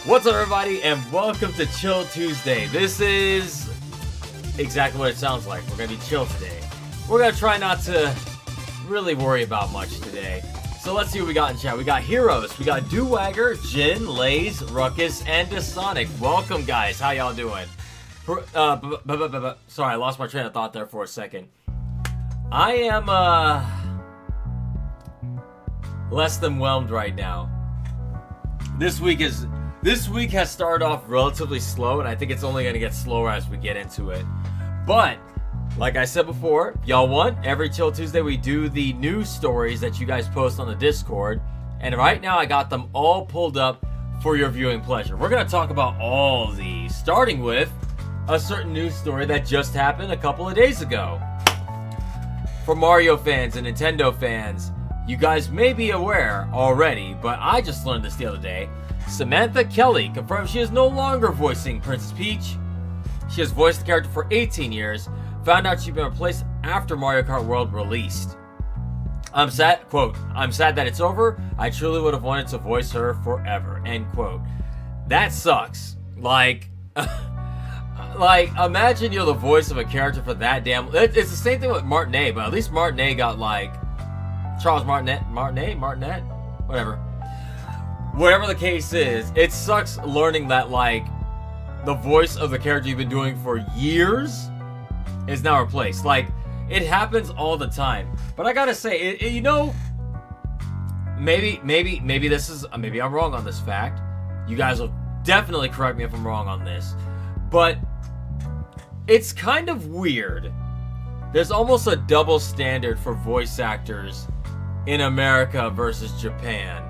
What's up, everybody, and welcome to Chill Tuesday. This is exactly what it sounds like. We're going to be chill today. We're going to try not to really worry about much today. So let's see what we got in chat. We got Heroes, we got Dewagger, Jin, Lays, Ruckus, and Desonic. Welcome, guys. How y'all doing? Sorry, I lost my train of thought there for a second. I am less than whelmed right now. This week has started off relatively slow, and I think it's only going to get slower as we get into it. But, like I said before, y'all want, every Chill Tuesday we do the news stories that you guys post on the Discord. And right now I got them all pulled up for your viewing pleasure. We're going to talk about all of these, starting with a certain news story that just happened a couple of days ago. For Mario fans and Nintendo fans, you guys may be aware already, but I just learned this the other day. Samantha Kelly confirms she is no longer voicing Princess Peach. She has voiced the character for 18 years, found out she'd been replaced after Mario Kart World released. I'm sad, quote, "I'm sad that it's over. I truly would have wanted to voice her forever," end quote. That sucks. Like, imagine you're the voice of a character for that damn... It's the same thing with Martinet, but at least Martinet got, like... Charles Martinet? Whatever. Whatever the case is, it sucks learning that, like, the voice of the character you've been doing for years is now replaced. Like, it happens all the time. But I gotta say, you know, maybe this is, maybe I'm wrong on this fact. You guys will definitely correct me if I'm wrong on this. But it's kind of weird. There's almost a double standard for voice actors in America versus Japan.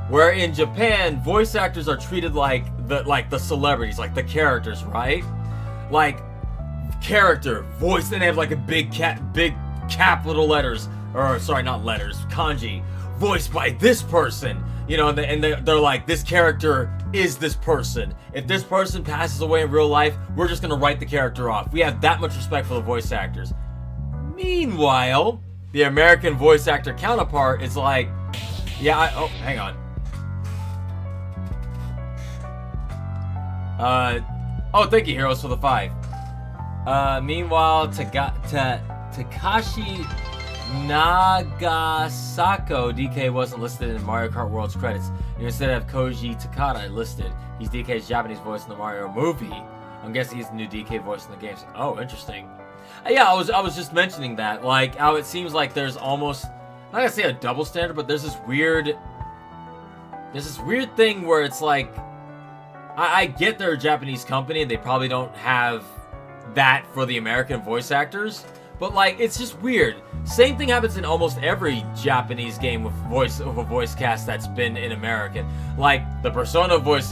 Where in Japan, voice actors are treated like the celebrities, like the characters, right? Like, character, voice, and they have like a big capital letters, or sorry, not letters, kanji, voiced by this person, you know, and they're like, this character is this person. If this person passes away in real life, we're just gonna write the character off. We have that much respect for the voice actors. Meanwhile, the American voice actor counterpart is like, yeah, oh, hang on. Thank you, Heroes, for the 5. Meanwhile, Takashi Nagasako, DK wasn't listed in Mario Kart World's credits. You instead have Koji Takada listed. He's DK's Japanese voice in the Mario movie. I'm guessing he's the new DK voice in the games. Oh, interesting. Yeah, I was just mentioning that. Like, how it seems like there's almost, I'm not gonna say a double standard, but there's this weird thing where it's like, I get they're a Japanese company and they probably don't have that for the American voice actors, but like, it's just weird. Same thing happens in almost every Japanese game with a voice cast that's been in American. Like the Persona voice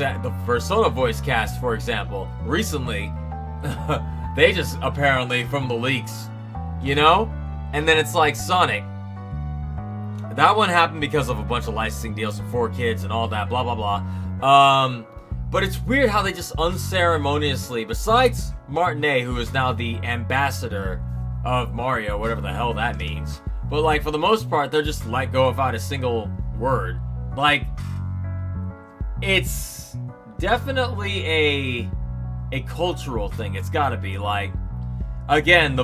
cast, for example, recently, they just apparently from the leaks, you know? And then it's like Sonic. That one happened because of a bunch of licensing deals for 4Kids and all that, blah, blah, blah. But it's weird how they just unceremoniously, besides Martinet, who is now the ambassador of Mario, whatever the hell that means. But like, for the most part, they're just let go without a single word. Like, it's definitely a cultural thing. It's gotta be. Like, again,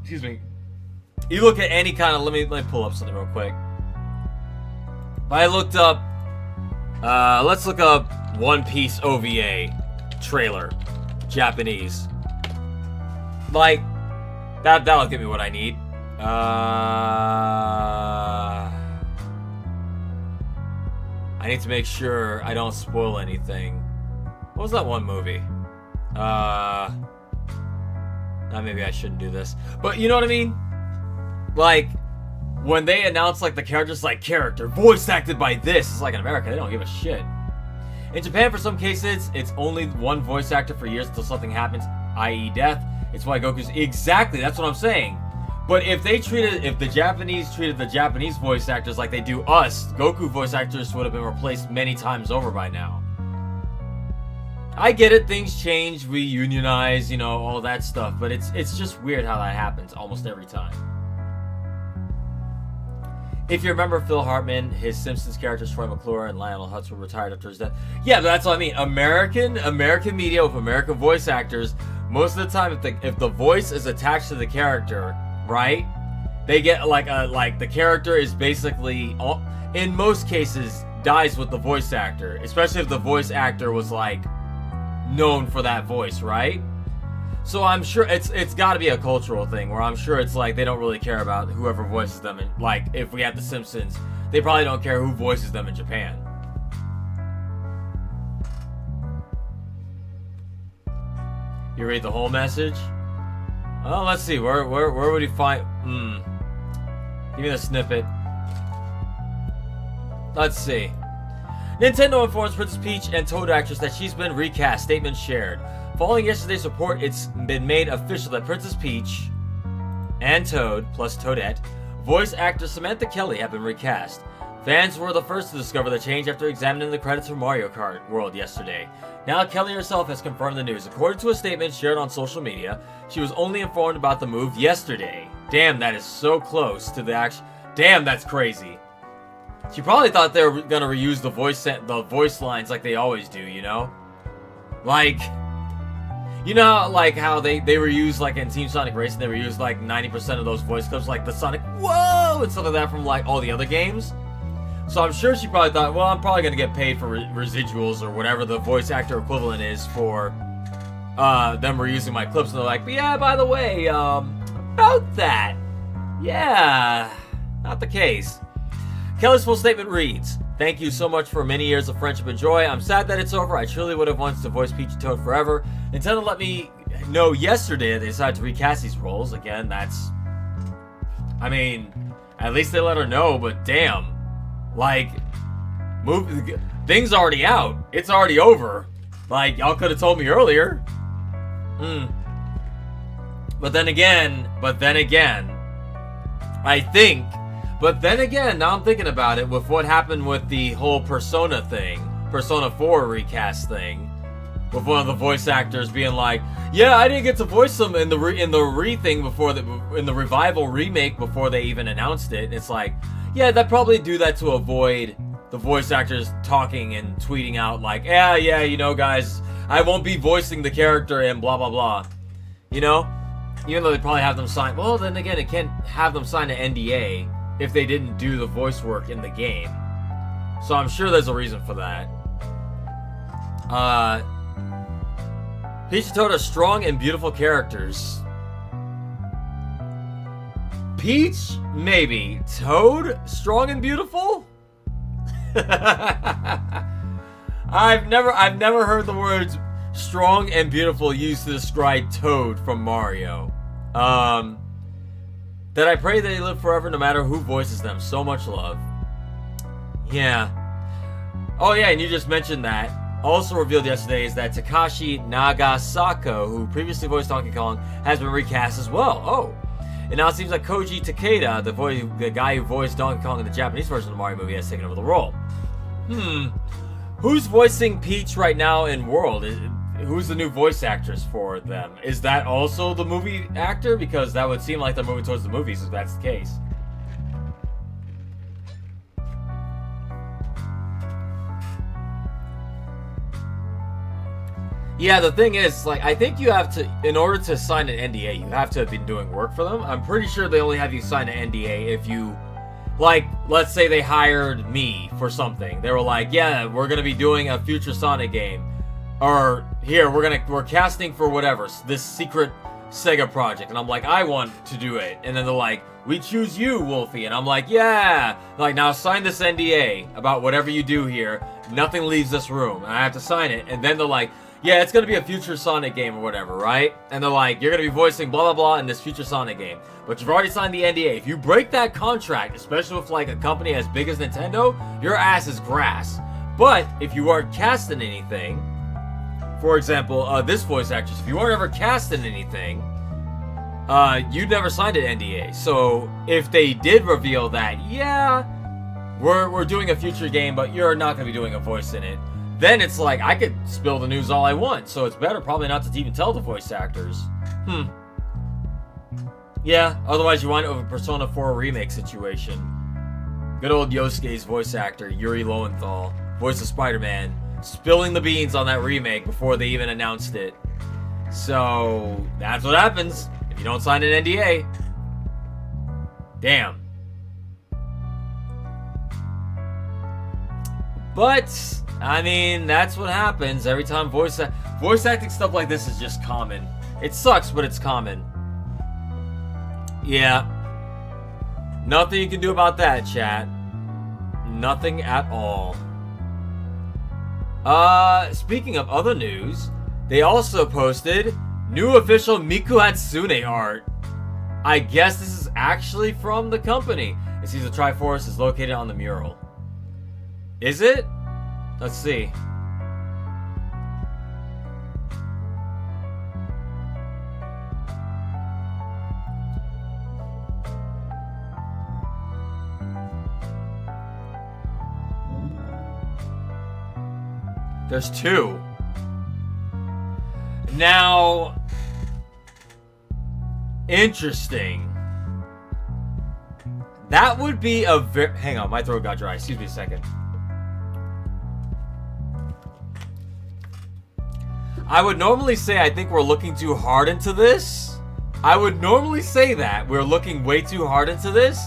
you look at any kind of, let me pull up something real quick. I looked up, let's look up One Piece OVA trailer, Japanese. Like, that'll give me what I need. I need to make sure I don't spoil anything. What was that one movie? Maybe I shouldn't do this. But you know what I mean? Like, when they announce like the characters, like character voice acted by this, it's like in America, they don't give a shit. In Japan, for some cases, it's only one voice actor for years until something happens, i.e. death. It's why Goku's... Exactly, that's what I'm saying. But if the Japanese treated the Japanese voice actors like they do us, Goku voice actors would have been replaced many times over by now. I get it, things change, we unionize, you know, all that stuff, but it's just weird how that happens almost every time. If you remember Phil Hartman, his Simpsons characters Troy McClure and Lionel Hutz were retired after his death. Yeah, but that's what I mean. American media with American voice actors, most of the time, if the voice is attached to the character, right? They get like the character is basically, in most cases, dies with the voice actor, especially if the voice actor was like known for that voice, right? So I'm sure it's got to be a cultural thing where I'm sure it's like they don't really care about whoever voices them. And like if we have The Simpsons, they probably don't care who voices them in Japan. You read the whole message? Oh, let's see. Where would he find? Give me the snippet. Let's see. Nintendo informs Princess Peach and Toad actress that she's been recast. Statement shared. Following yesterday's report, it's been made official that Princess Peach and Toad, plus Toadette, voice actor Samantha Kelly have been recast. Fans were the first to discover the change after examining the credits for Mario Kart World yesterday. Now Kelly herself has confirmed the news. According to a statement shared on social media, she was only informed about the move yesterday. Damn, that is so close to the actual... Damn, that's crazy. She probably thought they were gonna reuse the voice lines like they always do, you know? Like... You know, like how they reuse, like in Team Sonic Racing, they reuse like 90% of those voice clips, like the Sonic Whoa and stuff like that from like all the other games. So I'm sure she probably thought, well, I'm probably gonna get paid for residuals or whatever the voice actor equivalent is for them reusing my clips. And they're like, but yeah, by the way, about that, yeah, not the case. Kelly's full statement reads, "Thank you so much for many years of friendship and joy. I'm sad that it's over. I truly would have wanted to voice Peach and Toad forever. Nintendo let me know yesterday that they decided to recast these roles. Again, that's... I mean, at least they let her know, but damn. Like, thing's already out. It's already over. Like, y'all could have told me earlier. But then again, I think... But then again, now I'm thinking about it, with what happened with the whole Persona thing, Persona 4 recast thing, with one of the voice actors being like, yeah, I didn't get to voice them in the revival remake before they even announced it. And it's like, yeah, they'd probably do that to avoid the voice actors talking and tweeting out like, yeah, you know, guys, I won't be voicing the character and blah, blah, blah. You know? Even though they probably have them sign, well, then again, it can't have them sign an NDA if they didn't do the voice work in the game. So I'm sure there's a reason for that. Peach and Toad are strong and beautiful characters. Peach, maybe. Toad, strong and beautiful? I've never heard the words strong and beautiful used to describe Toad from Mario. That I pray they live forever no matter who voices them. So much love. Yeah. Oh yeah, and you just mentioned that. Also revealed yesterday is that Takashi Nagasako, who previously voiced Donkey Kong, has been recast as well. Oh. And now it seems like Koji Takeda, the guy who voiced Donkey Kong in the Japanese version of the Mario movie, has taken over the role. Who's voicing Peach right now in World? Who's the new voice actress for them? Is that also the movie actor? Because that would seem like they're moving towards the movies if that's the case. Yeah, the thing is, like, I think you have to, in order to sign an NDA, you have to have been doing work for them. I'm pretty sure they only have you sign an NDA if you, like, let's say they hired me for something. They were like, yeah, we're going to be doing a future Sonic game. Or, here, we're casting for whatever, this secret Sega project. And I'm like, I want to do it. And then they're like, we choose you, Wolfie. And I'm like, yeah. Like, now sign this NDA about whatever you do here. Nothing leaves this room. And I have to sign it. And then they're like, yeah, it's going to be a future Sonic game or whatever, right? And they're like, you're going to be voicing blah, blah, blah in this future Sonic game. But you've already signed the NDA. If you break that contract, especially with, like, a company as big as Nintendo, your ass is grass. But if you aren't cast in anything, for example, this voice actress, if you weren't ever cast in anything, you'd never signed an NDA. So if they did reveal that, yeah, we're doing a future game, but you're not going to be doing a voice in it, then it's like, I could spill the news all I want. So it's better probably not to even tell the voice actors. Yeah, otherwise you wind up with a Persona 4 remake situation. Good old Yosuke's voice actor, Yuri Lowenthal, voice of Spider-Man, spilling the beans on that remake before they even announced it. So, that's what happens if you don't sign an NDA. Damn. But, I mean, that's what happens every time voice acting stuff like this is just common. It sucks, but it's common. Yeah. Nothing you can do about that, chat. Nothing at all. Speaking of other news, they also posted new official Miku Hatsune art. I guess this is actually from the company. It seems the Triforce is located on the mural. Is it? Let's see. There's two. Now, interesting. That would be a very... Hang on, my throat got dry. Excuse me a second. I would normally say I think we're looking too hard into this. I would normally say that. We're looking way too hard into this.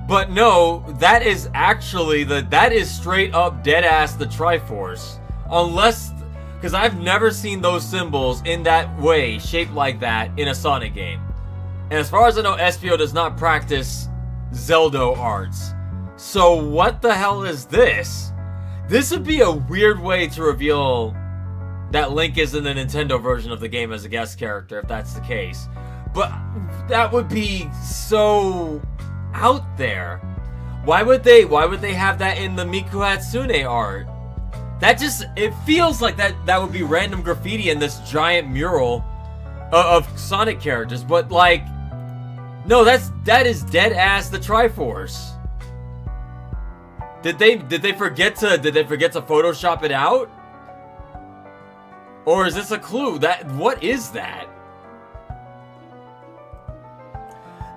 But no, that is actually that is straight up dead ass the Triforce. Unless, because I've never seen those symbols in that way, shaped like that, in a Sonic game. And as far as I know, SPO does not practice Zelda arts. So what the hell is this? This would be a weird way to reveal that Link is in the Nintendo version of the game as a guest character, if that's the case. But that would be so out there. Why would they have that in the Miku Hatsune art? That just, it feels like that would be random graffiti in this giant mural of Sonic characters, but like, no, that is dead ass the Triforce. Did they forget to Photoshop it out? Or is this a clue? What is that?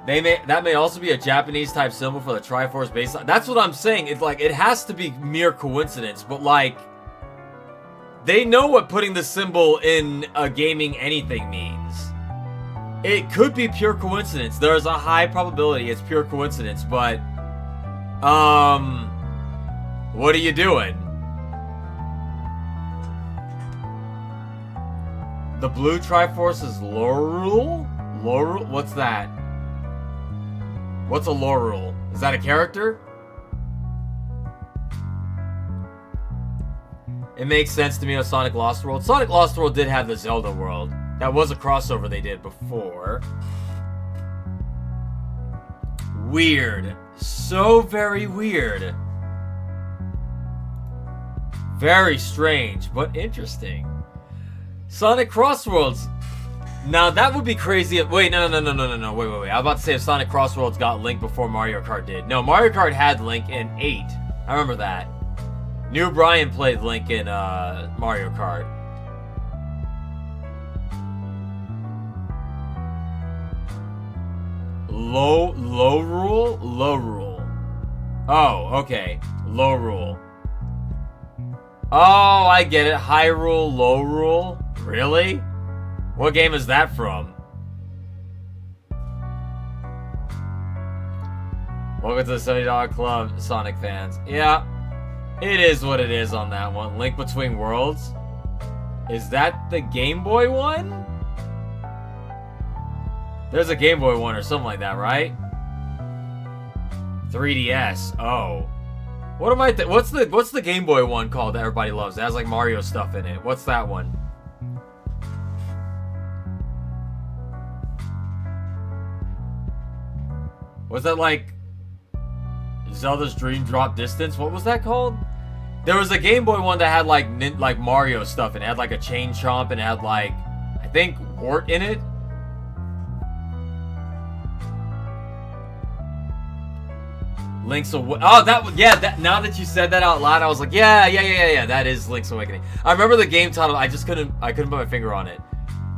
That may also be a Japanese type symbol for the Triforce base. That's what I'm saying. It's like, it has to be mere coincidence, but like, they know what putting the symbol in a gaming anything means. It could be pure coincidence. There's a high probability it's pure coincidence, but what are you doing? The blue Triforce is Laurel? Laurel? What's that? What's a Laurel? Is that a character? It makes sense to me of Sonic Lost World. Sonic Lost World did have the Zelda world. That was a crossover they did before. Weird. So very weird. Very strange, but interesting. Sonic Crossworlds. Now that would be crazy. Wait, no. Wait. I was about to say if Sonic Crossworlds got Link before Mario Kart did. No, Mario Kart had Link in 8. I remember that. New Brian played Link in Mario Kart. Low rule. Oh, okay. Low rule. Oh, I get it. High rule, low rule. Really? What game is that from? Welcome to the $70 club, Sonic fans. Yeah, it is what it is on that one. Link Between Worlds. Is that the Game Boy one? There's a Game Boy one or something like that, right? 3DS. Oh. What am I? What's the Game Boy one called that everybody loves? It has like Mario stuff in it. What's that one? Was that like Zelda's Dream Drop Distance? What was that called? There was a Game Boy one that had like Mario stuff and it had like a Chain Chomp and it had like, I think, Wart in it. Link's Awakening. Oh, now that you said that out loud, I was like, yeah. That is Link's Awakening. I remember the game title. I couldn't put my finger on it.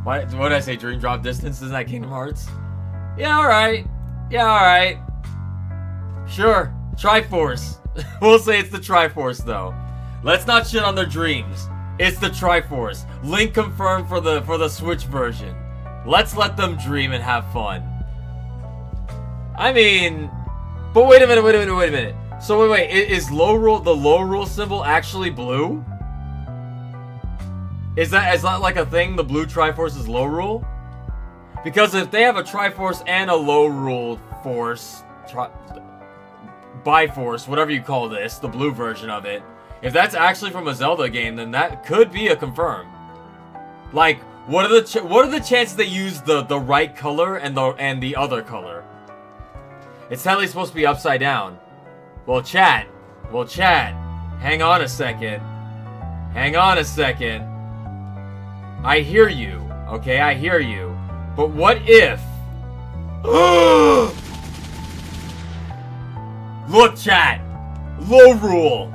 What did I say? Dream Drop Distance? Isn't that Kingdom Hearts? Yeah, all right. Sure. Triforce. We'll say it's the Triforce, though. Let's not shit on their dreams. It's the Triforce. Link confirmed for the Switch version. Let's let them dream and have fun. I mean, but wait a minute. So wait, is the low rule symbol actually blue? Is that like a thing? The blue Triforce is low rule? Because if they have a Triforce and a low rule force, Biforce, whatever you call this, the blue version of it, if that's actually from a Zelda game, then that could be a confirm. Like, what are the chances they use the right color and the other color? It's totally supposed to be upside down. Well, chat. Hang on a second. I hear you. Okay, I hear you. But what if... Look, chat. Low rule.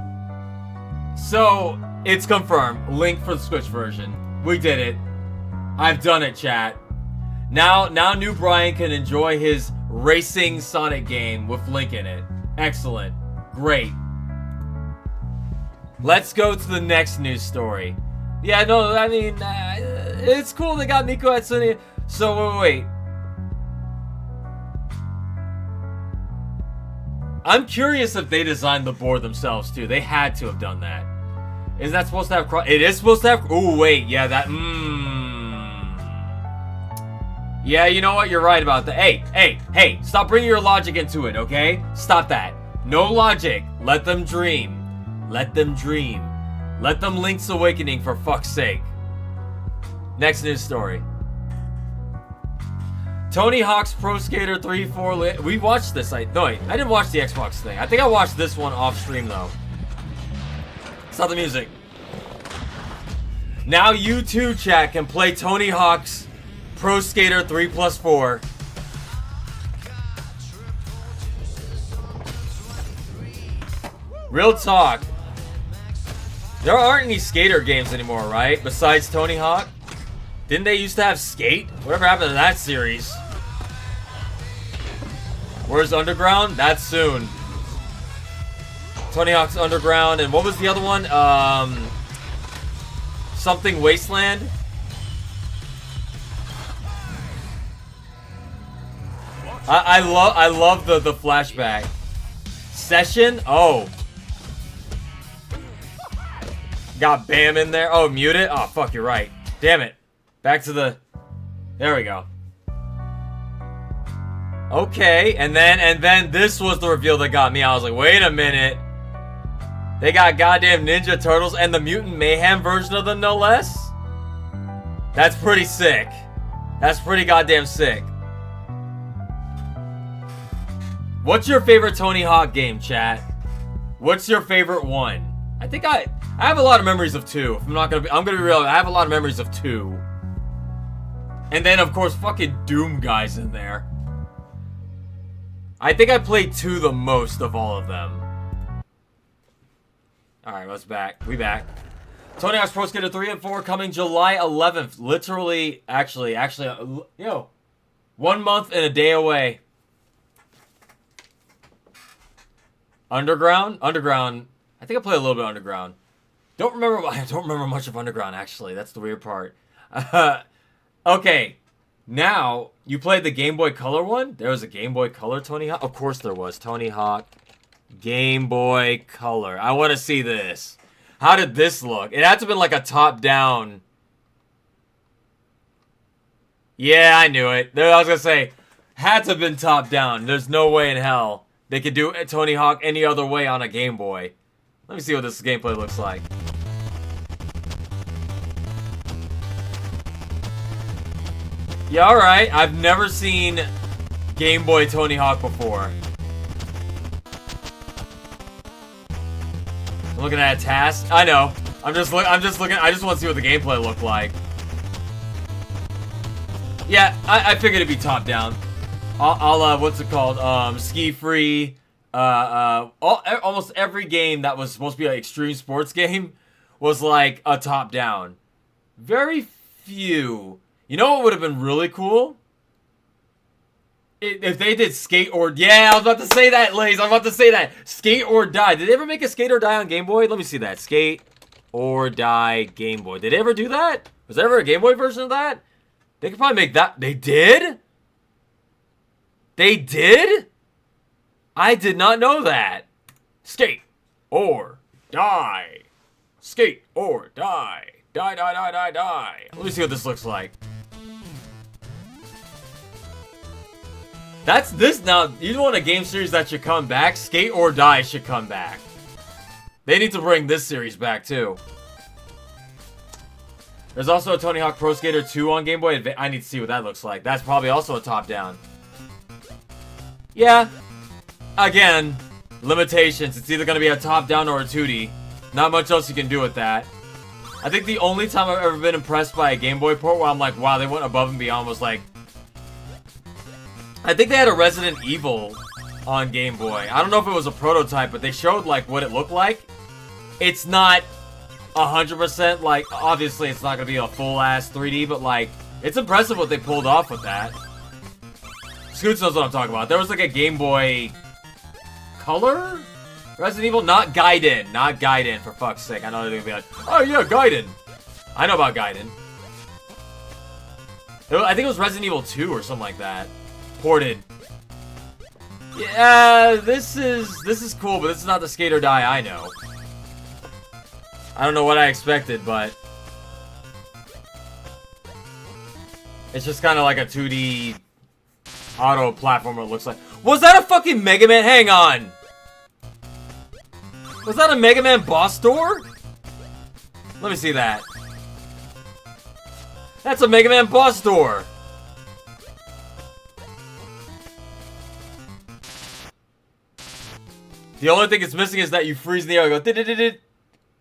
So, it's confirmed. Link for the Switch version. We did it. I've done it, chat. Now new Brian can enjoy his racing Sonic game with Link in it. Excellent. Great. Let's go to the next news story. Yeah, no, I mean, it's cool they got Miko Hatsune. So, wait. I'm curious if they designed the board themselves, too. They had to have done that. Is that supposed to have It is supposed to have... Ooh, wait. Yeah, that... Yeah, you know what? You're right about that. Hey. Stop bringing your logic into it, okay? Stop that. No logic. Let them dream. Let them Link's Awakening, for fuck's sake. Next news story. Tony Hawk's Pro Skater 3 4... We watched this. I didn't watch the Xbox thing. I think I watched this one off stream, though. It's not the music. Now you too, chat, can play Tony Hawk's Pro Skater 3+4. Real talk. There aren't any skater games anymore, right? Besides Tony Hawk? Didn't they used to have Skate? Whatever happened to that series? Where's Underground? That's soon. Tony Hawk's Underground, and what was the other one? Something Wasteland? I love the flashback. Session? Oh. Got Bam in there. Oh, mute it? Oh, fuck, you're right. Damn it. Back to the... There we go. Okay, and then this was the reveal that got me. I was like, wait a minute. They got goddamn Ninja Turtles and the Mutant Mayhem version of them, no less? That's pretty sick. That's pretty goddamn sick. What's your favorite Tony Hawk game, chat? What's your favorite one? I think I have a lot of memories of 2. I'm gonna be real. I have a lot of memories of 2. And then, of course, fucking Doom Guy's in there. I think I played 2 the most of all of them. Alright, let's back. We back. Tony Hawk's Pro Skater 3 and 4 coming July 11th. Literally, actually, 1 month and a day away. Underground? I think I played a little bit of Underground. I don't remember much of Underground, actually. That's the weird part. Okay. Now, you played the Game Boy Color one? There was a Game Boy Color Tony Hawk? Of course there was. Tony Hawk. Game Boy Color. I want to see this. How did this look? It had to have been like a top-down. Yeah, I knew it. I was going to say, had to have been top-down. There's no way in hell they could do Tony Hawk any other way on a Game Boy. Let me see what this gameplay looks like. Yeah, alright. I've never seen Game Boy Tony Hawk before. I'm looking at a task. I know. I'm just looking. I just want to see what the gameplay looked like. Yeah, I figured it'd be top down. I'll what's it called? Ski free. Almost every game that was supposed to be an extreme sports game was like a top down. Very few. You know what would have been really cool? If they did Skate or... Yeah, I was about to say that, Lays. I was about to say that. Skate or Die. Did they ever make a Skate or Die on Game Boy? Let me see that. Skate or Die Game Boy. Did they ever do that? Was there ever a Game Boy version of that? They could probably make that. They did? They did? I did not know that. Skate or Die. Skate or Die. Die, die, die, die, die. Let me see what this looks like. That's this now. You want a game series that should come back? Skate or Die should come back. They need to bring this series back too. There's also a Tony Hawk Pro Skater 2 on Game Boy. I need to see what that looks like. That's probably also a top-down. Yeah. Again, limitations. It's either going to be a top-down or a 2D. Not much else you can do with that. I think the only time I've ever been impressed by a Game Boy port where I'm like, wow, they went above and beyond was like... I think they had a Resident Evil on Game Boy. I don't know if it was a prototype, but they showed like what it looked like. It's not 100%, like, obviously it's not going to be a full-ass 3D, but like, it's impressive what they pulled off with that. Scoots knows what I'm talking about. There was like a Game Boy Color Resident Evil? Not Gaiden. Not Gaiden, for fuck's sake. I know they're going to be like, oh yeah, Gaiden. I know about Gaiden. I think it was Resident Evil 2 or something like that. Ported. Yeah, this is cool, but this is not the Skate or Die I know. I don't know what I expected, but it's just kind of like a 2D auto platformer, it looks like. Was that a fucking Mega Man? Hang on. Was that a Mega Man boss door? Let me see that. That's a Mega Man boss door. The only thing it's missing is that you freeze in the air and go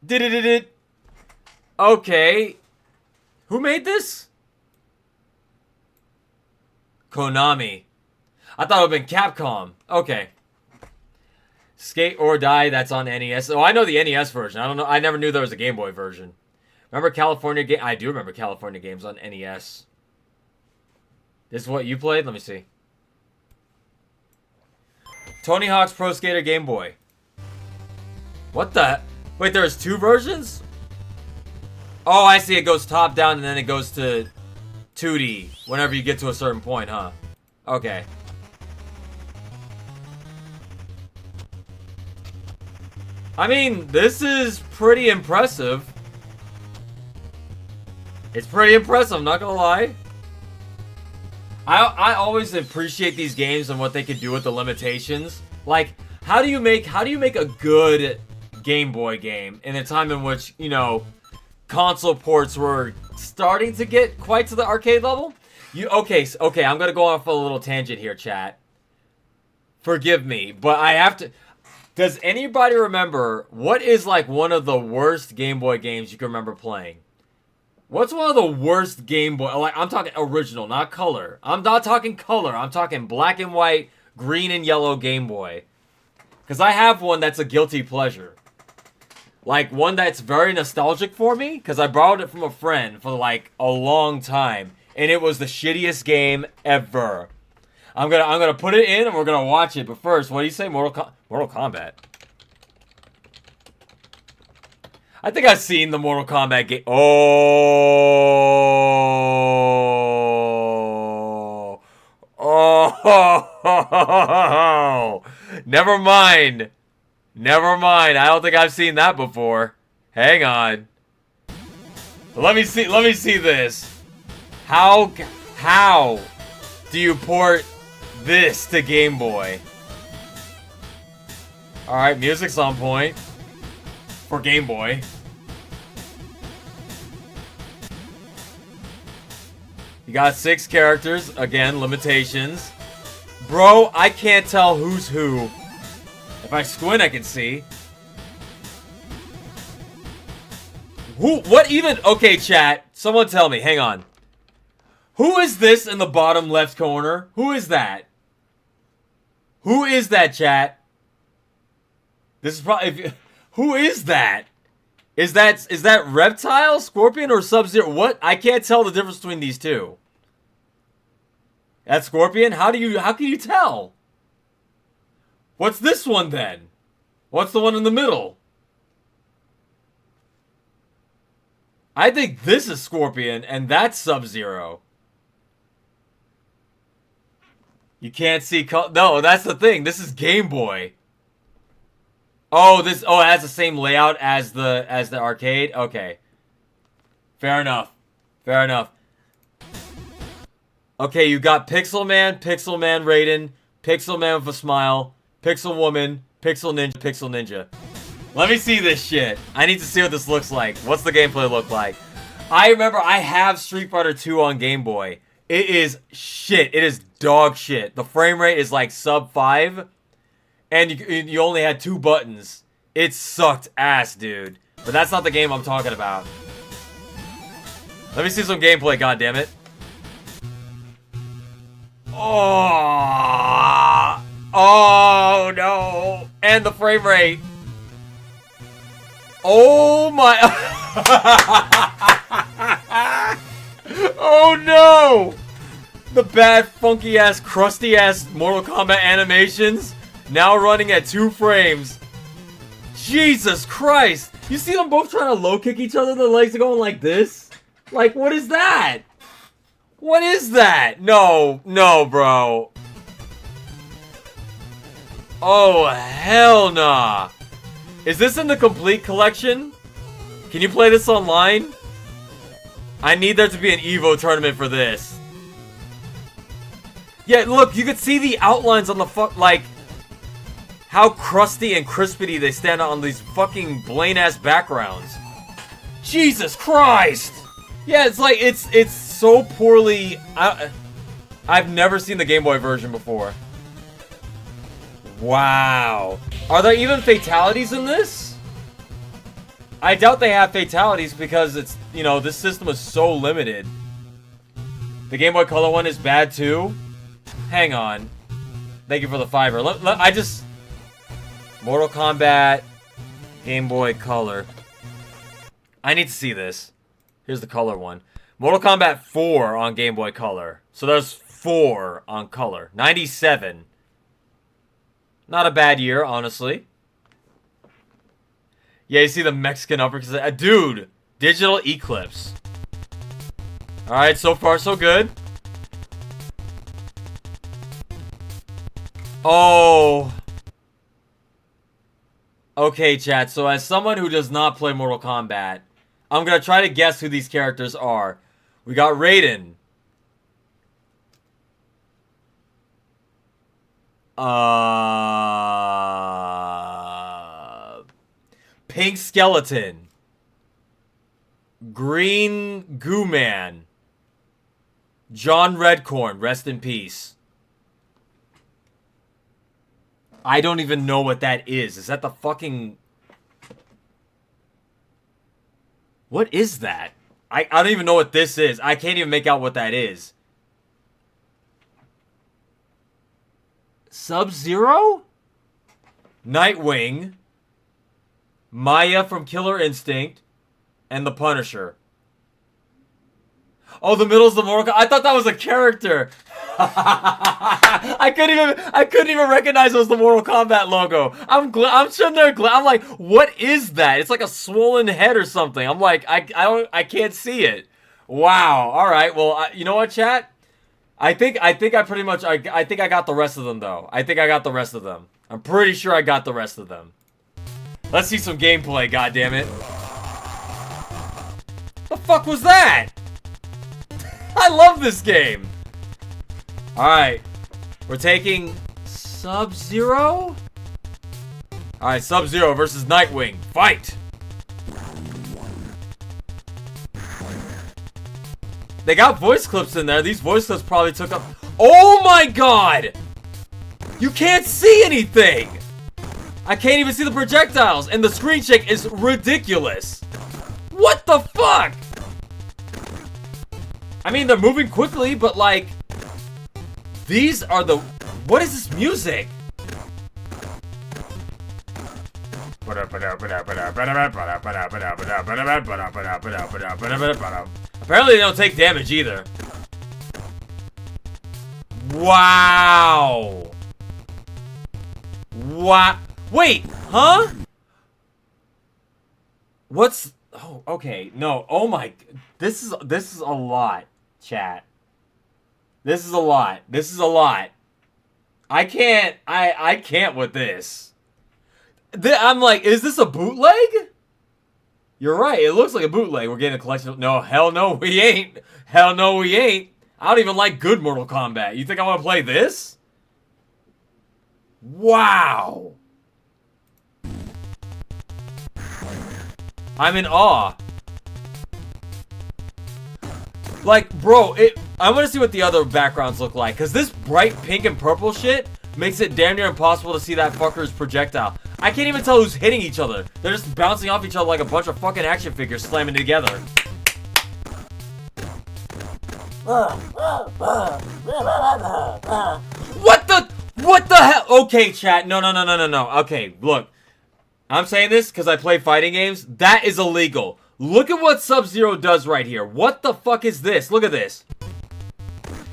did. Okay. Who made this? Konami. I thought it would have been Capcom. Okay. Skate or Die, that's on NES. Oh, I know the NES version. I don't know. I never knew there was a Game Boy version. Remember California game? I do remember California games on NES. This is what you played? Let me see. Tony Hawk's Pro Skater Game Boy. What the? Wait, there's two versions? Oh, I see. It goes top down and then it goes to 2D whenever you get to a certain point, huh? Okay. I mean, this is pretty impressive. It's pretty impressive, I'm not gonna lie. I always appreciate these games and what they can do with the limitations. Like, how do you make a good Game Boy game in a time in which, you know, console ports were starting to get quite to the arcade level? Okay, I'm gonna go off a little tangent here, chat. Forgive me, but I have to. Does anybody remember what is like one of the worst Game Boy games you can remember playing? What's one of the worst Game Boy? Like, I'm talking original, not color. I'm not talking color. I'm talking black and white, green and yellow Game Boy. Because I have one that's a guilty pleasure. Like, one that's very nostalgic for me. Because I borrowed it from a friend for, like, a long time. And it was the shittiest game ever. I'm gonna put it in and we're gonna watch it. But first, what do you say? Mortal Kombat. I think I've seen the Mortal Kombat game. Oh. Never mind. I don't think I've seen that before. Hang on. Let me see this. How do you port this to Game Boy? Alright, music's on point. For Game Boy. You got 6 characters. Again, limitations. Bro, I can't tell who's who. If I squint, I can see. Who? What even? Okay, chat. Someone tell me. Hang on. Who is this in the bottom left corner? Who is that? Who is that, chat? This is probably... Who is that? Is that Reptile, Scorpion, or Sub-Zero? What? I can't tell the difference between these two. That's Scorpion? How can you tell? What's this one then? What's the one in the middle? I think this is Scorpion, and that's Sub-Zero. You can't see no, that's the thing. This is Game Boy. Oh, it has the same layout as the arcade? Okay. Fair enough. Fair enough. Okay, you got Pixel Man Raiden, Pixel Man with a smile, Pixel Woman, Pixel Ninja. Let me see this shit. I need to see what this looks like. What's the gameplay look like? I remember I have Street Fighter 2 on Game Boy. It is shit. It is dog shit. The frame rate is like sub 5. And you only had 2 buttons. It sucked ass, dude. But that's not the game I'm talking about. Let me see some gameplay, goddammit. Oh, oh no. And the frame rate. Oh my. Oh no. The bad, funky ass, crusty ass Mortal Kombat animations now running at 2 frames. Jesus Christ. You see them both trying to low kick each other? Their legs are going like this? Like, what is that? What is that? No, no, bro. Oh, hell nah. Is this in the complete collection? Can you play this online? I need there to be an Evo tournament for this. Yeah, look, you can see the outlines on the like, how crusty and crispity they stand out on these fucking Blaine-ass backgrounds. Jesus Christ! Yeah, it's like, it's so poorly... I've never seen the Game Boy version before. Wow. Are there even fatalities in this? I doubt they have fatalities because it's, you know, this system is so limited. The Game Boy Color one is bad too? Hang on. Thank you for the fiver. I just... Mortal Kombat, Game Boy Color. I need to see this. Here's the color one. Mortal Kombat 4 on Game Boy Color. So there's 4 on color. 97. Not a bad year, honestly. Yeah, you see the Mexican uppercut. Dude, Digital Eclipse. Alright, so far so good. Oh. Okay, chat. So as someone who does not play Mortal Kombat, I'm going to try to guess who these characters are. We got Raiden. Pink Skeleton. Green Goo Man. John Redcorn, rest in peace. I don't even know what that is. Is that the fucking... What is that? I don't even know what this is. I can't even make out what that is. Sub-Zero? Nightwing. Maya from Killer Instinct. And the Punisher. Oh, the middle's the Mortal Kombat. I thought that was a character. I couldn't even recognize it was the Mortal Kombat logo. I'm sitting there. I'm like, what is that? It's like a swollen head or something. I'm like, I can't see it. Wow. All right. Well, you know what, chat? I think I pretty much I think I got the rest of them though. I think I got the rest of them. I'm pretty sure I got the rest of them. Let's see some gameplay. God damn it. The fuck was that? I love this game. Alright. We're taking Sub-Zero? Alright, Sub-Zero versus Nightwing. Fight! They got voice clips in there. These voice clips probably took up... Oh my god! You can't see anything! I can't even see the projectiles. And the screen shake is ridiculous. What the fuck? I mean, they're moving quickly, but like... These are the... What is this music? Apparently they don't take damage either. Wow. What? Wait, huh? What's... Oh, okay. No. Oh my... This is a lot, chat. This is a lot. This is a lot. I can't with this. I'm like, is this a bootleg? You're right. It looks like a bootleg. We're getting a collection of... No, hell no, we ain't. Hell no, we ain't. I don't even like good Mortal Kombat. You think I want to play this? Wow. I'm in awe. Like, bro, I want to see what the other backgrounds look like. Because this bright pink and purple shit makes it damn near impossible to see that fucker's projectile. I can't even tell who's hitting each other. They're just bouncing off each other like a bunch of fucking action figures slamming together. What the hell? Okay, chat. No. Okay, look. I'm saying this because I play fighting games. That is illegal. Look at what Sub-Zero does right here. What the fuck is this? Look at this.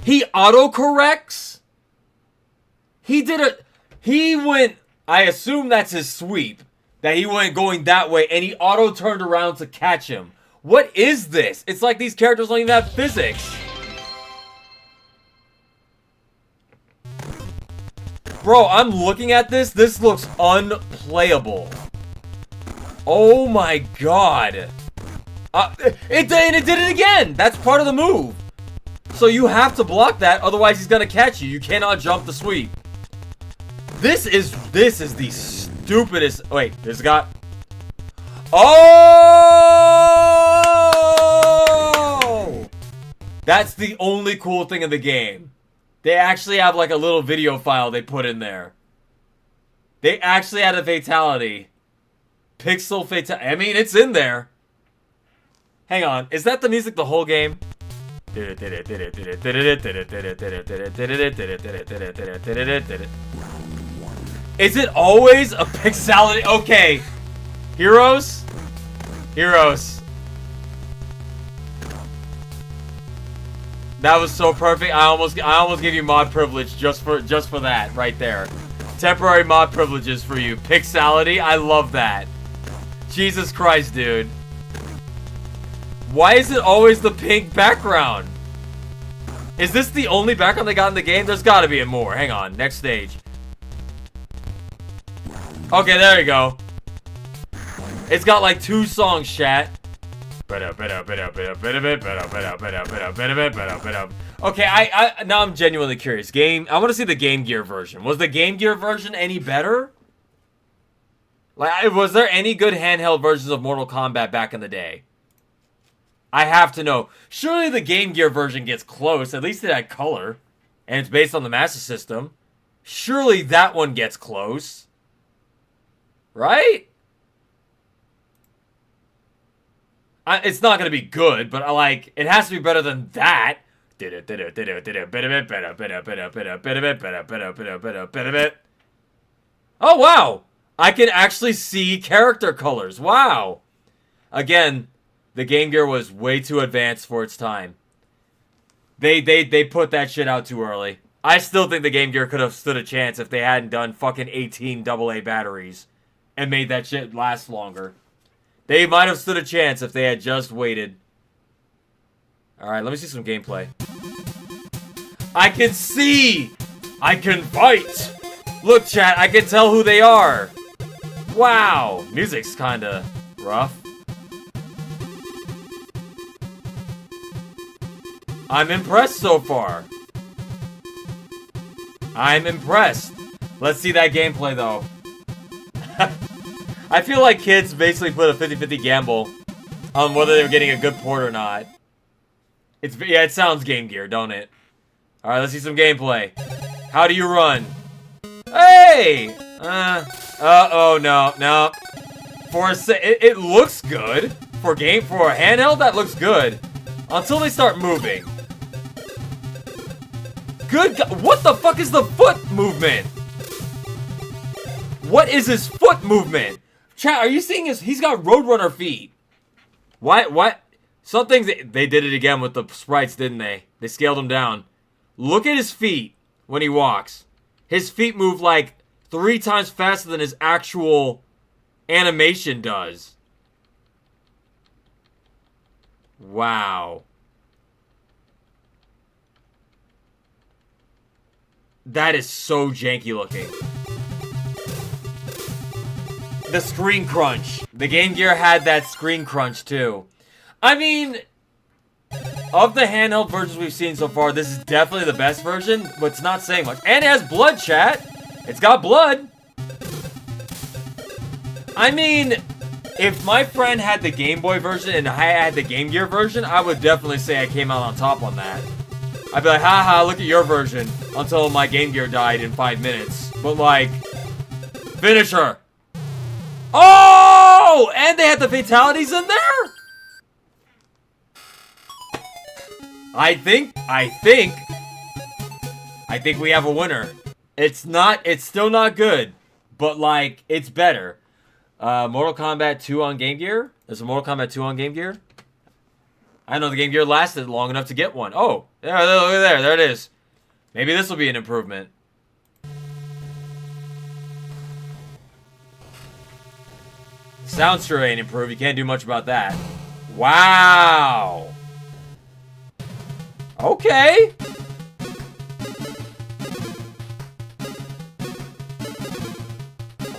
He autocorrects? He went... I assume that's his sweep. That he went going that way and he auto-turned around to catch him. What is this? It's like these characters don't even have physics. Bro, I'm looking at this. This looks unplayable. Oh my god. It did it again. That's part of the move. So you have to block that, otherwise he's gonna catch you. You cannot jump the sweep. This is the stupidest. Wait, there's a guy. Oh! That's the only cool thing in the game. They actually have like a little video file they put in there. They actually had a fatality. Pixel fatality. I mean, it's in there. Hang on. Is that the music the whole game? Is it always a pixelity? Okay. Heroes? Heroes. That was so perfect. I almost gave you mod privilege just for that right there. Temporary mod privileges for you. Pixelity. I love that. Jesus Christ, dude. Why is it always the pink background? Is this the only background they got in the game? There's got to be more. Hang on. Next stage. Okay, there you go. It's got like 2 songs, chat. Okay, now I'm genuinely curious. I want to see the Game Gear version. Was the Game Gear version any better? Like, was there any good handheld versions of Mortal Kombat back in the day? I have to know. Surely the Game Gear version gets close. At least it had color. And it's based on the Master System. Surely that one gets close. Right? It's not going to be good, but it has to be better than that. Oh, wow. I can actually see character colors. Wow. Again, the Game Gear was way too advanced for its time. They put that shit out too early. I still think the Game Gear could have stood a chance if they hadn't done fucking 18 AA batteries and made that shit last longer. They might have stood a chance if they had just waited. Alright, let me see some gameplay. I can see! I can fight! Look, chat, I can tell who they are! Wow! Music's kinda rough. I'm impressed so far. I'm impressed. Let's see that gameplay, though. I feel like kids basically put a 50-50 gamble on whether they were getting a good port or not. Yeah, it sounds Game Gear, don't it? Alright, let's see some gameplay. How do you run? Hey! Uh-oh, no. It looks good. For a handheld, that looks good. Until they start moving. Good God, what the fuck is the foot movement? What is his foot movement? Chat, are you seeing his... He's got Roadrunner feet. What? Some things... They did it again with the sprites, didn't they? They scaled him down. Look at his feet. when he walks. His feet move like 3 times faster than his actual animation does. Wow. That is so janky looking. The screen crunch. The Game Gear had that screen crunch too. I mean, of the handheld versions we've seen so far, this is definitely the best version, but it's not saying much. And it has blood, chat. It's got blood. I mean, if my friend had the Game Boy version and I had the Game Gear version, I would definitely say I came out on top on that. I'd be like, haha, look at your version, until my Game Gear died in 5 minutes. But like, finish her. Oh! And they had the fatalities in there? I think we have a winner. It's still not good, but like, it's better. Mortal Kombat 2 on Game Gear? There's a Mortal Kombat 2 on Game Gear? I know the Game Gear lasted long enough to get one. Oh, there, look at there it is. Maybe this will be an improvement. Sound sure ain't improved. You can't do much about that. Wow. Okay.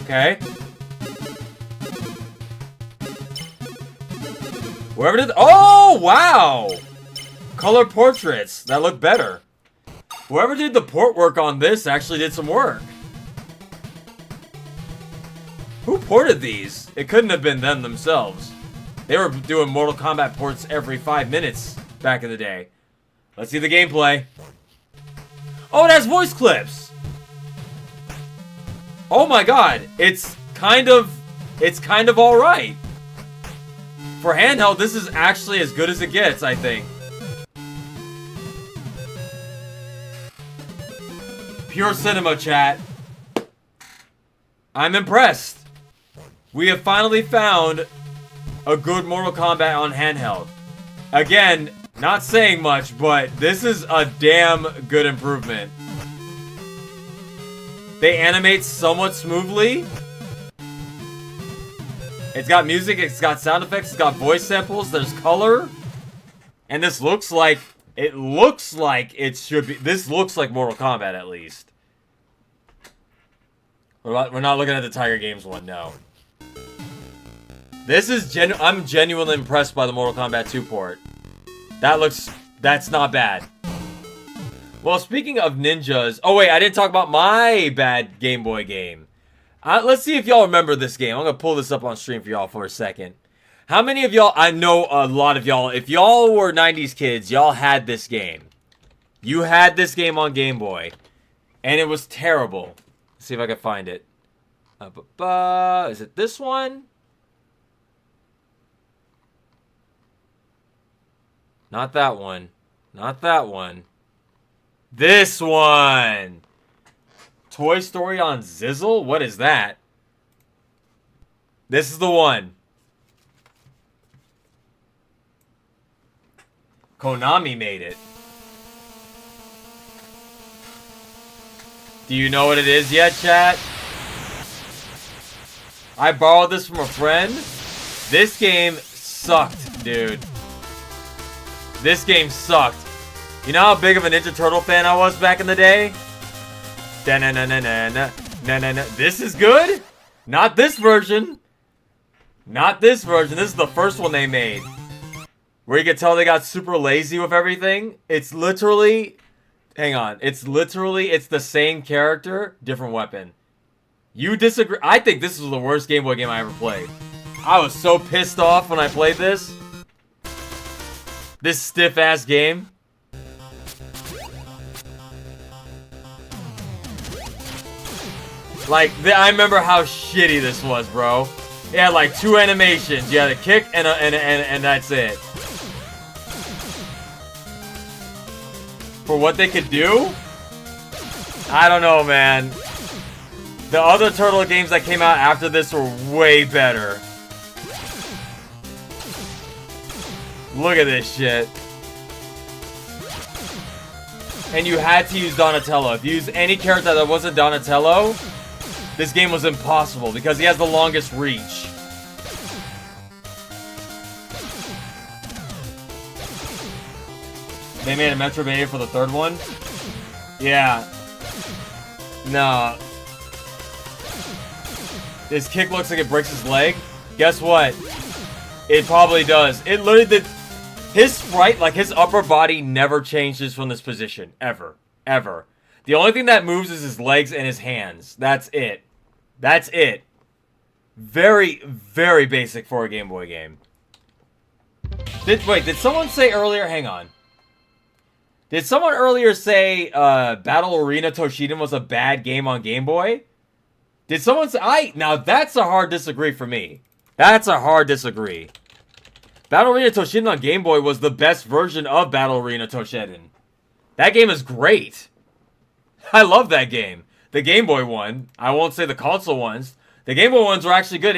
Okay. Whoever did... Oh, wow! Color portraits. That look better. Whoever did the port work on this actually did some work. Who ported these? It couldn't have been them themselves. They were doing Mortal Kombat ports every 5 minutes back in the day. Let's see the gameplay. Oh, it has voice clips! Oh my god. It's kind of alright. For handheld, this is actually as good as it gets, I think. Pure cinema, chat. I'm impressed. We have finally found a good Mortal Kombat on handheld. Again, not saying much, but this is a damn good improvement. They animate somewhat smoothly. It's got music, it's got sound effects, it's got voice samples, there's color. And this looks like, it should be, this looks like Mortal Kombat at least. We're not looking at the Tiger Games one, no. This is, I'm genuinely impressed by the Mortal Kombat 2 port. That's not bad. Well, speaking of ninjas, oh wait, I didn't talk about my bad Game Boy game. Let's see if y'all remember this game. I'm going to pull this up on stream for y'all for a second. How many of y'all, I know a lot of y'all, if y'all were 90s kids, y'all had this game. You had this game on Game Boy. And it was terrible. Let's see if I can find it. Is it this one? Not that one. Not that one. This one! Toy Story on Zizzle? What is that? This is the one. Konami made it. Do you know what it is yet, chat? I borrowed this from a friend. This game sucked, dude. This game sucked. You know how big of a Ninja Turtle fan I was back in the day? This is good? Not this version. Not this version. This is the first one they made. Where you can tell they got super lazy with everything. It's literally... Hang on. It's the same character, different weapon. You disagree? I think this is the worst Game Boy game I ever played. I was so pissed off when I played this. This stiff-ass game. Like, I remember how shitty this was, bro. It had like 2 animations. You had a kick and that's it. For what they could do? I don't know, man. The other Turtle games that came out after this were way better. Look at this shit. and you had to use Donatello. If you use any character that wasn't Donatello, this game was impossible because he has the longest reach. They made a Metroidvania for the third one? Yeah. No. His kick looks like it breaks his leg. Guess what? It probably does. It literally did. His sprite, like his upper body, never changes from this position. Ever. Ever. The only thing that moves is his legs and his hands. That's it. That's it. Very, very basic for a Game Boy game. Wait, did someone say earlier? Hang on. Did someone earlier say Battle Arena Toshinden was a bad game on Game Boy? Did someone say... Now, that's a hard disagree for me. That's a hard disagree. Battle Arena Toshinden on Game Boy was the best version of Battle Arena Toshinden. That game is great. I love that game. The Game Boy one. I won't say the console ones. The Game Boy ones were actually good.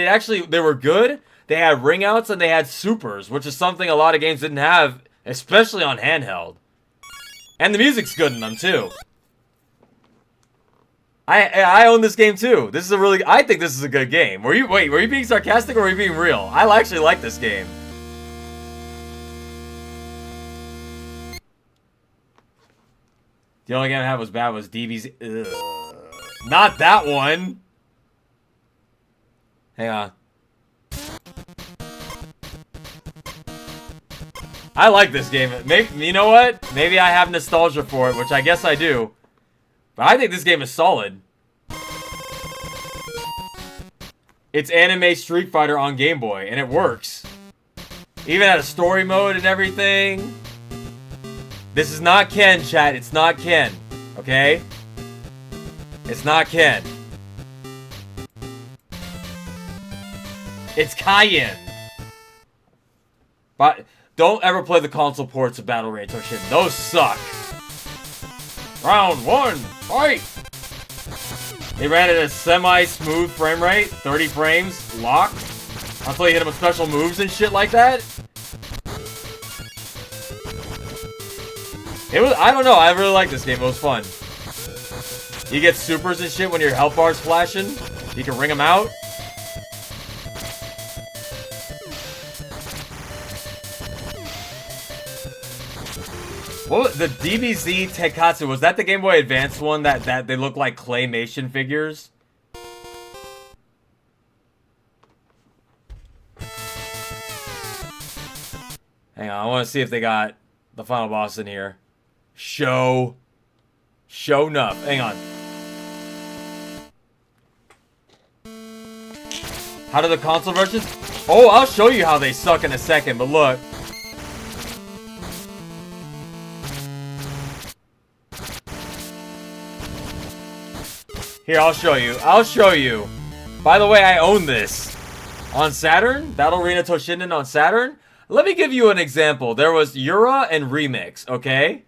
They were good. They had ring outs and they had supers, which is something a lot of games didn't have, especially on handheld. And the music's good in them too. I own this game too. This is a really... I think this is a good game. Were you being sarcastic or were you being real? I actually like this game. The only game I had was bad was DBZ. Ugh. Not that one. Hang on. I like this game. Maybe, you know what? Maybe I have nostalgia for it, which I guess I do. But I think this game is solid. It's anime Street Fighter on Game Boy, and it works. Even had a story mode and everything. This is not Ken, chat. It's not Ken. Okay? It's not Ken. It's Cayenne. But don't ever play the console ports of Battle Arena Toshinden. Those suck. Round one, fight! They ran at a semi-smooth frame rate, 30 frames, locked. Until you hit them with special moves and shit like that. It was, I don't know, I really like this game, it was fun. You get supers and shit when your health bar's flashing. You can ring them out. What the DBZ Tenkatsu, was that the Game Boy Advance one that they look like claymation figures? Hang on, I want to see if they got the final boss in here. Show enough. Hang on. How do the console versions? Oh, I'll show you how they suck in a second, but look. Here, I'll show you. I'll show you. By the way, I own this. On Saturn? Battle Arena Toshinden on Saturn? Let me give you an example. There was Yura and Remix, okay?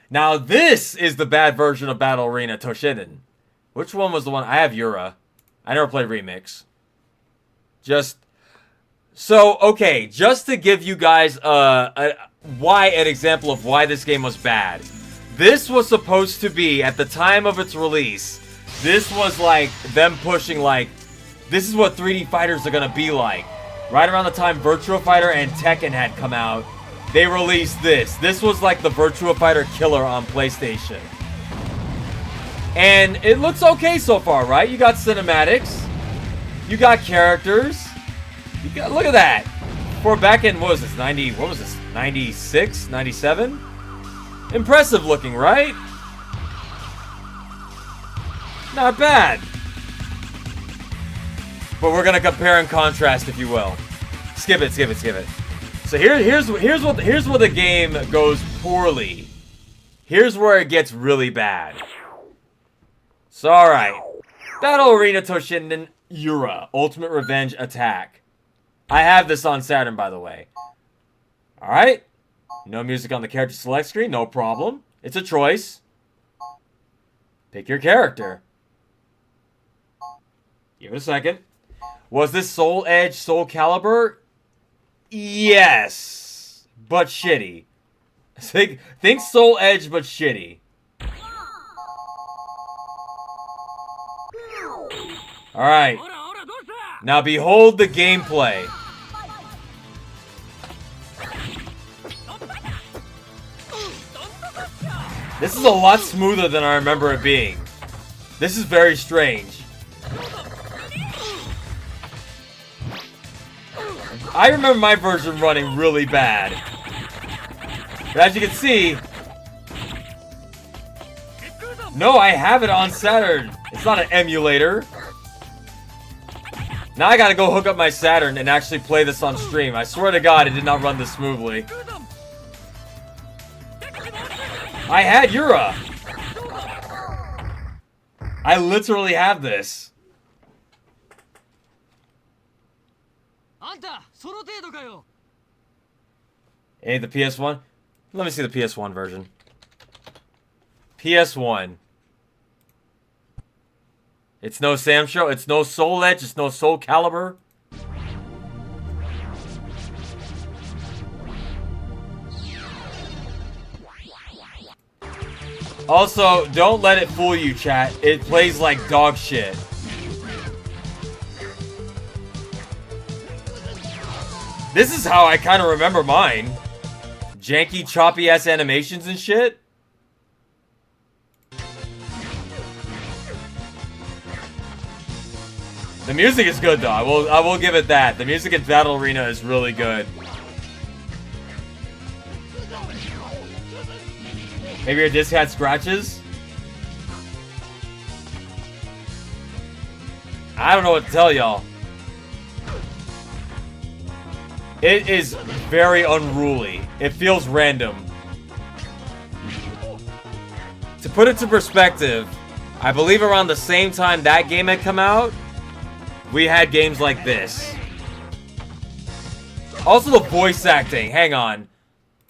Now, this is the bad version of Battle Arena Toshinden. Which one was the one? I have Yura. I never played Remix. Okay, just to give you guys an example of why this game was bad. This was supposed to be, at the time of its release, this was like them pushing like, this is what 3D fighters are gonna be like. Right around the time Virtua Fighter and Tekken had come out, they released this. This was like the Virtua Fighter killer on PlayStation. And it looks okay so far, right? You got cinematics. You got characters. Look at that. For back in, what was this, 96, 97? Impressive looking, right? Not bad. But we're gonna compare and contrast, if you will. Skip it. So here's where the game goes poorly. Here's where it gets really bad. So alright. Battle Arena Toshinden Yura. Ultimate Revenge Attack. I have this on Saturn, by the way. Alright. No music on the character select screen, no problem. It's a choice. Pick your character. Give it a second. Was this Soul Edge, Soul Calibur? Yes. But shitty. Think Soul Edge, but shitty. Alright. Now behold the gameplay. This is a lot smoother than I remember it being. This is very strange. I remember my version running really bad. But as you can see... No, I have it on Saturn. It's not an emulator. Now I gotta go hook up my Saturn and actually play this on stream. I swear to God, it did not run this smoothly. I had Yura. I literally have this. Hey, the PS1? Let me see the PS1 version. PS1. It's no Sam Show, it's no Soul Edge, it's no Soul Calibur. Also, don't let it fool you, chat. It plays like dog shit. This is how I kind of remember mine. Janky, choppy-ass animations and shit. The music is good, though. I will give it that. The music in Battle Arena is really good. Maybe your disc had scratches? I don't know what to tell y'all. It is very unruly. It feels random. To put it to perspective, I believe around the same time that game had come out, we had games like this. Also the voice acting. Hang on.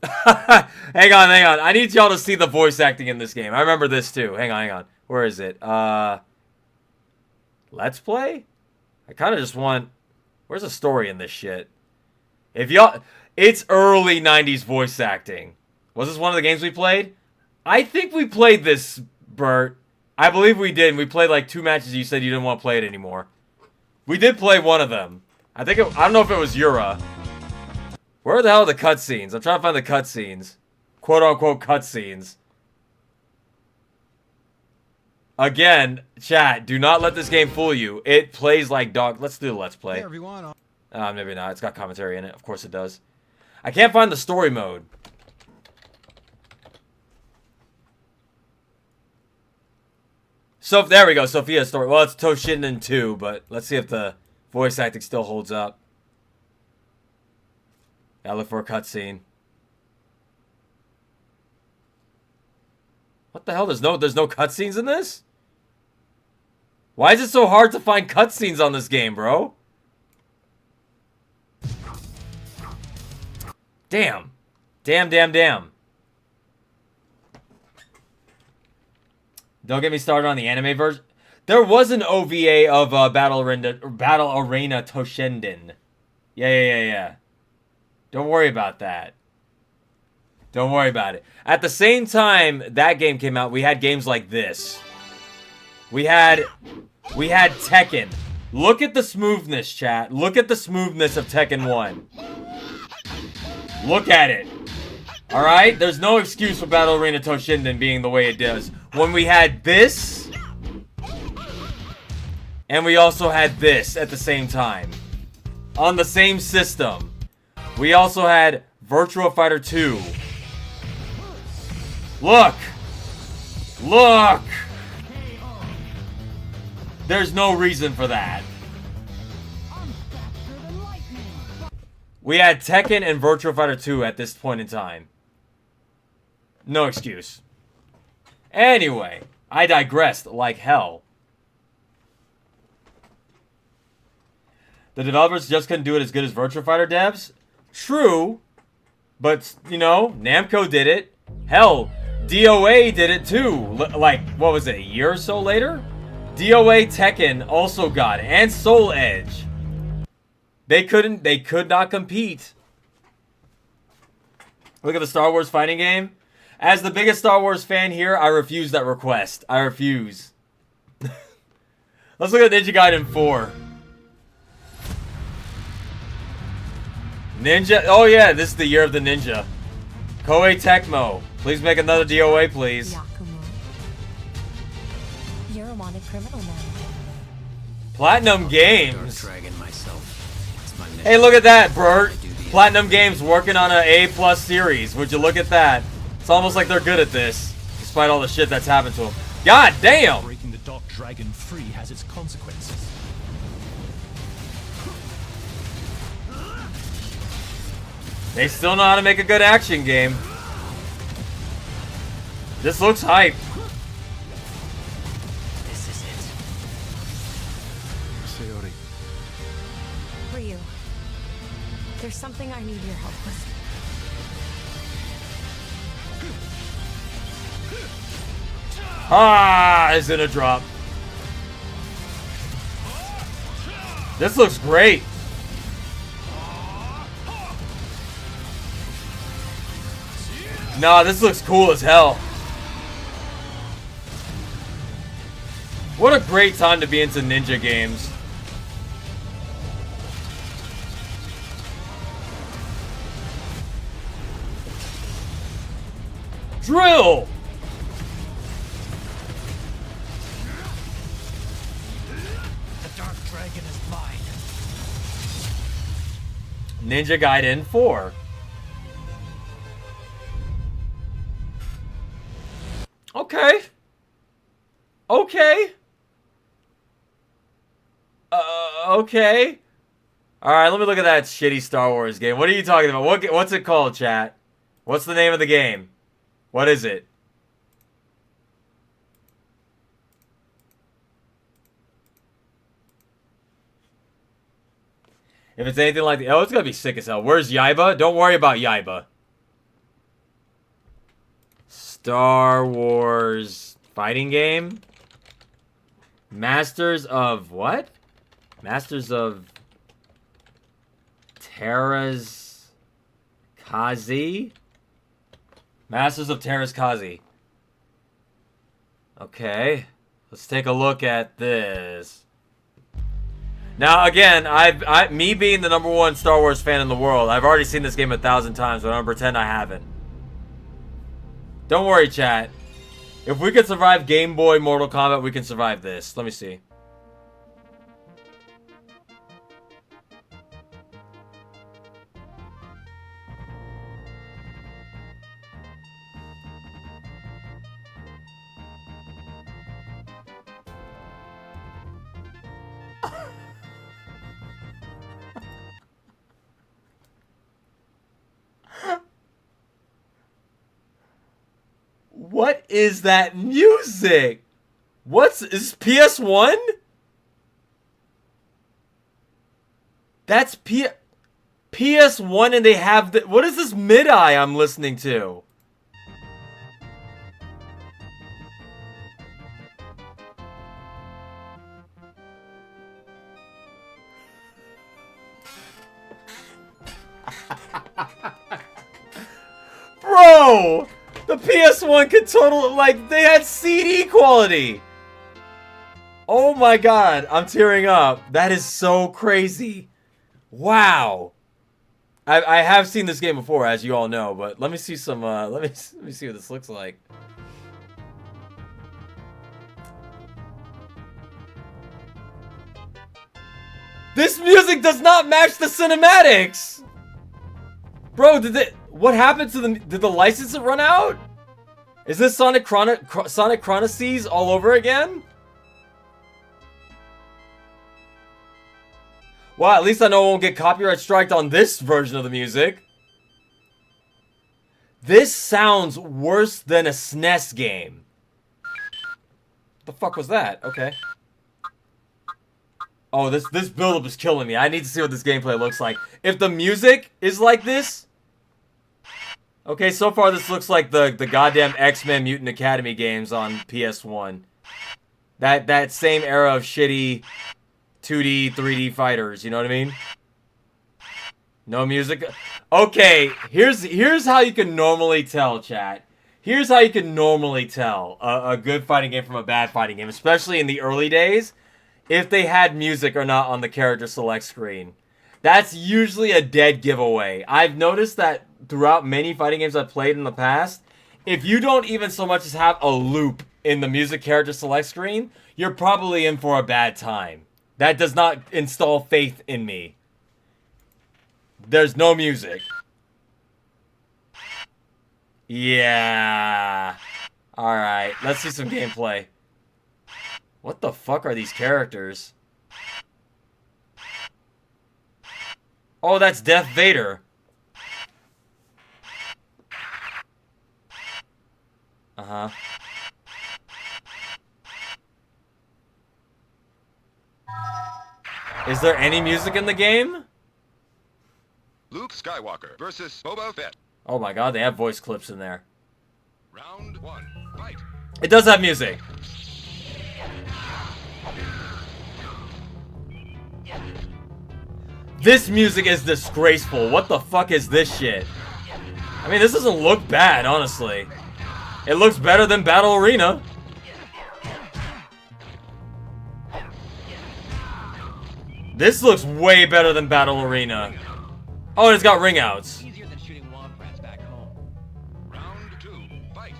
hang on. I need y'all to see the voice acting in this game. I remember this too. Hang on. Where is it? Let's play? I kind of just want... Where's the story in this shit? If y'all... It's early 90s voice acting. Was this one of the games we played? I think we played this, Bert. I believe we did. We played like 2 matches. You said you didn't want to play it anymore. We did play one of them. I don't know if it was Yura. Where the hell are the cutscenes? I'm trying to find the cutscenes. Quote-unquote cutscenes. Again, chat, do not let this game fool you. It plays like dog. Let's do the Let's Play. Hey, everyone. Maybe not. It's got commentary in it. Of course it does. I can't find the story mode. So, there we go. Sophia's story. Well, it's Toshinden 2, but let's see if the voice acting still holds up. Gotta look for a cutscene. What the hell? There's no cutscenes in this? Why is it so hard to find cutscenes on this game, bro? Damn. Damn. Don't get me started on the anime version. There was an OVA of Battle Arena Toshinden. Yeah. Don't worry about that. Don't worry about it. At the same time that game came out, we had games like this. We had Tekken. Look at the smoothness, chat. Look at the smoothness of Tekken 1. Look at it. Alright? There's no excuse for Battle Arena Toshinden being the way it does. When we had this, and we also had this at the same time. On the same system. We also had Virtua Fighter 2. Look! There's no reason for that. We had Tekken and Virtua Fighter 2 at this point in time. No excuse. Anyway, I digressed like hell. The developers just couldn't do it as good as Virtua Fighter devs? True. But, you know, Namco did it. Hell, DOA did it too. Like, what was it, a year or so later? DOA Tekken also got it. And Soul Edge. They could not compete. Look at the Star Wars fighting game. As the biggest Star Wars fan here, I refuse that request. I refuse. Let's look at Ninja Gaiden 4. Ninja. Oh yeah, this is the year of the ninja. Koei Tecmo. Please make another DOA, please. Yakumo. You're a wanted criminal now. Platinum Games. Dragon myself. It's my Hey, look at that, Bert. Platinum Games working on an A+ series. Would you look at that? It's almost like they're good at this, despite all the shit that's happened to them. God damn! Breaking the Dark Dragon free has its consequences. They still know how to make a good action game. This looks hype. This is it. Sayori. Ryu, there's something I need your help with. Ah, it's gonna drop. This looks great. Nah, this looks cool as hell. What a great time to be into ninja games. Drill! The Dark Dragon is mine. Ninja Gaiden 4. Okay. Okay. Okay. Alright, let me look at that shitty Star Wars game. What are you talking about? What's it called, chat? What's the name of the game? What is it? If it's anything like the... Oh, it's gonna be sick as hell. Where's Yaiba? Don't worry about Yaiba. Star Wars fighting game? Masters of what? Masters of Terra's Kazi? Masters of Terra's Kazi. Okay. Let's take a look at this. Now, again, me being the #1 Star Wars fan in the world, I've already seen this game 1,000 times, but I'm gonna pretend I haven't. Don't worry, chat. If we can survive Game Boy Mortal Kombat, we can survive this. Let me see. What is that music? Is this PS1? That's PS1 and they have the... What is this mid-eye I'm listening to? Bro! The PS1 could like, they had CD quality! Oh my god, I'm tearing up. That is so crazy. Wow. I have seen this game before, as you all know, but let me see some, let me see what this looks like. This music does not match the cinematics! Bro, what happened to did the license run out? Is this Sonic Chronicles all over again? Well, at least I know I won't get copyright striked on this version of the music. This sounds worse than a SNES game. What the fuck was that? Okay. Oh, this build-up is killing me. I need to see what this gameplay looks like. If the music is like this... Okay, so far this looks like the goddamn X-Men Mutant Academy games on PS1. That same era of shitty 2D, 3D fighters, you know what I mean? No music. Okay, here's how you can normally tell, chat. Here's how you can normally tell a good fighting game from a bad fighting game, especially in the early days. if they had music or not on the character select screen. That's usually a dead giveaway. I've noticed that throughout many fighting games I've played in the past, if you don't even so much as have a loop in the music character select screen, you're probably in for a bad time. That does not install faith in me. There's no music. Yeah. Alright, let's see some gameplay. What the fuck are these characters? Oh, that's Death Vader. Uh-huh. Is there any music in the game? Luke Skywalker versus Boba Fett. Oh my god, they have voice clips in there. Round 1, fight. It does have music. This music is disgraceful. What the fuck is this shit? I mean, this doesn't look bad, honestly. It looks better than Battle Arena. This looks way better than Battle Arena. Oh, and it's got ring outs. Easier than shooting womp rats back home. Round 2, fight.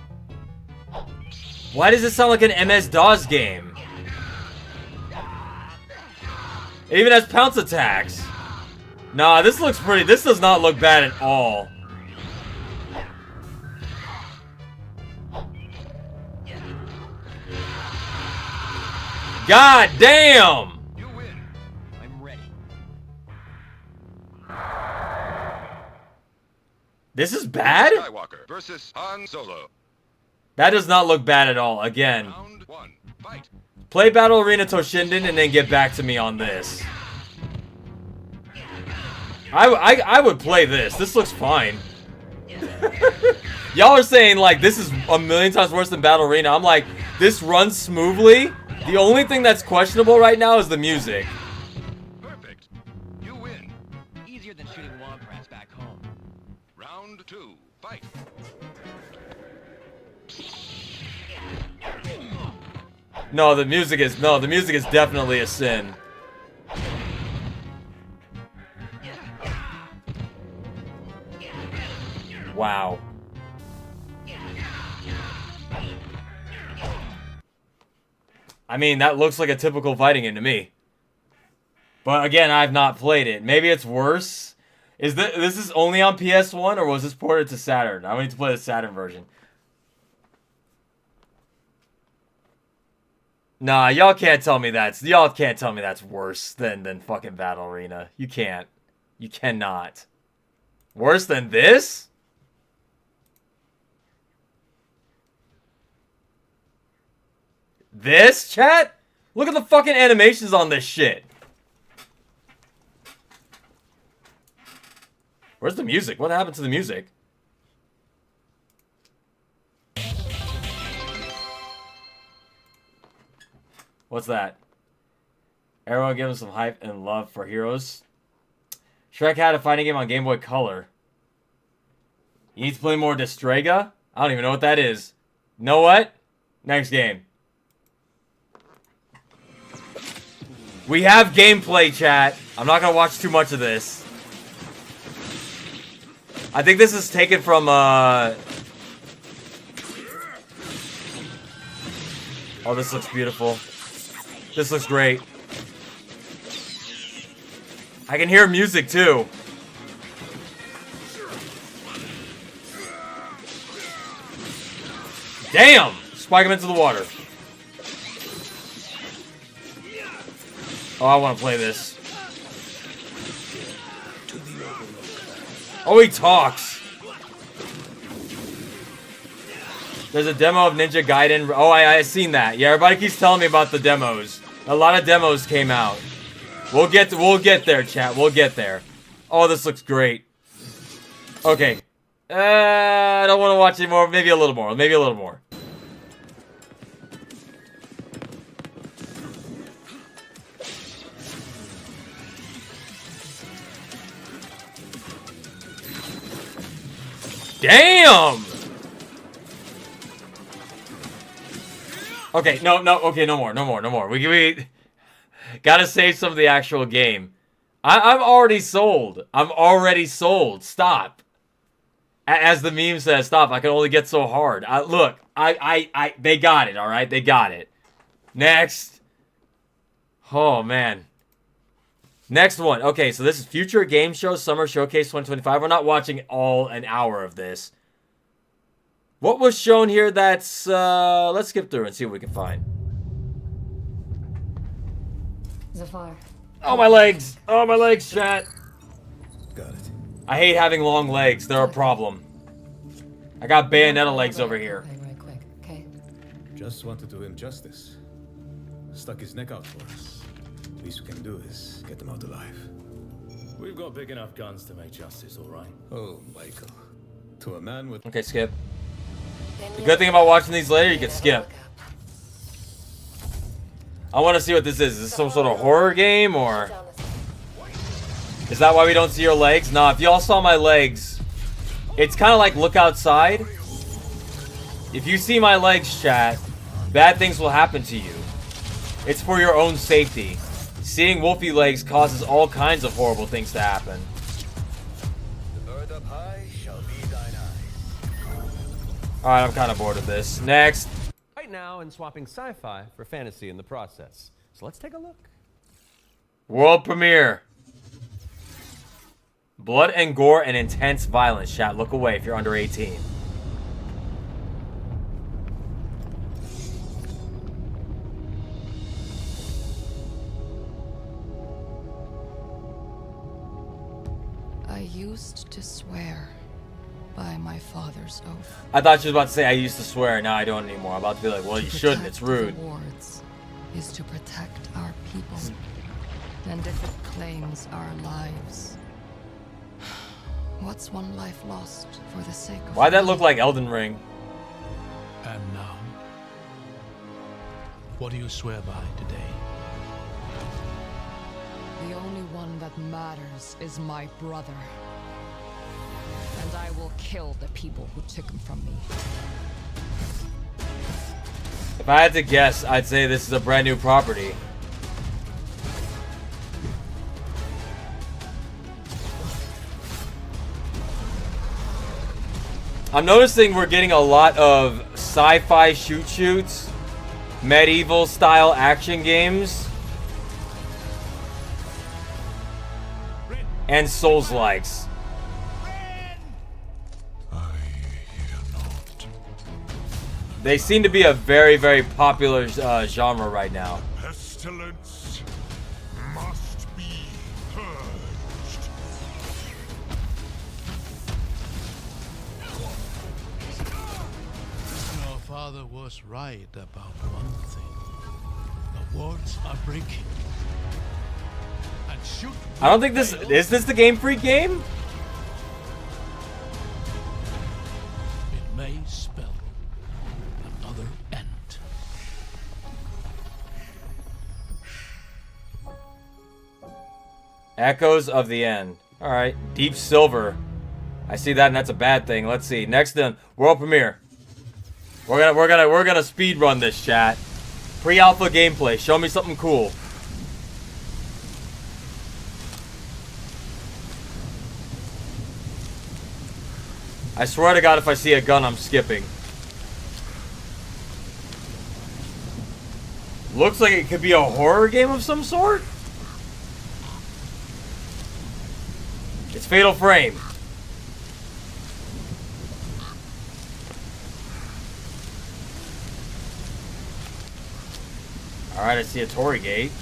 Why does it sound like an MS-DOS game? It even has pounce attacks. Nah, this looks pretty. This does not look bad at all. God damn! You win. I'm ready. This is bad? Skywalker versus Han Solo. That does not look bad at all. Again, Round 1, fight. play Battle Arena Toshinden and then get back to me on this. I would play this. This looks fine. Y'all are saying, like, this is a million times worse than Battle Arena. I'm like, this runs smoothly. The only thing that's questionable right now is the music. Perfect. You win. Easier than shooting womp rats back home. Round 2, fight. No, the music is definitely a sin. Wow. I mean, that looks like a typical fighting game to me. But again, I've not played it. Maybe it's worse. This is only on PS1 or was this ported to Saturn? I need to play the Saturn version. Nah, y'all can't tell me that's worse than fucking Battle Arena. You can't. You cannot. Worse than this? This, chat? Look at the fucking animations on this shit. Where's the music? What happened to the music? What's that? Everyone give him some hype and love for heroes. Shrek had a fighting game on Game Boy Color. You need to play more Destrega? I don't even know what that is. Know what? Next game. We have gameplay, chat. I'm not gonna watch too much of this. I think this is taken from, Oh, this looks beautiful. This looks great. I can hear music, too. Damn! Spike him into the water. Oh, I want to play this. Oh, he talks. There's a demo of Ninja Gaiden. Oh, I seen that. Yeah, everybody keeps telling me about the demos. A lot of demos came out. We'll get there, chat. We'll get there. Oh, this looks great. Okay. I don't want to watch anymore. Maybe a little more. Maybe a little more. Damn! Okay, no, okay, no more. Gotta save some of the actual game. I'm already sold. I'm already sold. Stop. As the meme says, stop. I can only get so hard. Look, they got it, all right? They got it. Next. Oh, man. Next one. Okay, so this is Future Game Show Summer Showcase 2025. We're not watching all an hour of this. What was shown here that's... let's skip through and see what we can find. Zafar. Oh, my legs. Oh, my legs, chat. Got it. I hate having long legs. They're a problem. I got Bayonetta legs over here. Right quick, okay? Just want to do him justice. Stuck his neck out for us. Least we can do is get him out alive. We've got big enough guns to make justice, all right? Oh, Michael. To a man with... Okay, skip. The good thing about watching these later, you can skip. I want to see what this is. Is this some sort of horror game, or... Is that why we don't see your legs? Nah, if y'all saw my legs, it's kind of like look outside. If you see my legs, chat, bad things will happen to you. It's for your own safety. Seeing Wolfie legs causes all kinds of horrible things to happen. The bird up high shall be thine eye. Alright, I'm kind of bored of this. Next. Right now, and swapping sci-fi for fantasy in the process. So let's take a look. World premiere. Blood and gore and intense violence, chat. Look away if you're under 18. I used to swear by my father's oath. I thought she was about to say I used to swear. Now I don't anymore. I'm about to be like, well, you shouldn't. It's rude. The wards is to protect our people. And if it claims our lives, what's one life lost for the sake of... Why'd that look like Elden Ring? And now, what do you swear by today? The only one that matters is my brother. And I will kill the people who took him from me. If I had to guess, I'd say this is a brand new property. I'm noticing we're getting a lot of sci-fi shoot-shoots, medieval style action games, and Souls-likes. They seem to be a very, very popular genre right now. Pestilence must be purged. Your father was right about one thing. The wards are breaking. And shoot. I don't think this... Is this the Game Freak game? It may spell another end. Echoes of the End. Alright. Deep Silver. I see that and that's a bad thing. Let's see. Next then, world premiere. We're gonna speed run this, chat. Pre-alpha gameplay. Show me something cool. I swear to God, if I see a gun, I'm skipping. Looks like it could be a horror game of some sort. It's Fatal Frame. Alright, I see a Torii gate.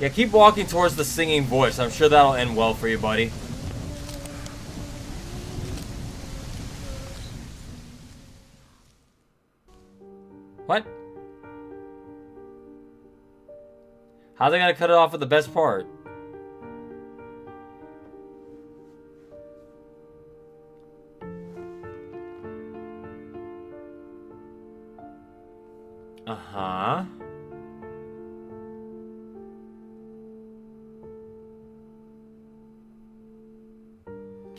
Yeah, keep walking towards the singing voice. I'm sure that'll end well for you, buddy. What? How are they gonna cut it off at the best part? Uh-huh.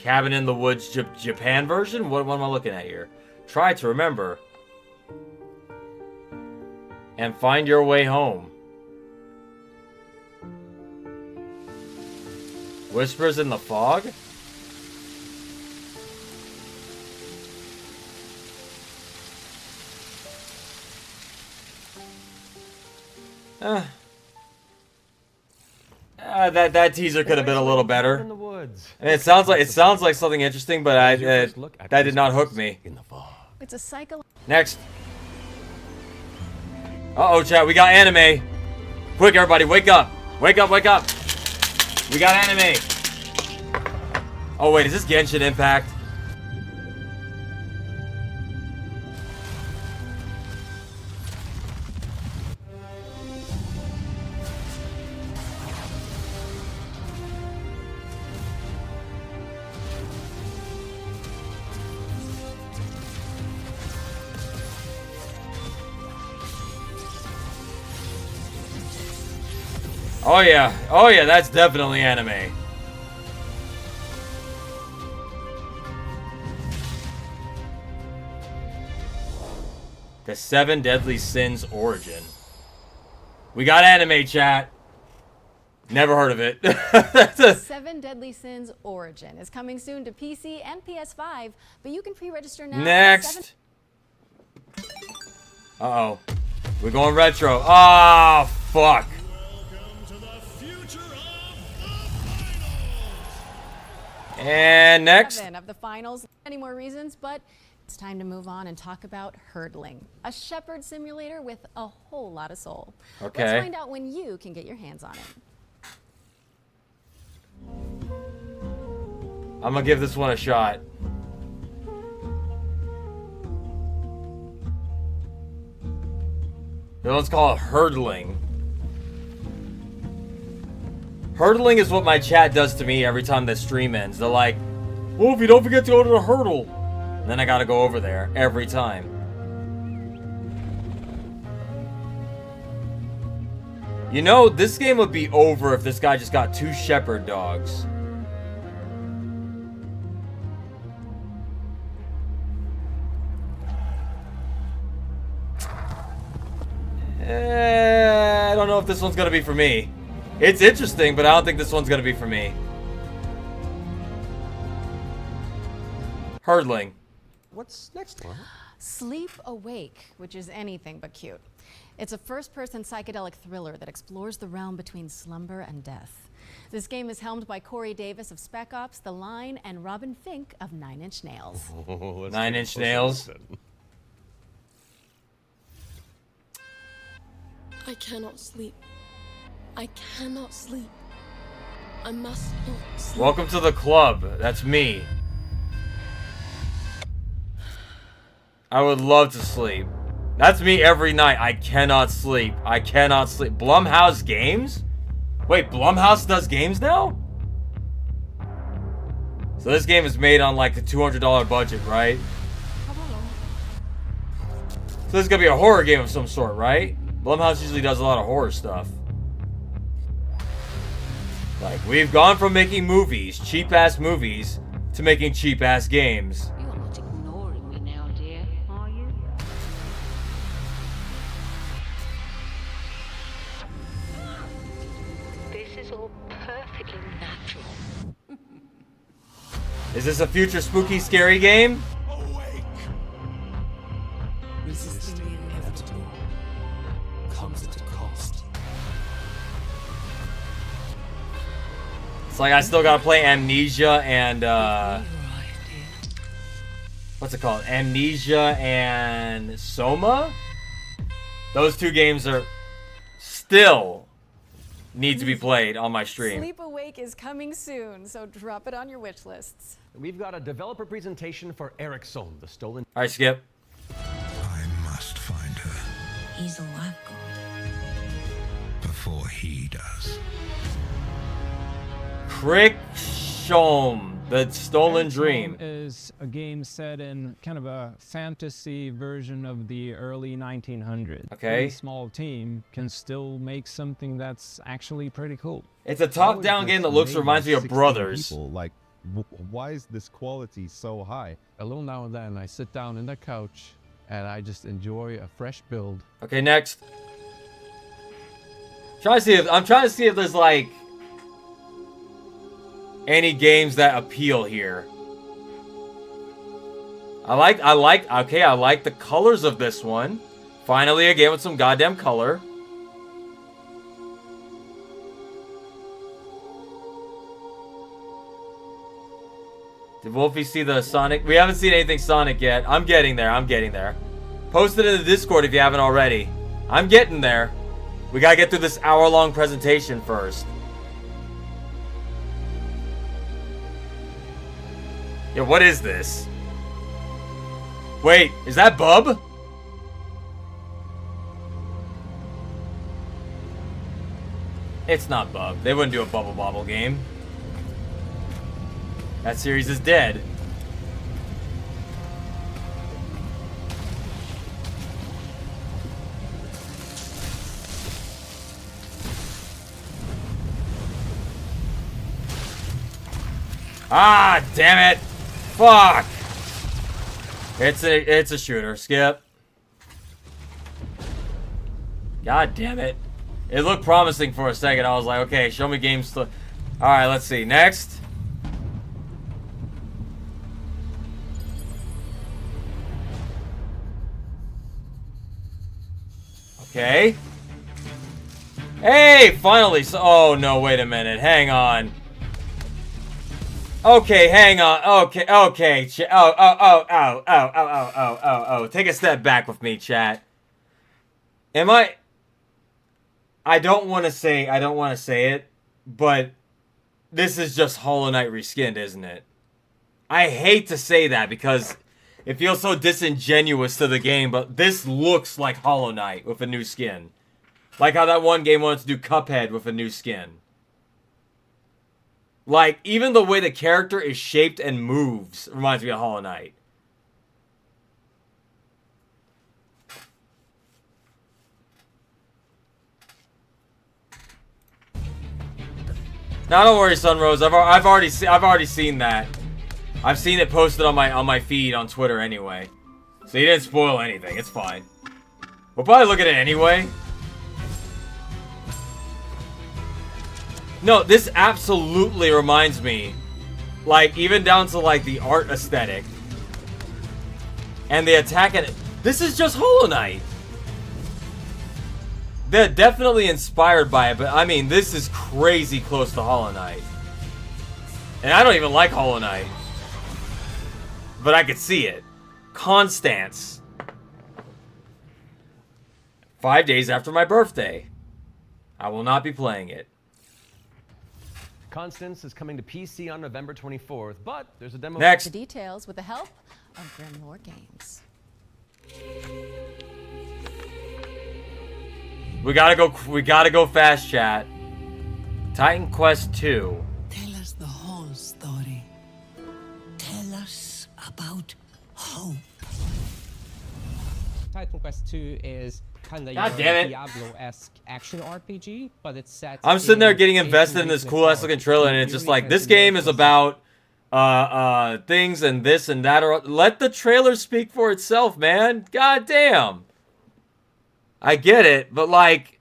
Cabin in the Woods Japan version? What am I looking at here? Try to remember. And find your way home. Whispers in the Fog? That teaser could have been a little better. In the woods. And it sounds like something interesting, but that did not hook me. In the fog. It's a cycle. Next. Uh-oh, chat, we got anime. Quick, everybody, wake up. Wake up, wake up. We got anime. Oh, wait, is this Genshin Impact? Oh yeah, that's definitely anime. The 7 Deadly Sins Origin. We got anime, chat. Never heard of it. 7 Deadly Sins Origin is coming soon to PC and PS5, but you can pre-register now. Next. Uh-oh. We're going retro. Ah, fuck. And next. 7 of the finals. Any more reasons, but it's time to move on and talk about hurdling, a shepherd simulator with a whole lot of soul. Okay. Let's find out when you can get your hands on it. I'm gonna give this one a shot. Let's call it hurdling. Hurdling is what my chat does to me every time the stream ends. They're like, Wolfie, don't forget to go to the hurdle. And then I gotta go over there every time. You know, this game would be over if this guy just got 2 shepherd dogs. I don't know if this one's gonna be for me. It's interesting, but I don't think this one's gonna be for me. Hurdling. What's next, Mom? Sleep Awake, which is anything but cute. It's a first-person psychedelic thriller that explores the realm between slumber and death. This game is helmed by Corey Davis of Spec Ops, The Line, and Robin Fink of 9 Inch Nails. 9 Inch Nails. I cannot sleep. I cannot sleep. I must not sleep. Welcome to the club. That's me. I would love to sleep. That's me every night. I cannot sleep. I cannot sleep. Blumhouse Games? Wait, Blumhouse does games now? So this game is made on like a $200 budget, right? So this is gonna be a horror game of some sort, right? Blumhouse usually does a lot of horror stuff. Like, we've gone from making movies, cheap-ass movies, to making cheap-ass games. You're not ignoring me now, dear, are you? This is all perfectly natural. Is this a future spooky, scary game? Resisting the inevitable comes at a cost. It's like I still gotta play Amnesia and, what's it called? Amnesia and Soma? Those 2 games are still need to be played on my stream. Sleep Awake is coming soon, so drop it on your wish lists. We've got a developer presentation for Ericsson, the stolen... Alright, Skip. I must find her He's all I've got. before he does. Crickshome, the Stolen Dream. Is a game set in kind of a fantasy version of the early 1900s. Okay. A small team can still make something that's actually pretty cool. It's a top-down game that reminds me of Brothers. People, like Why is this quality so high? A little now and then, I sit down in the couch and I just enjoy a fresh build. Okay, next. I'm trying to see if there's like any games that appeal here. I like the colors of this one. Finally, a game with some goddamn color. Did Wolfie see the Sonic? We haven't seen anything Sonic yet. I'm getting there. I'm getting there. Post it in the Discord if you haven't already. I'm getting there. We gotta get through this hour-long presentation first. Yeah, what is this? Wait, is that Bub? It's not Bub. They wouldn't do a Bubble Bobble game. That series is dead. Ah, damn it. Fuck. It's a shooter. Skip. God damn it. It looked promising for a second. I was like, okay, show me games. Alright, let's see. Next. Okay. Hey, finally. So, oh, no, wait a minute. Hang on. Okay, hang on. Okay. Oh. Take a step back with me, chat. I don't want to say it, but this is just Hollow Knight reskinned, isn't it? I hate to say that because it feels so disingenuous to the game, but this looks like Hollow Knight with a new skin. Like how that one game wanted to do Cuphead with a new skin. Like, even the way the character is shaped and moves reminds me of Hollow Knight. Now, don't worry, Sunrose. I've already seen that. I've seen it posted on my feed on Twitter anyway. So you didn't spoil anything. It's fine. We'll probably look at it anyway. No, this absolutely reminds me, like, even down to, like, the art aesthetic. And the attack and this is just Hollow Knight. They're definitely inspired by it, but, I mean, this is crazy close to Hollow Knight. And I don't even like Hollow Knight. But I could see it. Constance. 5 days after my birthday. I will not be playing it. Constance is coming to PC on November 24th, but there's a demo. Next. The details with the help of Grimoire Games. We gotta go fast, chat. Titan Quest 2. Tell us the whole story. Tell us about hope. Titan Quest 2 is kind of God damn it. Diablo-esque action RPG, but it's set. I'm sitting there getting invested in this cool ass looking trailer, and it's just like, this game is about things and this and that. Or let the trailer speak for itself, man. God damn. I get it, but like,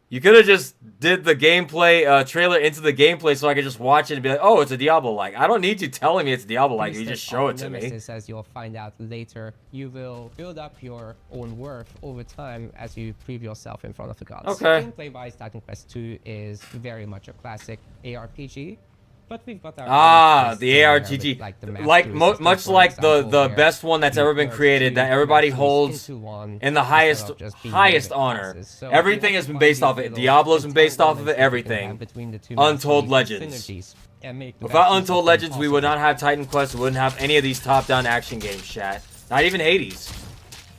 you could have just did the gameplay trailer into the gameplay so I could just watch it and be like, oh, it's a Diablo-like. I don't need you telling me it's Diablo-like. You just show it to me. As you'll find out later, you will build up your own worth over time as you prove yourself in front of the gods. Okay. Gameplay-wise, Titan Quest 2 is very much a classic ARPG. But we've got our the ARGG, much like the best one that's ever been created, that everybody holds in the highest honor. Everything has been based off of it. Diablo's been based off of it. Everything. Untold Legends. Without Untold Legends, we would not have Titan Quest. We wouldn't have any of these top-down action games, chat. Not even Hades.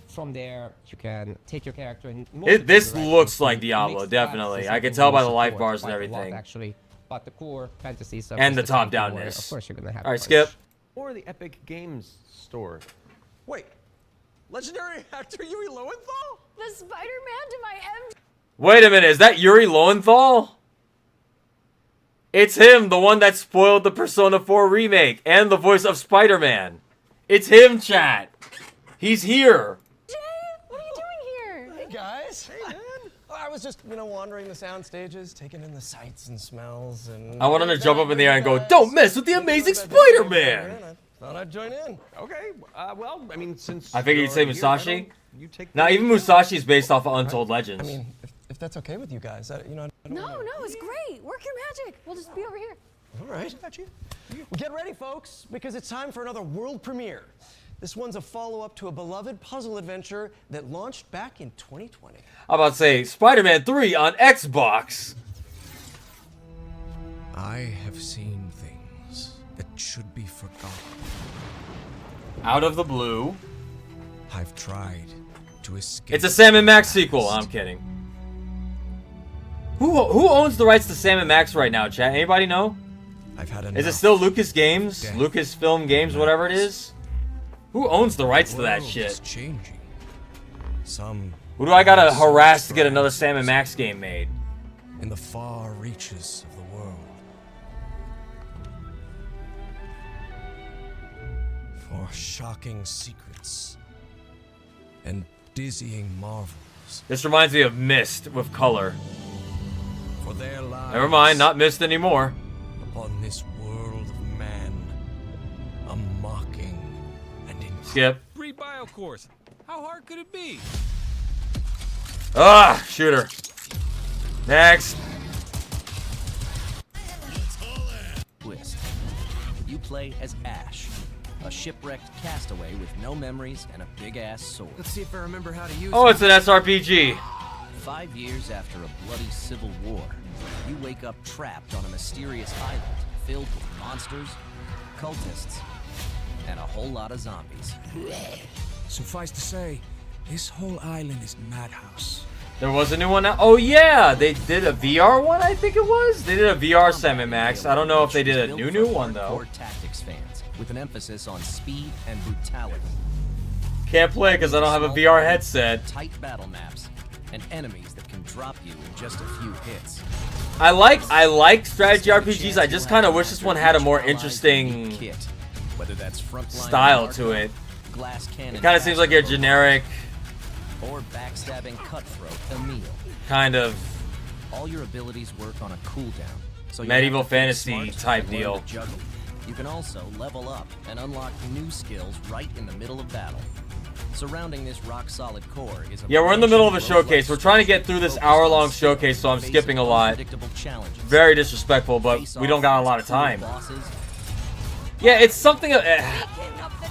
From there, you can take your character and this looks like Diablo, definitely. I can tell by the life bars and everything. Actually. But the core fantasy stuff and the top-downness. Of course, you're gonna have. All right, Skip. Or the Epic Games Store. Wait, legendary actor Yuri Lowenthal? The Spider-Man to my M. Wait a minute, is that Yuri Lowenthal? It's him, the one that spoiled the Persona 4 remake and the voice of Spider-Man. It's him, chat. He's here. Jay, what are you doing here? Hey guys. Hey man. I was just, wandering the sound stages, taking in the sights and smells, and I want him to jump up in the air and go, "Don't mess with the amazing Spider-Man." I thought I'd join in. Okay. Well, I mean, since I figured you'd say you're here, why Musashi. don't you take Now, the even lead? Musashi is based off of Untold Legends. I mean, if that's okay with you guys, I don't No, it's great. Work your magic. We'll just be over here. All right. Got you. Well, get ready, folks, because it's time for another world premiere. This one's a follow-up to a beloved puzzle adventure that launched back in 2020. I'm about to say Spider-Man 3 on Xbox. I have seen things that should be forgotten. Out of the blue. I've tried to escape. It's a Sam & Max sequel. I'm kidding. Who owns the rights to Sam & Max right now, chat? Anybody know? I've had enough. Is it still Lucas Games? Lucasfilm Games, whatever it is? Who owns the rights to that shit? Changing. Who do I gotta harass to get another Sam & Max game made? In the far reaches of the world. For shocking secrets and dizzying marvels. This reminds me of Myst with color. For their lives. Never mind, not Myst anymore. Upon this world of man, a mocking and Skip. Free bio course. How hard could it be? Ah, shooter. Next. Twist. You play as Ash, a shipwrecked castaway with no memories and a big-ass sword. Let's see if I remember how to use Oh, it's an SRPG. 5 years after a bloody civil war, you wake up trapped on a mysterious island filled with monsters, cultists, and a whole lot of zombies. Suffice to say, this whole island is madhouse. There was a new one now. Oh yeah, they did a VR one, I think it was. They did a VR Sam & Max. I don't know if they did a new one though. Hardcore tactics fans with an emphasis on speed and brutality. Can't play because I don't have a VR headset. Tight battle maps and enemies that can drop you in just a few hits. I like strategy RPGs. I just kind of wish this one had a more interesting Whether that's style to it. Glass cannon It kind of seems like a generic or backstabbing cutthroat Emil. kind of All your abilities work on a cooldown, so you medieval have to think fantasy smart type and learn deal. to juggle. You can also level up and unlock new skills right in the middle of battle. Surrounding this rock-solid core is a Yeah, we're in the middle of a showcase. We're trying to get through this hour-long showcase, so I'm skipping a lot. Very disrespectful, but we don't got a lot of time. Yeah, it's something...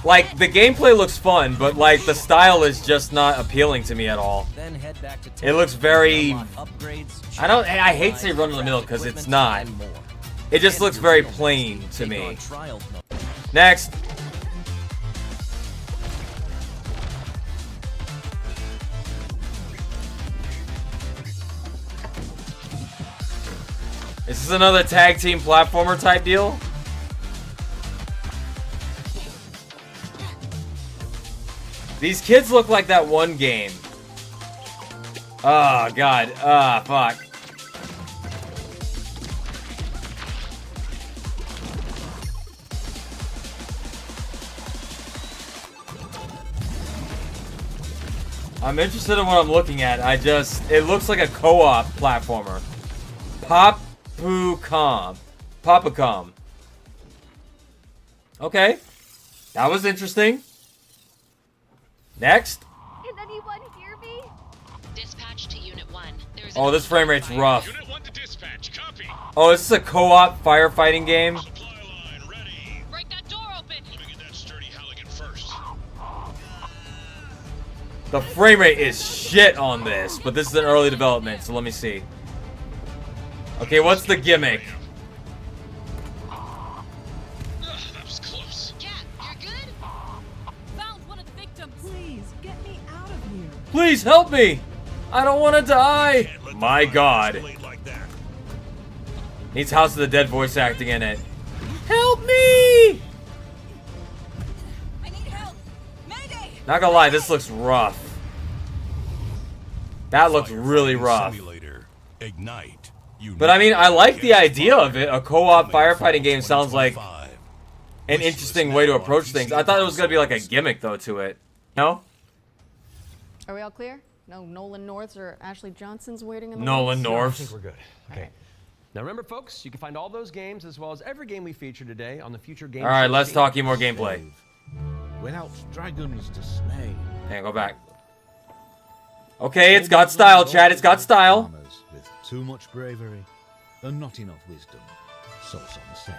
like, the gameplay looks fun, but, like, the style is just not appealing to me at all. It looks very... I hate to say run-of-the-mill, because it's not. It just looks very plain to me. Next. Is this another tag team platformer type deal? These kids look like that one game. Oh, God. Fuck. I'm interested in what I'm looking at. It looks like a co-op platformer. Papacom. Okay. That was interesting. Next. Can anyone hear me? Dispatch to Unit 1. There's Oh, this frame rate's rough. Unit 1 to dispatch. Copy. Oh, this is a co-op firefighting game. Break that door open. Let me get that sturdy Halligan first. The frame rate is shit on this, but this is an early development, so let me see. Okay, what's the gimmick? That was close. Cat, you're good? Found one of the victims. Please, get me out of here. Please help me! I don't want to die! My God. Needs House of the Dead voice acting in it. Help me! I need help. Mayday! Not gonna lie, this looks rough. That looks really rough. Simulator. Ignite. But I mean, I like the idea of it. A co-op firefighting game sounds like an interesting way to approach things. I thought it was going to be like a gimmick, though, to it. No? Are we all clear? No Nolan Norths or Ashley Johnsons waiting in the Nolan wings? No, I Norths. think we're good. Okay. Now remember, folks, you can find all those games as well as every game we feature today on the Future Game. All right, Show let's team. talk more gameplay. Without dragons to slay. Hang on, go back. Okay, it's got style, Chad. It's got style. With too much bravery and not enough wisdom, so some say.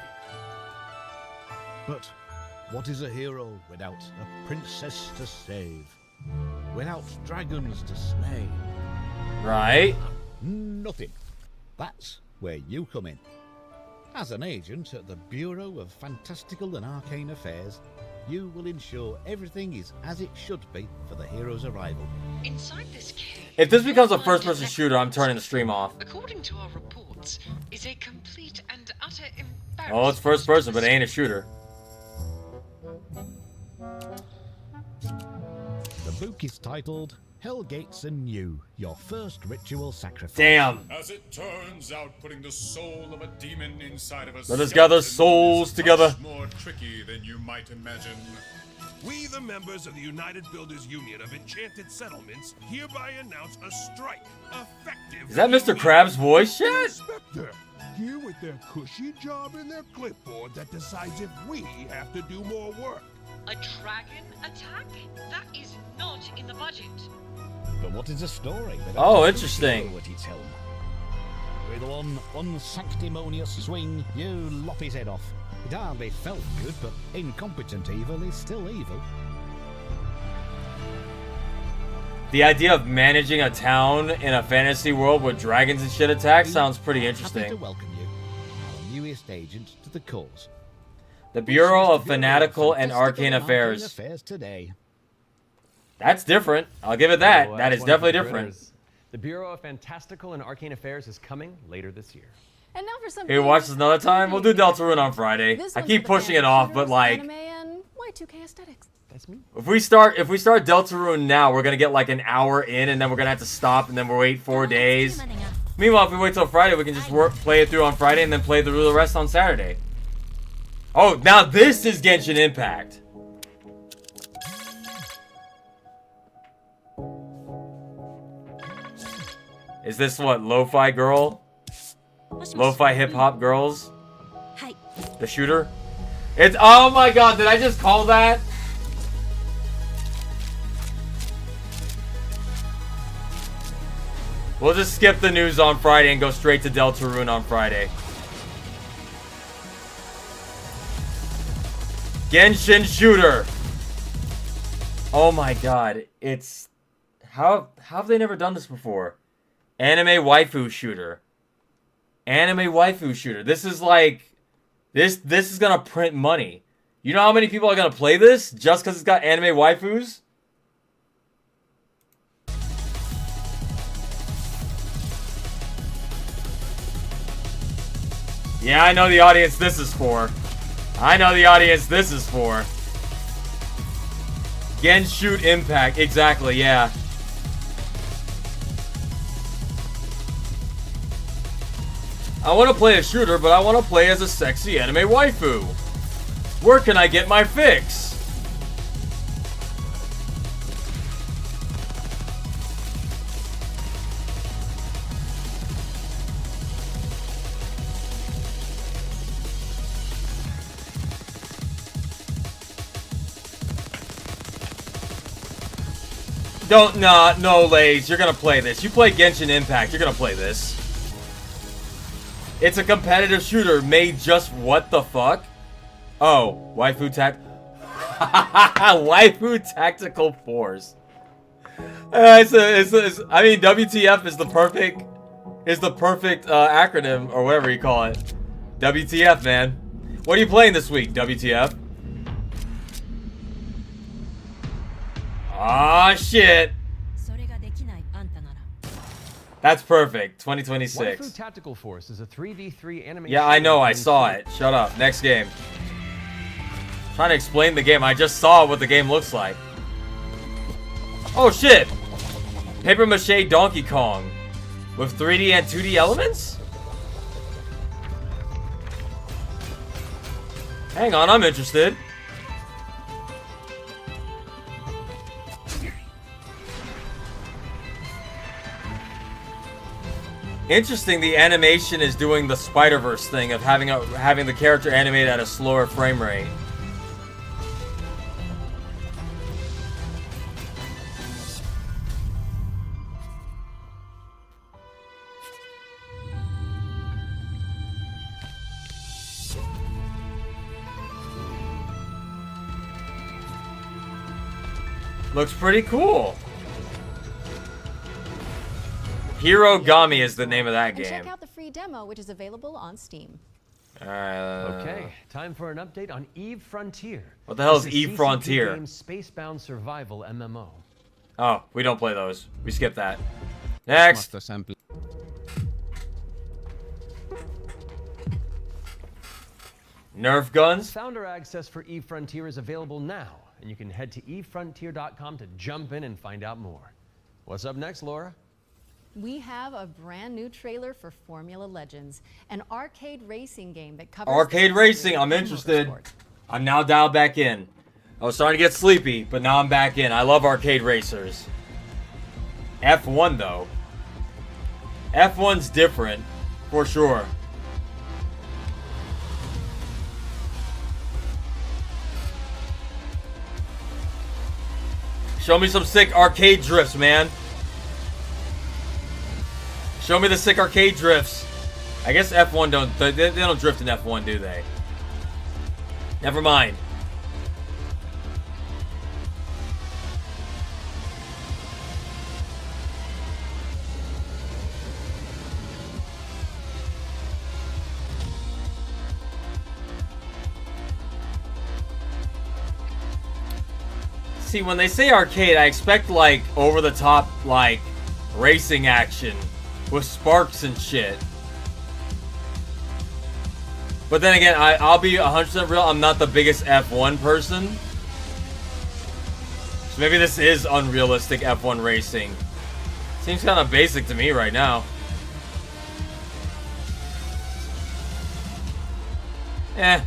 But what is a hero without a princess to save? Without dragons to slay? Right. Nothing. That's where you come in. As an agent at the Bureau of Fantastical and Arcane Affairs, you will ensure everything is as it should be for the hero's arrival. Inside this cave, If this becomes a first-person shooter, I'm turning the stream off. according to our reports, is a complete and utter embarrassment. Oh, it's first-person, but it ain't a shooter. The book is titled Hellgates Anew, your first ritual sacrifice. Damn. As it turns out, putting the soul of a demon inside of a Let us gather souls together. much more tricky than you might imagine. We, the members of the United Builders Union of Enchanted Settlements, hereby announce a strike, effective. Is that Mr. Krabs' voice, Chad? Inspector, here with their cushy job in their clipboard that decides if we have to do more work. A dragon attack? That is not in the budget. But what is the story? Oh, interesting. What it's helm. With one unsanctimonious swing, you lop his head off. It hardly felt good, but incompetent evil is still evil. The idea of managing a town in a fantasy world with dragons and shit attack sounds pretty interesting. Happy to welcome you, our newest agent to the cause. The Bureau of Fanatical and Arcane Affairs. Today. That's different. I'll give it that. So, That is one of the definitely different. critters. The Bureau of Fantastical and Arcane Affairs is coming later this year. And now for some. Hey, watch this another time. We'll do Deltarune on Friday. This I one's keep for the pushing it off, but shooters, like, anime and Y2K aesthetics. That's me. if we start Deltarune now, we're gonna get like an hour in, and then we're gonna have to stop, and then we'll wait 4 days. Meanwhile, if we wait till Friday, we can just play it through on Friday, and then play through the rest on Saturday. Oh, now this is Genshin Impact. Is this what, Lo-Fi Girl? Lo-Fi Hip-Hop Girls? The shooter? It's, oh my god, did I just call that? We'll just skip the news on Friday and go straight to Deltarune on Friday. Genshin Shooter. Oh my god, it's... How have they never done this before? Anime waifu shooter. Anime waifu shooter. This is like... This is gonna print money. You know how many people are gonna play this just because it's got anime waifus? Yeah, I know the audience this is for. I know the audience this is for. Genshin Impact. Exactly, yeah. I want to play a shooter, but I want to play as a sexy anime waifu. Where can I get my fix? No, Lays, you're gonna play this. You play Genshin Impact, you're gonna play this. It's a competitive shooter made just what the fuck? Oh, waifu tactical force. I mean, WTF is the perfect acronym or whatever you call it. WTF, man. What are you playing this week, WTF? Ah, shit. That's perfect. 2026. Waifu Tactical Force is a 3v3 anime. Yeah, I know. I saw it. Shut up. Next game. Trying to explain the game. I just saw what the game looks like. Oh, shit. Paper Mache Donkey Kong. With 3D and 2D elements? Hang on, I'm interested. Interesting, the animation is doing the Spider-Verse thing of having the character animated at a slower frame rate. Looks pretty cool. Hirogami is the name of that And game. check out the free demo, which is available on Steam. Okay, time for an update on Eve Frontier. What the hell is This Eve CCP Frontier? game's Spacebound Survival MMO. Oh, we don't play those. We skip that. Next. Nerf guns? Founder access for Eve Frontier is available now, and you can head to evefrontier.com to jump in and find out more. What's up next, Laura? We have a brand new trailer for Formula Legends, an arcade racing game that covers Arcade racing, I'm interested. I'm now dialed back in. I was starting to get sleepy, but now I'm back in. I love arcade racers. F1 though. F1's different, for sure. Show me some sick arcade drifts, man. Show me the sick arcade drifts. I guess F1 they don't drift in F1, do they? Never mind. See, when they say arcade, I expect like over-the-top like racing action with sparks and shit. But then again, I'll be 100% real. I'm not the biggest F1 person. So maybe this is unrealistic F1 racing. Seems kind of basic to me right now. It's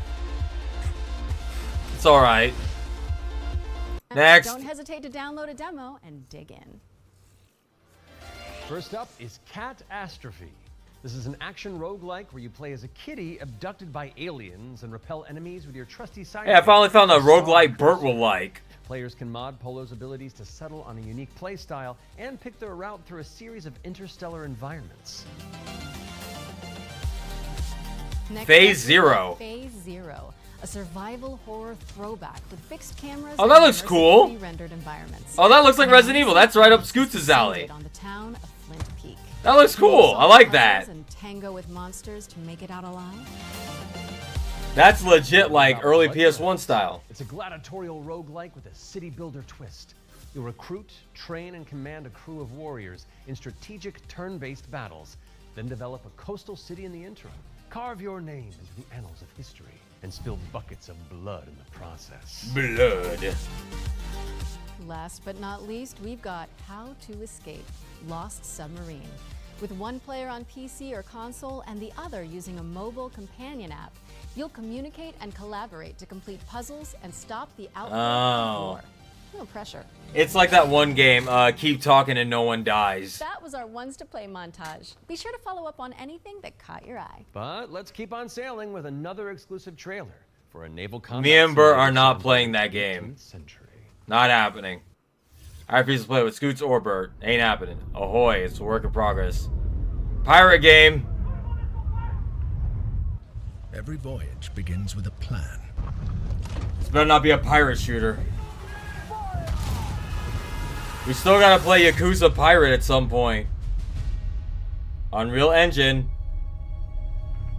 alright. Next. Don't hesitate to download a demo and dig in. First up is Catastrophe. This is an action roguelike where you play as a kitty abducted by aliens and repel enemies with your trusty sidekick. Hey, I finally found a roguelike Bert will like. Players can mod Polo's abilities to settle on a unique playstyle and pick their route through a series of interstellar environments. Next Phase up, Zero. Phase Zero, a survival horror throwback with fixed cameras. Oh, that looks and cool. rendered environments. Oh, that looks like Resident Evil. That's right up Scoots' alley. On the town of Flint Peak. That looks cool. I like that. And tango with monsters to make it out alive. That's legit like early PS1 style. It's a gladiatorial roguelike with a city builder twist. You'll recruit, train, and command a crew of warriors in strategic turn-based battles, then develop a coastal city in the interim. Carve your name into the annals of history and spill buckets of blood in the process. Blood. Last but not least, we've got How to Escape Lost Submarine. With one player on PC or console and the other using a mobile companion app, you'll communicate and collaborate to complete puzzles and stop the outbreak of war. No pressure. It's like that one game, Keep Talking and No One Dies. That was our ones to play montage. Be sure to follow up on anything that caught your eye. But let's keep on sailing with another exclusive trailer for a naval combat. Me and Bert are simulator not set playing in that the game. 18th century. Not happening. I refuse to play with Scoots or Bert. Ain't happening. Ahoy, it's a work in progress. Pirate game. Every voyage begins with a plan. This better not be a pirate shooter. We still gotta play Yakuza Pirate at some point. Unreal Engine.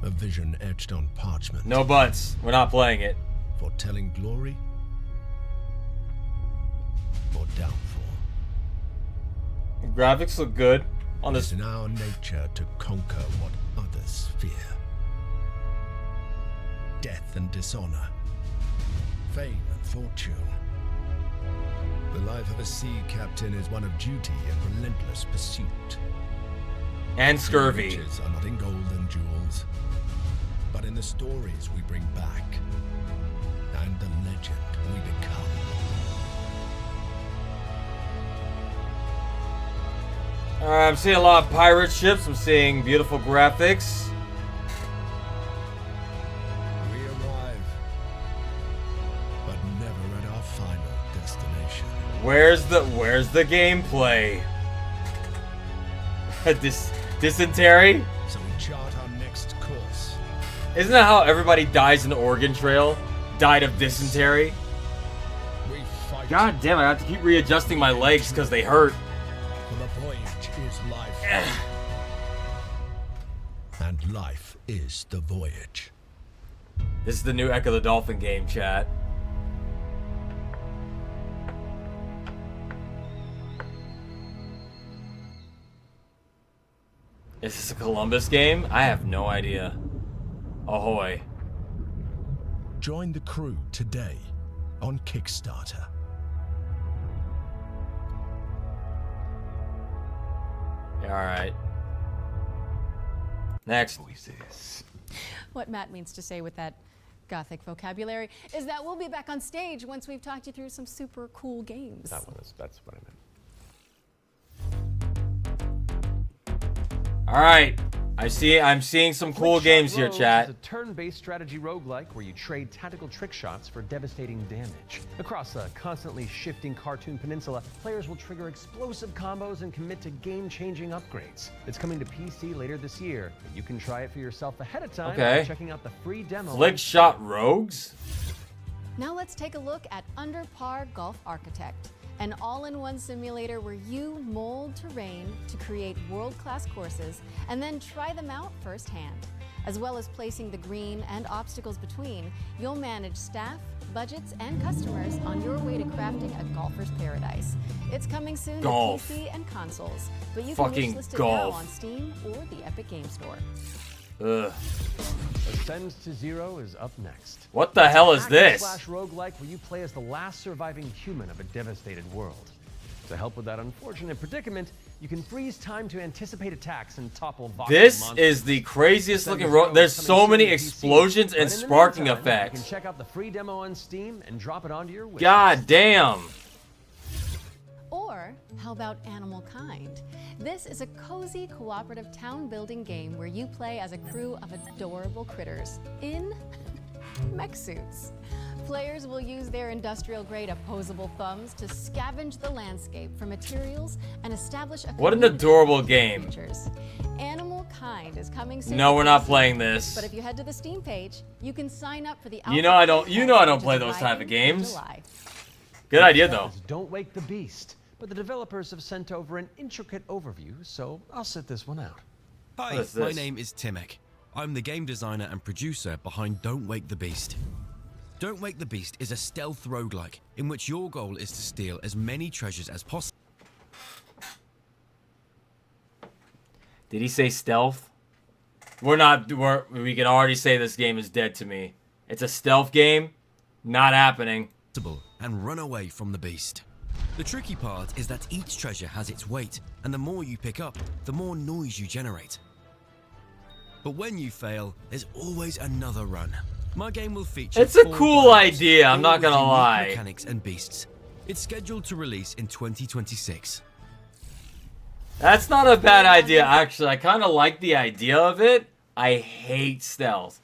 A vision etched on parchment. No buts. We're not playing it. Foretelling glory or downfall. Graphics look good on It's this. in our nature to conquer what others fear. Death and dishonor. Fame and fortune. The life of a sea captain is one of duty and relentless pursuit. And scurvy. Riches are not in gold and jewels, but in the stories we bring back. legend we become. I'm seeing a lot of pirate ships. I'm seeing beautiful graphics. We arrive, but never at our final destination. Where's the gameplay? Dysentery? So we chart our next course. Isn't that how everybody dies in the Oregon Trail? Died of dysentery? We fight. God damn it, I have to keep readjusting my legs because they hurt. For the voyage is life. And life is the voyage. This is the new Echo the Dolphin game, chat. Is this a Columbus game? I have no idea. Ahoy. Join the crew today on Kickstarter. Alright. Next. What Matt means to say with that gothic vocabulary is that we'll be back on stage once we've talked you through some super cool games. That's what I meant. Alright. I'm seeing some cool games here, chat. It's a turn-based strategy roguelike where you trade tactical trick shots for devastating damage. Across a constantly shifting cartoon peninsula, players will trigger explosive combos and commit to game-changing upgrades. It's coming to PC later this year, but you can try it for yourself ahead of time by checking out the free demo. Flick Shot Rogues? Now let's take a look at Under Par Golf Architect, an all-in-one simulator where you mold terrain to create world-class courses and then try them out firsthand. As well as placing the green and obstacles between, you'll manage staff, budgets, and customers on your way to crafting a golfer's paradise. It's coming soon to PC and consoles, but you can wishlist it now on Steam or the Epic Game Store. Ugh. Ascends to Zero is up next. What the hell is this? Slash roguelike where you play as the last surviving human of a devastated world. To help with that unfortunate predicament, you can freeze time to anticipate attacks and topple voxel This monsters. is the craziest looking rogue. There's so many explosions and sparking effects. You can check out the free demo on Steam and drop it onto your wish. God damn. Or how about Animal Kind? This is a cozy cooperative town building game where you play as a crew of adorable critters in mech suits. Players will use their industrial-grade opposable thumbs to scavenge the landscape for materials and establish a What an adorable game. creatures. Animal Kind is coming soon. No, we're not playing this. But if you head to the Steam page, you can sign up for the You know I don't play those type of games. Good idea though. Don't Wake the Beast. But the developers have sent over an intricate overview, so I'll sit this one out. Hi, my name is Timek. I'm the game designer and producer behind Don't Wake the Beast. Don't Wake the Beast is a stealth roguelike in which your goal is to steal as many treasures as possible. Did he say stealth? We can already say this game is dead to me. It's a stealth game. Not happening. And run away from the beast. The tricky part is that each treasure has its weight, and the more you pick up, the more noise you generate. But when you fail, there's always another run. My game will feature It's a 4 cool biomes, idea, I'm all not with gonna unique lie. Mechanics and beasts. It's scheduled to release in 2026. That's not a bad idea, actually. I kind of like the idea of it. I hate stealth.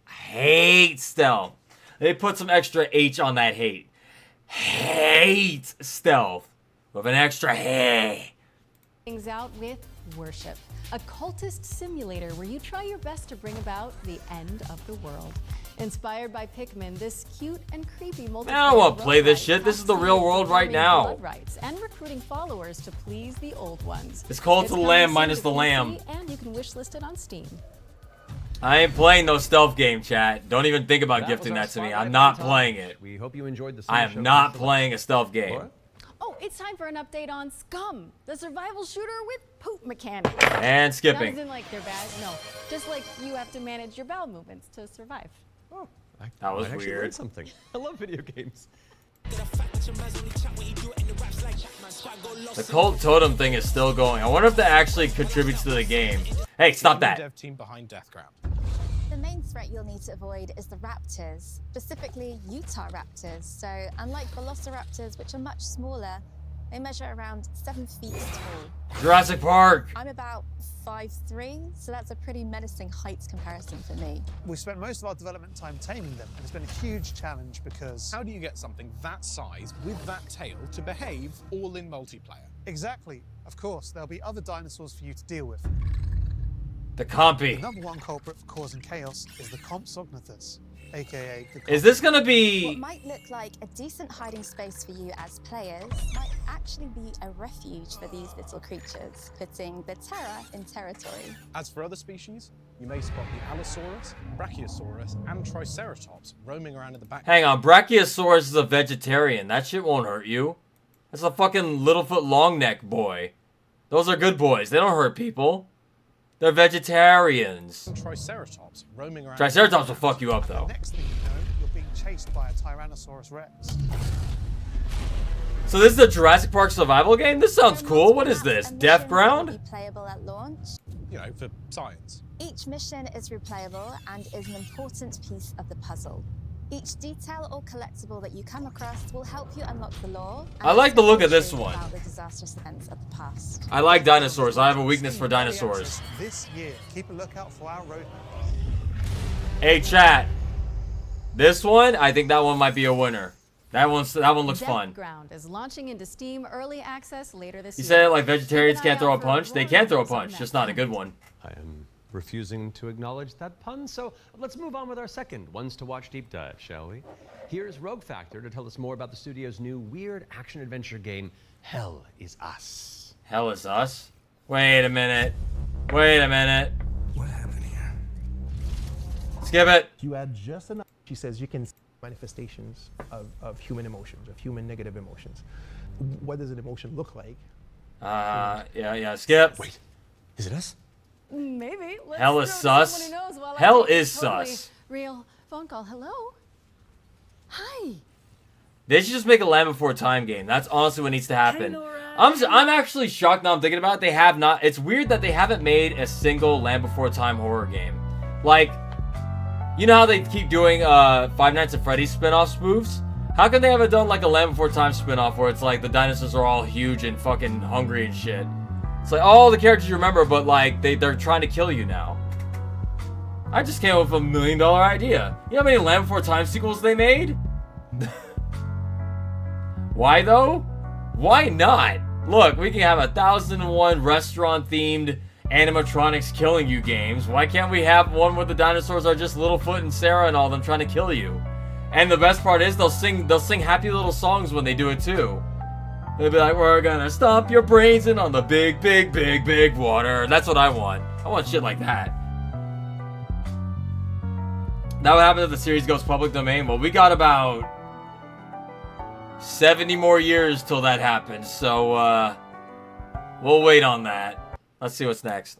I hate stealth. They put some extra H on that hate. Hate stealth. With an extra hey. Things out with Worship, a cultist simulator where you try your best to bring about the end of the world. Inspired by Pikmin, this cute and creepy multiplayer I don't want to play this roguelike shit. This is the talks real about world right performing now. blood rites and recruiting followers to please the old ones. It's called the coming Lamb soon minus to the PC, Lamb. And you can wishlist it on Steam. I ain't playing no stealth game, chat. Don't even think about gifting that to me. I'm not playing it. We hope you enjoyed the I am not playing a stealth game. Oh, it's time for an update on Scum, the survival shooter with poop mechanics. And skipping. Not as in like they're bad, no. Just like you have to manage your bowel movements to survive. Oh, That was I actually weird. learned something. I love video games. The cult totem thing is still going. I wonder if that actually contributes to the game. Hey, stop that. Dev team behind Deathground. the main threat you'll need to avoid is the raptors, specifically Utah raptors. So unlike velociraptors, which are much smaller, they measure around 7 feet tall. Jurassic Park! I'm about 5'3", so that's a pretty menacing height comparison for me. We spent most of our development time taming them, and it's been a huge challenge because... How do you get something that size with that tail to behave all in multiplayer? Exactly. Of course, there'll be other dinosaurs for you to deal with. The Compy. The number one culprit for causing chaos is the Compsognathus, aka the Is this gonna be... What might look like a decent hiding space for you as players might actually be a refuge for these little creatures, putting the terror in territory. As for other species, you may spot the Allosaurus, Brachiosaurus, and Triceratops roaming around in the back. Hang on, Brachiosaurus is a vegetarian. That shit won't hurt you. That's a fucking Littlefoot Longneck boy. Those are good boys. They don't hurt people. They're vegetarians. Triceratops roaming around. Triceratops will fuck you up, though. Next thing you know, you're being chased by a Tyrannosaurus Rex. So this is a Jurassic Park survival game? This sounds cool. What is this? Death Ground? Be playable at launch. You know, for science. Each mission is replayable and is an important piece of the puzzle. Each detail or collectible that you come across will help you unlock the lore. I like the look of this one. About the disastrous events of the past. I like dinosaurs. I have a weakness for dinosaurs. This year, keep a lookout for our roadmap. Hey, chat. This one, I think that one might be a winner. That one looks fun. Death Ground is launching into Steam Early Access later this You year. said like vegetarians can't throw a punch? They can throw a punch, just not a good one. I am refusing to acknowledge that pun, so let's move on with our second Ones to Watch deep dive, shall we? Here's Rogue Factor to tell us more about the studio's new weird action-adventure game, Hell is Us. Hell is Us? Wait a minute. Wait a minute. What happened here? Skip it. You add just enough, she says, you can see manifestations of human emotions, of human negative emotions. What does an emotion look like? Yeah, skip. Wait, is it us? Maybe. Let's Hell is throw to sus. someone who knows while I Hell take is a totally sus. Real phone call. Hello? Hi. They should just make a Land Before Time game. That's honestly what needs to happen. I'm actually shocked now I'm thinking about it. They have not. It's weird that they haven't made a single Land Before Time horror game. Like, you know how they keep doing Five Nights at Freddy's spin-off spoofs? How come they haven't done like a Land Before Time spin-off where it's like the dinosaurs are all huge and fucking hungry and shit? It's like all the characters you remember, but like they're trying to kill you now. I just came up with $1 million idea. You know how many Land Before Time sequels they made? Why though? Why not? Look, we can have 1,001 restaurant-themed animatronics killing you games. Why can't we have one where the dinosaurs are just Littlefoot and Sarah and all them trying to kill you? And the best part is they'll sing happy little songs when they do it too. They'll be like, we're gonna stomp your brains in on the big, big, big, big water. That's what I want. I want shit like that. Now what happens if the series goes public domain? Well, we got about 70 more years till that happens. So, we'll wait on that. Let's see what's next.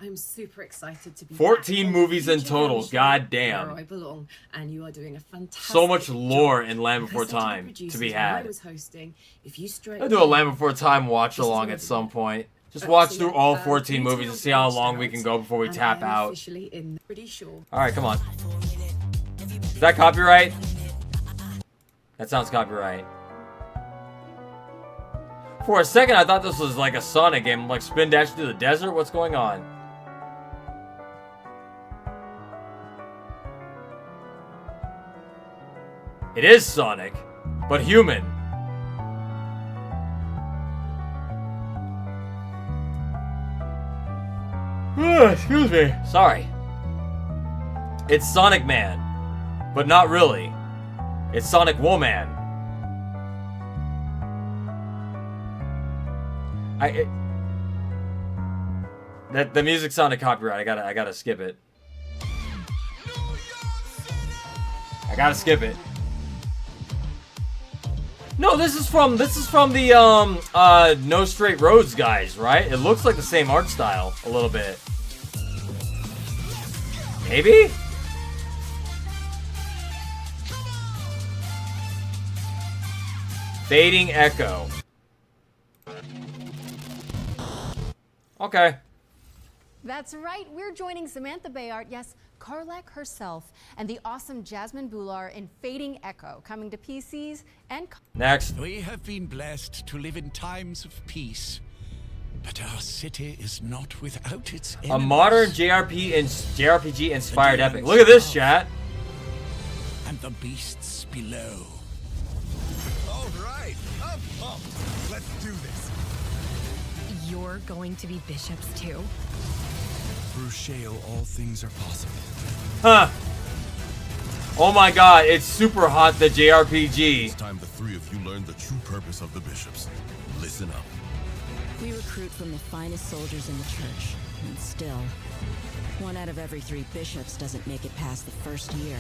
I'm super excited to be 14 back movies in on total. Feature God Where damn. I belong, and you are doing a fantastic So much lore job. in Land Like I Before said to the Time to producers be when had. I was hosting, if you I'll do a Land Before Time watch along at some point. Just watch through all 14 movies and see how long we can go before we tap out. Alright, come on. Is that copyright? That sounds copyright. For a second, I thought this was like a Sonic game, like spin dash through the desert. What's going on? It is Sonic, but human. Excuse me. Sorry. It's Sonic Man, but not really. It's Sonic Woman. The music sounded copyright. I gotta skip it. I gotta skip it. No, this is from the No Straight Roads guys, right? It looks like the same art style a little bit. Maybe? Fading Echo. Okay. That's right, we're joining Samantha Bayard, yes, Karlak herself, and the awesome Jasmine Bular in Fading Echo, coming to PCs and... Next. We have been blessed to live in times of peace, but our city is not without its enemies. A modern JRPG inspired epic. Look at this, chat. And the beasts below. All right, I'm pumped. Let's do this. You're going to be bishops too? Through Shale, all things are possible. Huh. Oh my god, it's super hot, the JRPG. It's time the three of you learn the true purpose of the bishops. Listen up. We recruit from the finest soldiers in the church, and still, 1 out of every 3 bishops doesn't make it past the first year.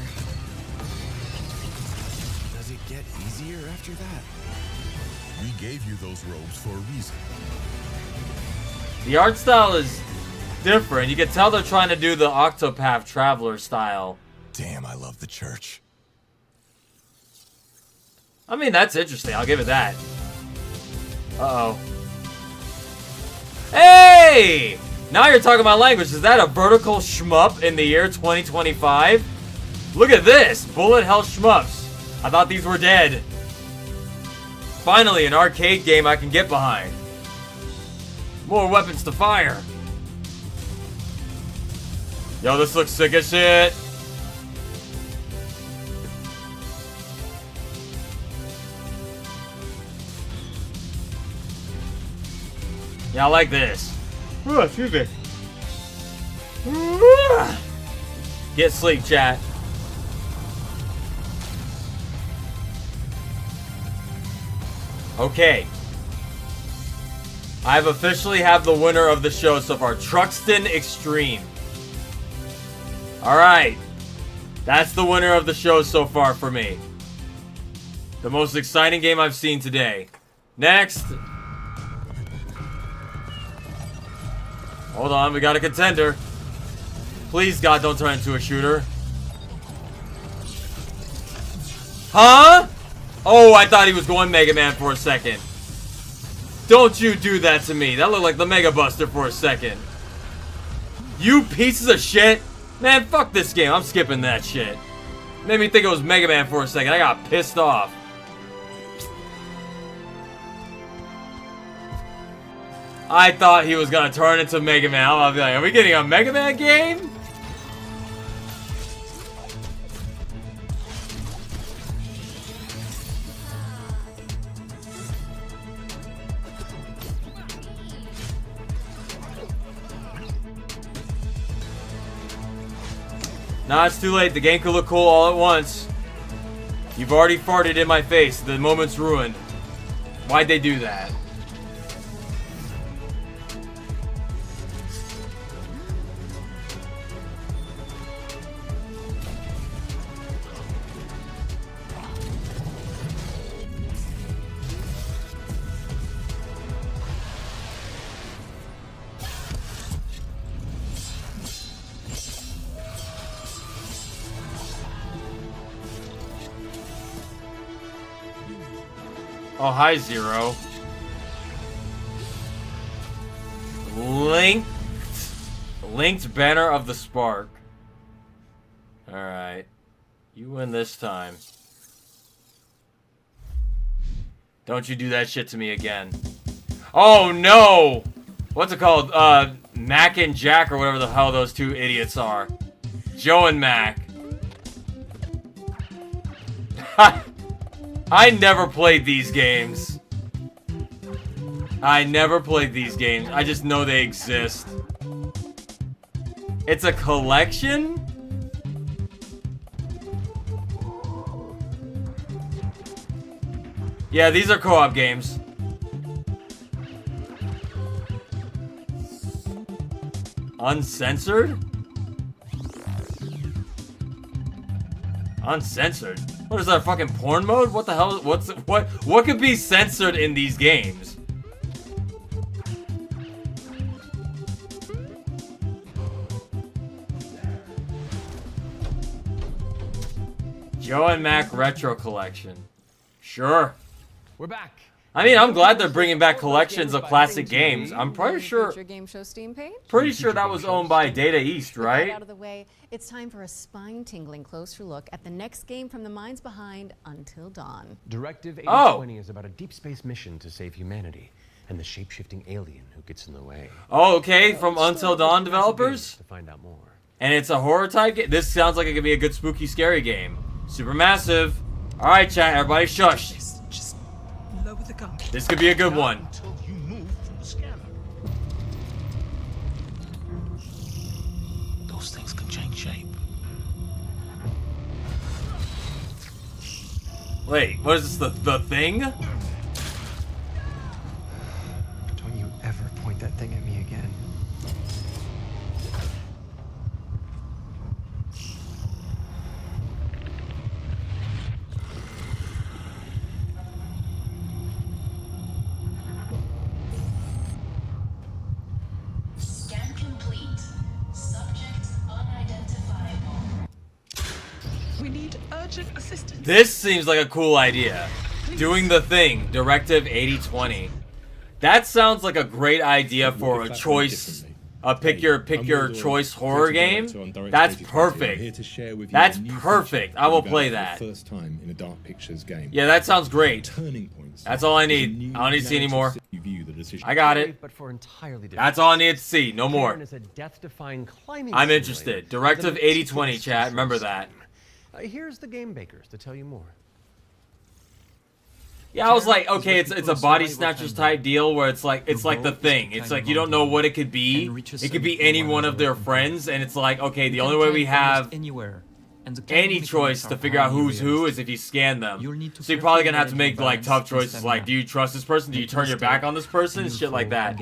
Does it get easier after that? We gave you those robes for a reason. The art style is different. You can tell they're trying to do the Octopath Traveler style. Damn, I love the church. I mean, that's interesting. I'll give it that. Uh-oh. Hey! Now you're talking my language. Is that a vertical shmup in the year 2025? Look at this. Bullet hell shmups. I thought these were dead. Finally, an arcade game I can get behind. More weapons to fire. Yo, this looks sick as shit. Yeah, I like this. Ooh, excuse me. Get sleep, chat. Okay. I've officially have the winner of the show so far. Truxton Extreme. Alright. That's the winner of the show so far for me. The most exciting game I've seen today. Next. Hold on, we got a contender. Please, God, don't turn into a shooter. Huh? Oh, I thought he was going Mega Man for a second. Don't you do that to me. That looked like the Mega Buster for a second. You pieces of shit. Man, fuck this game. I'm skipping that shit. Made me think it was Mega Man for a second. I got pissed off. I thought he was gonna turn into Mega Man. I'll be like, are we getting a Mega Man game? Nah, it's too late. The game could look cool all at once. You've already farted in my face. The moment's ruined. Why'd they do that? Oh, hi, Zero. Linked Banner of the Spark. Alright. You win this time. Don't you do that shit to me again. Oh, no! What's it called? Mac and Jack, or whatever the hell those two idiots are. Joe and Mac. I never played these games. I just know they exist. It's a collection? Yeah, these are co-op games. Uncensored? Uncensored? What is that, fucking porn mode? What the hell? What could be censored in these games? Joe and Mac Retro Collection. Sure. We're back, I mean, I'm glad they're bringing back collections of classic games. I'm pretty sure. Game Show Steam page. Pretty sure that was owned by Data East, With that right? out of the way, it's time for a spine-tingling closer look at the next game from the minds behind Until Dawn. Directive Oh. 8020 is about a deep space mission to save humanity and the shape-shifting alien who gets in the way. Oh, okay, from Until Dawn developers. To find out more. And it's a horror type game. This sounds like it could be a good spooky scary game. Supermassive. All right, chat, everybody, shush. Just lower the gun. This could be a good one. Until you move from the scanner. Those things can change shape. Wait, what is this? The thing? Don't you ever point that thing at me again. Scan complete. Subject unidentifiable. We need urgent assistance. This seems like a cool idea. Doing the thing, Directive 8020. That sounds like a great idea for a choice, a pick your choice horror game. That's perfect. That's perfect. I will play that. First time in a Dark Pictures game. Yeah, that sounds great. Turning points. That's all I need. I don't need to see anymore. I got it. But for entirely different. That's all I need to see. No more. Karen is a death-defying climbing I'm simulator interested. Directive with a 8020, chat. Remember that. Here's the game bakers to tell you more. Yeah, I was like, okay, it's a body snatchers type deal where it's like the thing. It's like you don't know what it could be. It could be any one of their friends, and it's like, okay, the only way we have any choice to figure out who's who is if you scan them. So you're probably gonna have to make like tough choices, like do you trust this person? Do you turn your back on this person? Shit like that.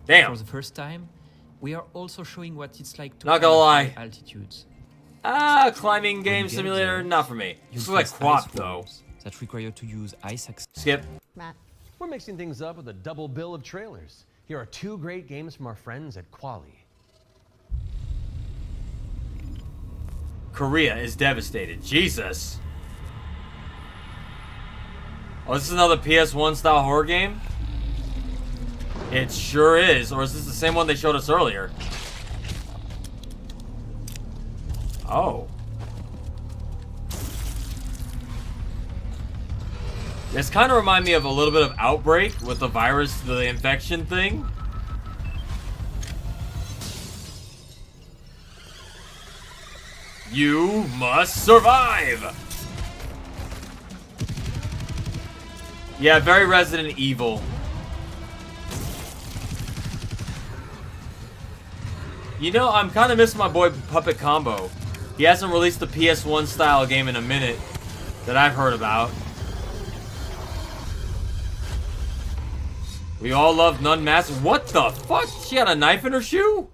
Damn. For the first time, we are also showing what it's like to Not gonna lie. climb altitudes. Climbing game simulator, not for me. This is like Quap though. That require to use ice access. Skip. Matt. We're mixing things up with a double bill of trailers. Here are two great games from our friends at Quali. Korea is devastated. Jesus. Oh, this is another PS1 style horror game? It sure is. Or is this the same one they showed us earlier? Oh. This kind of reminds me of a little bit of Outbreak with the virus, the infection thing. You must survive! Yeah, very Resident Evil. You know, I'm kind of missing my boy Puppet Combo. He hasn't released a PS1 style game in a minute that I've heard about. We all love Nun Mask. What the fuck? She had a knife in her shoe?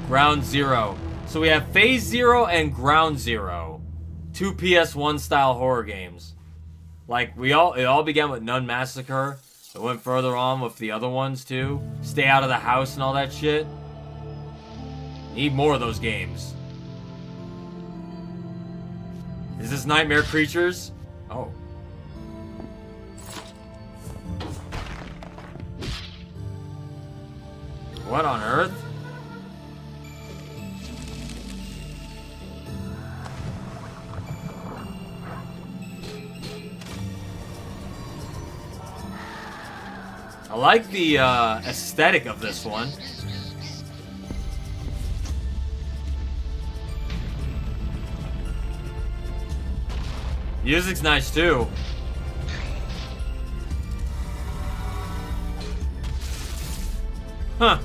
Ground Zero. So we have Phase Zero and Ground Zero. Two PS1 style horror games. Like, it all began with Nun Massacre. It went further on with the other ones too. Stay Out of the House and all that shit. Need more of those games. Is this Nightmare Creatures? Oh. What on earth? I like the aesthetic of this one. Music's nice too. Huh.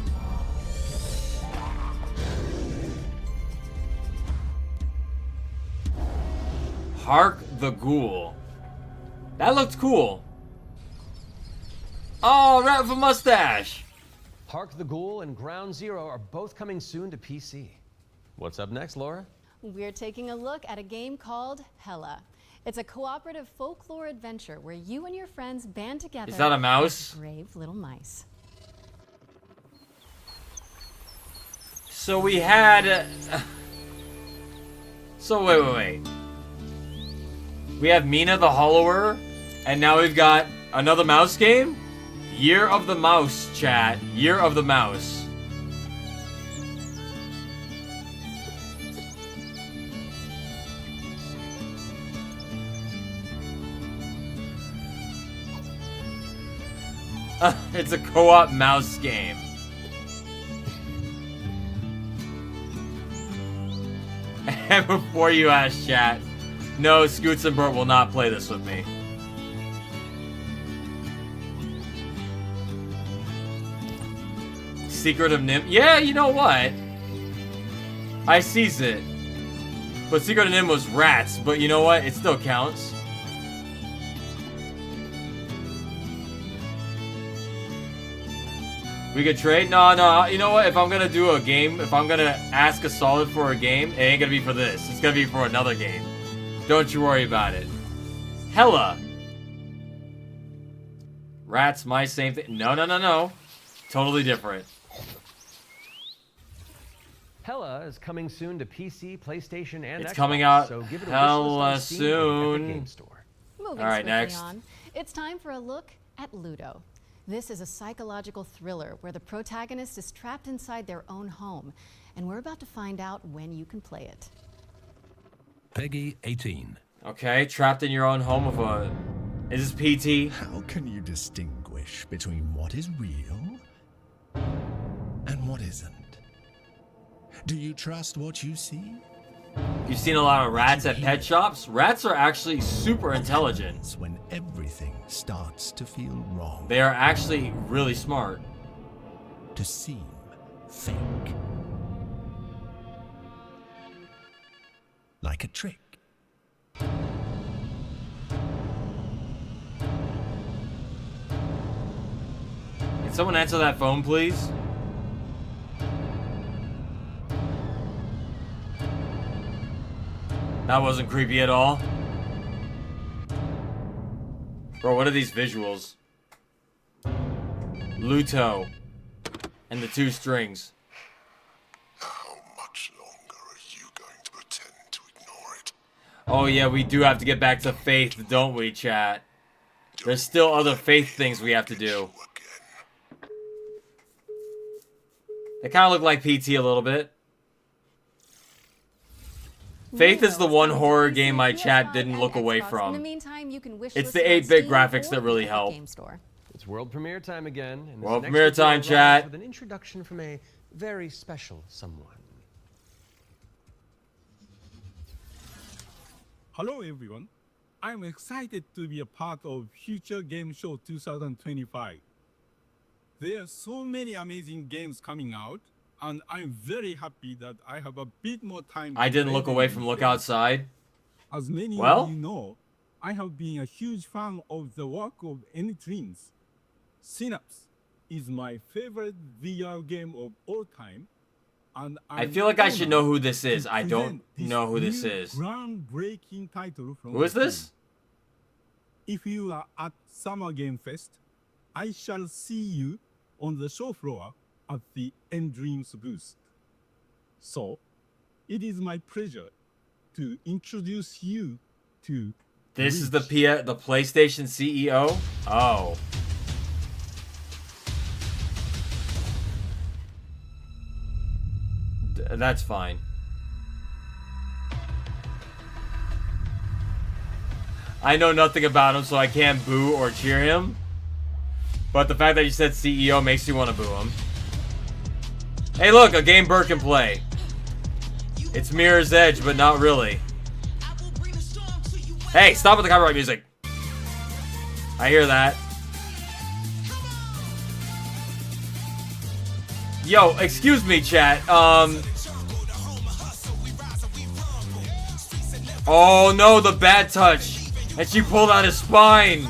Hark the Ghoul. That looked cool. Oh, rat with a mustache. Hark the Ghoul and Ground Zero are both coming soon to PC. What's up next, Laura? We're taking a look at a game called Hella. It's a cooperative folklore adventure where you and your friends band together. Is that a mouse? As brave little mice. So we had... So wait. We have Mina the Hollower And now we've got another mouse game? Year of the Mouse, chat. Year of the Mouse. It's a co-op mouse game. And before you ask, chat, no, Scoots and Bert will not play this with me. Secret of Nim. Yeah, you know what? I sees it. But Secret of Nim was rats, but you know what? It still counts. We could trade? No. You know what? If I'm gonna do a game, if I'm gonna ask a solid for a game, it ain't gonna be for this. It's gonna be for another game. Don't you worry about it. Hella. Rats, mice, same thing. No. Totally different. Hella is coming soon to PC, PlayStation, and It's Xbox, coming out so give it a hella wish list on Steam or Epic soon. Game Store. Moving All right, swiftly next. on, it's time for a look at Ludo. This is a psychological thriller where the protagonist is trapped inside their own home, and we're about to find out when you can play it. Peggy 18. Okay, trapped in your own home of a... Is this PT? How can you distinguish between what is real and what isn't? Do you trust what you see? You've seen a lot of rats at pet shops? Rats are actually super intelligent. When everything starts to feel wrong. They are actually really smart. To seem fake. Like a trick. Can someone answer that phone, please? That wasn't creepy at all. Bro, what are these visuals? Luto. And the two strings. How much longer are you going to pretend to ignore it? Oh yeah, we do have to get back to faith, don't we, chat? There's still other faith things we have to do. They kind of look like PT a little bit. Faith is the one horror game my chat didn't look away In the from. meantime, you can wish It's list the on 8-bit Steam graphics or that really Epic help. Game Store. It's world premiere time again. And this World next premiere review time, arrives chat. With an introduction from a very special someone. Hello everyone. I'm excited to be a part of Future Game Show 2025. There are so many amazing games coming out, and I'm very happy that I have a bit more time. I didn't look away from Look Outside. As many Well? of you know, I have been a huge fan of the work of N-Dreams. Synapse is my favorite VR game of all time, and I feel like I should know who this is. I don't know who this is. Groundbreaking title from Who is the team. this? If you are at Summer Game Fest, I shall see you on the show floor at the N-Dreams booth. So, it is my pleasure to introduce you to This is the PlayStation CEO? Oh. That's fine. I know nothing about him, so I can't boo or cheer him. But the fact that you said CEO makes you want to boo him. Hey look, a game Bert can play. It's Mirror's Edge, but not really. Hey, stop with the copyright music. I hear that. Yo, excuse me, chat. Oh no, the bad touch. And she pulled out his spine.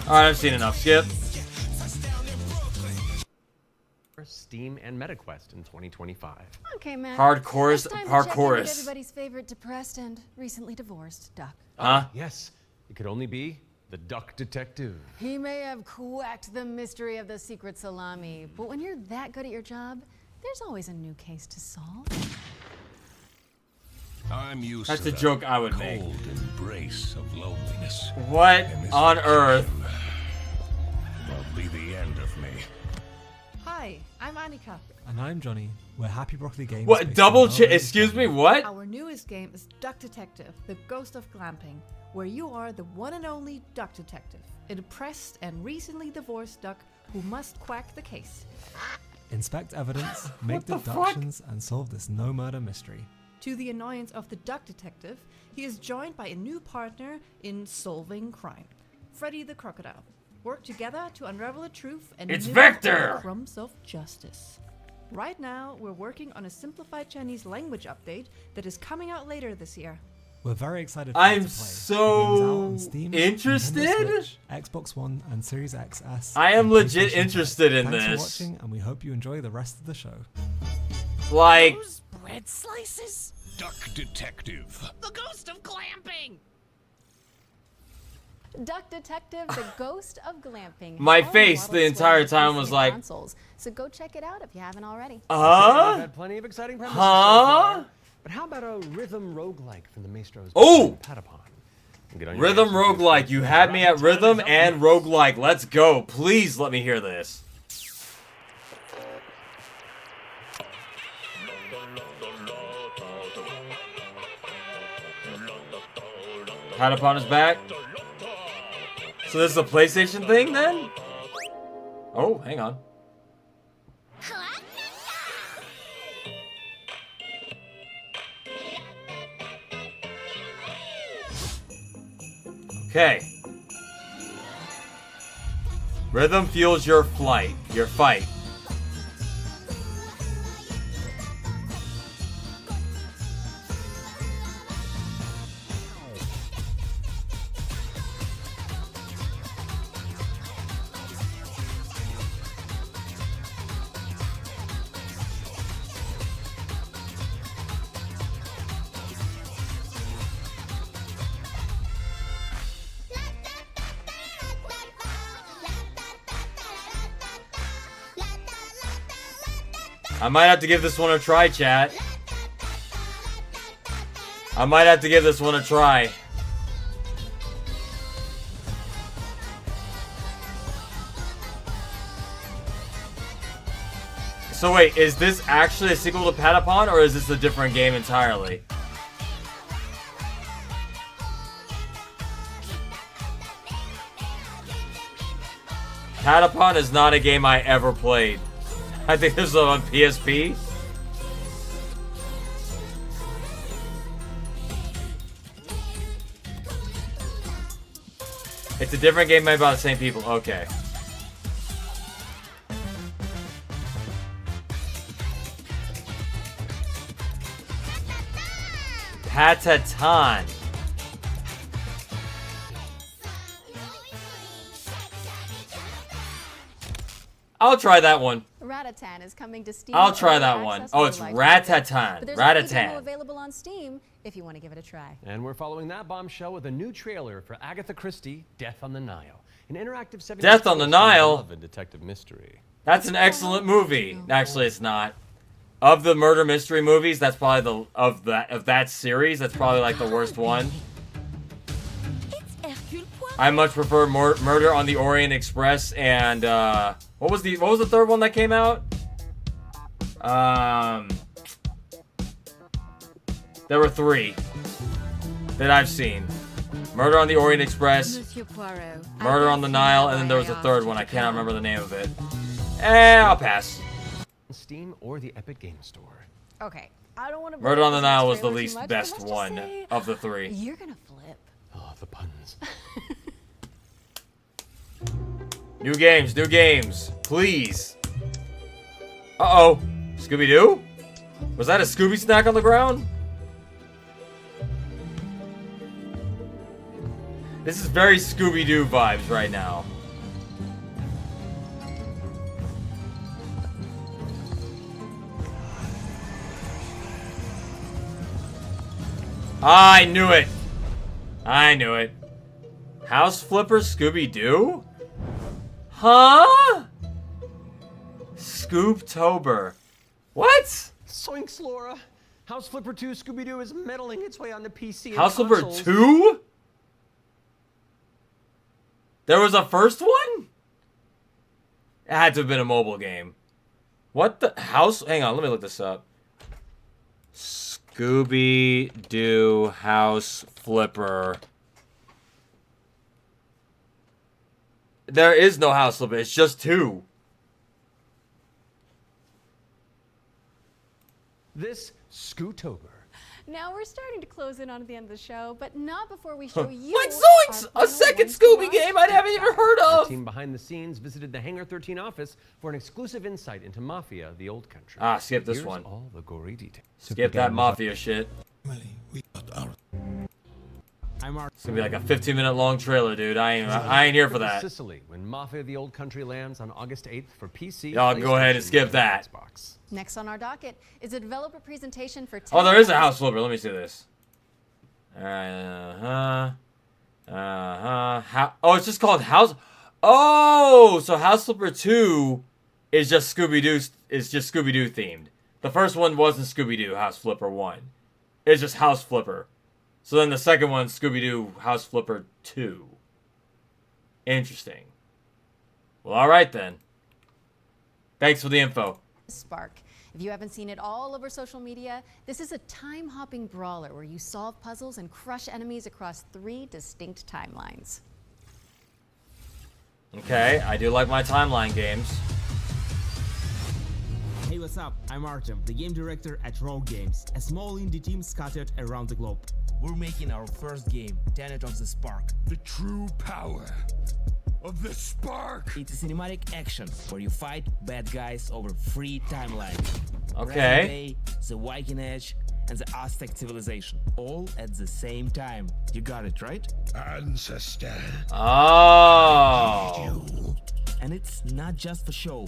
Alright, I've seen enough. Skip. Steam and MetaQuest in 2025. Okay, man. Hardcore's- It's time to hardcorous. check in with everybody's favorite depressed and recently divorced duck. Huh? Yes, it could only be the duck detective. He may have quacked the mystery of the secret salami, but when you're that good at your job, there's always a new case to solve. I'm used That's to a joke I would make. cold embrace of loneliness. What on earth? Will be the end of me. Hi, I'm Annika. And I'm Johnny. We're Happy Broccoli Games. What? Double check? Excuse me, what? Our newest game is Duck Detective, the Ghost of Glamping, where you are the one and only duck detective, a depressed and recently divorced duck who must quack the case. Inspect evidence, make deductions, and solve this no-murder mystery. To the annoyance of the duck detective, he is joined by a new partner in solving crime, Freddy the Crocodile. Work together to unravel the truth and It's nibble Vector! the crumbs of justice. Right now, we're working on a simplified Chinese language update that is coming out later this year. We're very excited for I'm you to play. so The game's out on Steam, interested. Nintendo Switch, Xbox One, and Series XS. I am and legit PlayStation interested in 5. Thanks this. for watching, and we hope you enjoy the rest of the show. Like, Bread slices? Duck Detective. The ghost of glamping! Duck Detective, the Ghost of Glamping. My All face models the entire sold on time PC was and like- consoles, so go check it out if you haven't already. We've had plenty of exciting premises so far, but how about a rhythm roguelike from the Maestro's Oh! Patapon? Get on your rhythm hands. roguelike. You had me at rhythm and roguelike. Let's go. Please let me hear this. Patapon is back. So this is a PlayStation thing then? Oh, hang on. Okay. Rhythm fuels your fight. I might have to give this one a try, chat. I might have to give this one a try. So wait, is this actually a sequel to Patapon, or is this a different game entirely? Patapon is not a game I ever played. I think this is on PSP. It's a different game made by the same people. Okay. Patatan. I'll try that one. Ratatan is coming to Steam. I'll try for that early one. access Oh, for it's life Ratatan. But there's a free demo Ratatan. available on Steam if you want to give it a try. And we're following that bombshell with a new trailer for Agatha Christie, Death on the Nile. An interactive 70s Death on the Nile? love and detective mystery. That's an excellent movie. Actually, it's not. Of the murder mystery movies, that's probably of that series. That's probably like the worst one. I much prefer Murder on the Orient Express and what was the third one that came out? There were 3 that I've seen. Murder on the Orient Express, Murder on the Nile, and then there was a third one. I cannot remember the name of it. I'll pass. Steam or the Epic Game Store. Okay, I don't want to. Murder on the Nile was the least best one of the 3. You're gonna flip. Oh, the puns. New games, please. Uh-oh. Scooby-Doo? Was that a Scooby snack on the ground? This is very Scooby-Doo vibes right now. I knew it. House Flipper Scooby-Doo? Huh? Scooptober. What? Soinks, Laura. House Flipper 2 Scooby-Doo is meddling its way onto PC and House Flipper consoles. 2? There was a first one? It had to have been a mobile game. What the house? Hang on, let me look this up. Scooby-Doo House Flipper. There is no House Flipper. It's just 2. This Scootober. Now we're starting to close in on the end of the show, but not before we show you. What Zoinks! A second Scooby game I haven't even heard Our of! team behind the scenes visited the Hangar 13 office for an exclusive insight into Mafia, the old country. Ah, skip this Here's one. all the gory details. Skip that Mafia shit. I'm It's gonna be like a 15-minute long trailer, dude. I ain't here for that. Sicily, when Mafia, the old country lands on August 8th for PC. Y'all go ahead and skip that. Next on our docket is a developer presentation for. Oh, there is a House Flipper. Let me see this. Alright, oh, it's just called House. Oh, so House Flipper 2 is just Scooby-Doo. Is just Scooby-Doo themed. The first one wasn't Scooby-Doo House Flipper 1. It's just House Flipper. So then the second one, Scooby-Doo House Flipper 2. Interesting. Well, alright then. Thanks for the info. Spark. If you haven't seen it all over social media, this is a time-hopping brawler where you solve puzzles and crush enemies across 3 distinct timelines. Okay, I do like my timeline games. Hey, what's up? I'm Artem, the game director at Rogue Games, a small indie team scattered around the globe. We're making our first game, Tenet of the Spark. The true power of the spark. It's a cinematic action where you fight bad guys over 3 timelines. Okay. Present day, the Viking Age, and the Aztec civilization, all at the same time. You got it, right? Ancestor. Oh. And it's not just for show.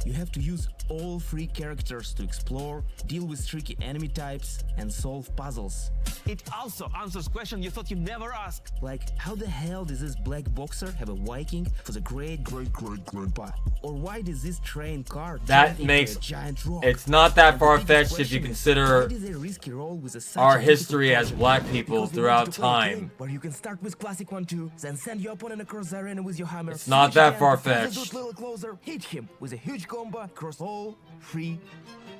You have to use all 3 characters to explore, deal with tricky enemy types, and solve puzzles. It also answers questions you thought you'd never ask. Like, how the hell does this black boxer have a Viking for the great-great-great-grandpa? Or why does this train car That turn makes into a giant rock? it's not that And the far-fetched biggest if you question is, consider why did they risk a role with such our a difficult history as puzzle? black people Because we throughout wanted to play a game time. where you can start with classic 1-2, then send your opponent across the arena with your hammer. It's not switch that again, far-fetched. pull the dude a little closer, hit him with a huge combo across all 3